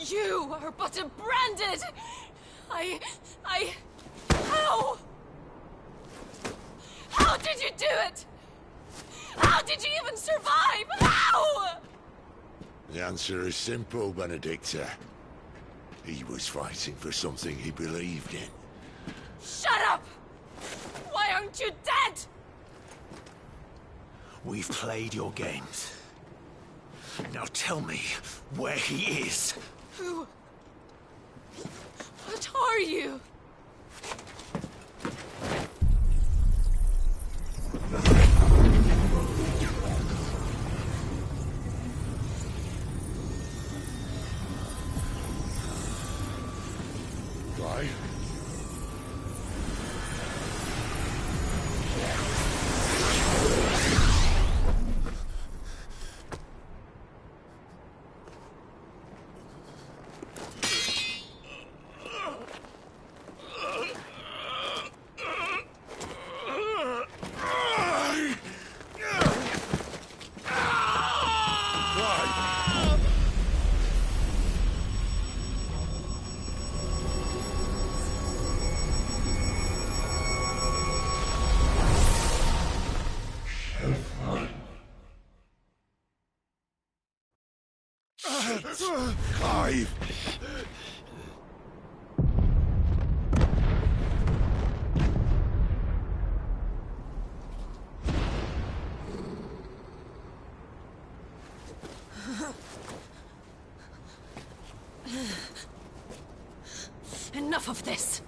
You are but a branded! How? How did you do it? How did you even survive? How? The answer is simple, Benedicta. He was fighting for something he believed in. Shut up! Why aren't you dead? We've played your games. Now tell me where he is. Who? What are you? Right? Clive! Enough of this!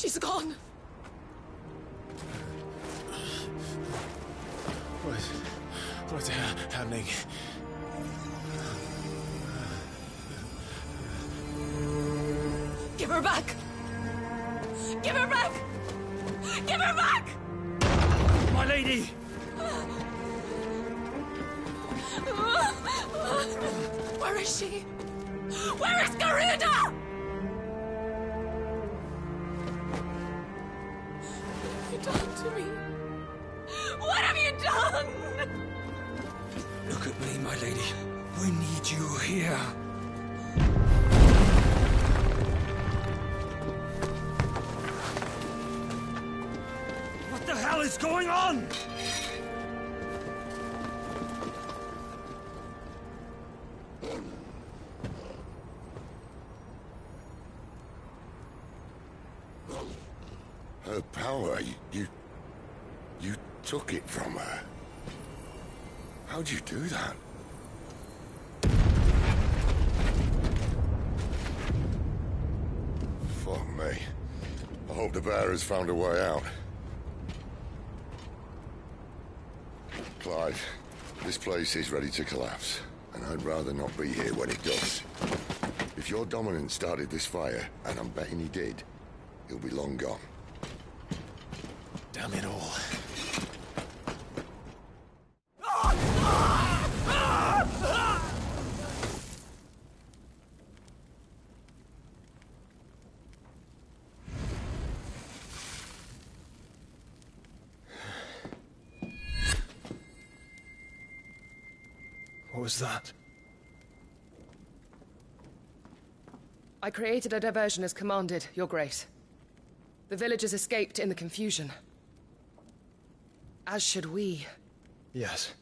She's gone. What's happening? Give her back! Give her back! Give her back! My lady! Where is she? Where is Garuda? What have you done to me? What have you done? Look at me, my lady. We need you here. What the hell is going on? Her power, you took it from her. How'd you do that? Fuck me. I hope the bear has found a way out. Clive, this place is ready to collapse, and I'd rather not be here when it does. If your dominant started this fire, and I'm betting he did, he'll be long gone. Damn it all. What was that? I created a diversion as commanded, Your Grace. The villagers escaped in the confusion. As should we. Yes.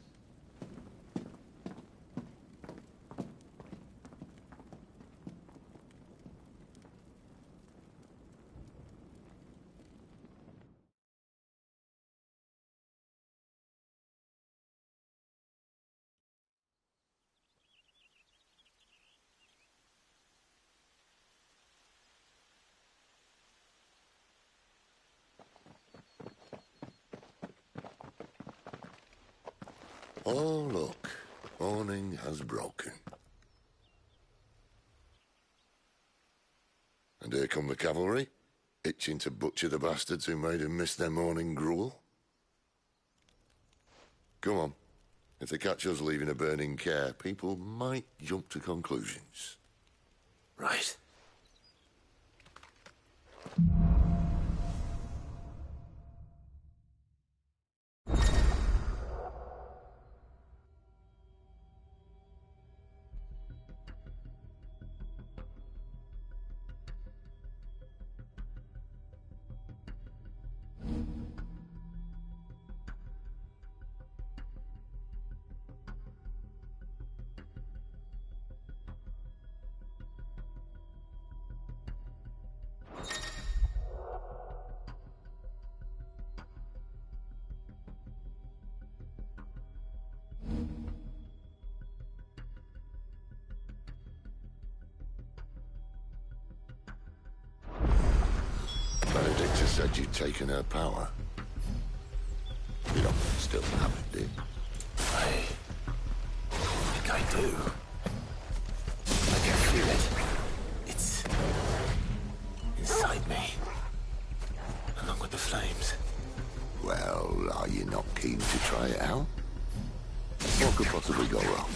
Oh, look. Morning has broken. And here come the cavalry, itching to butcher the bastards who made them miss their morning gruel. Come on. If they catch us leaving a burning care, people might jump to conclusions. Right. Benedicta said you'd taken her power. You don't still have it, do you? I think I do. I can feel it. It's inside me, along with the flames. Well, are you not keen to try it out? What could possibly go wrong?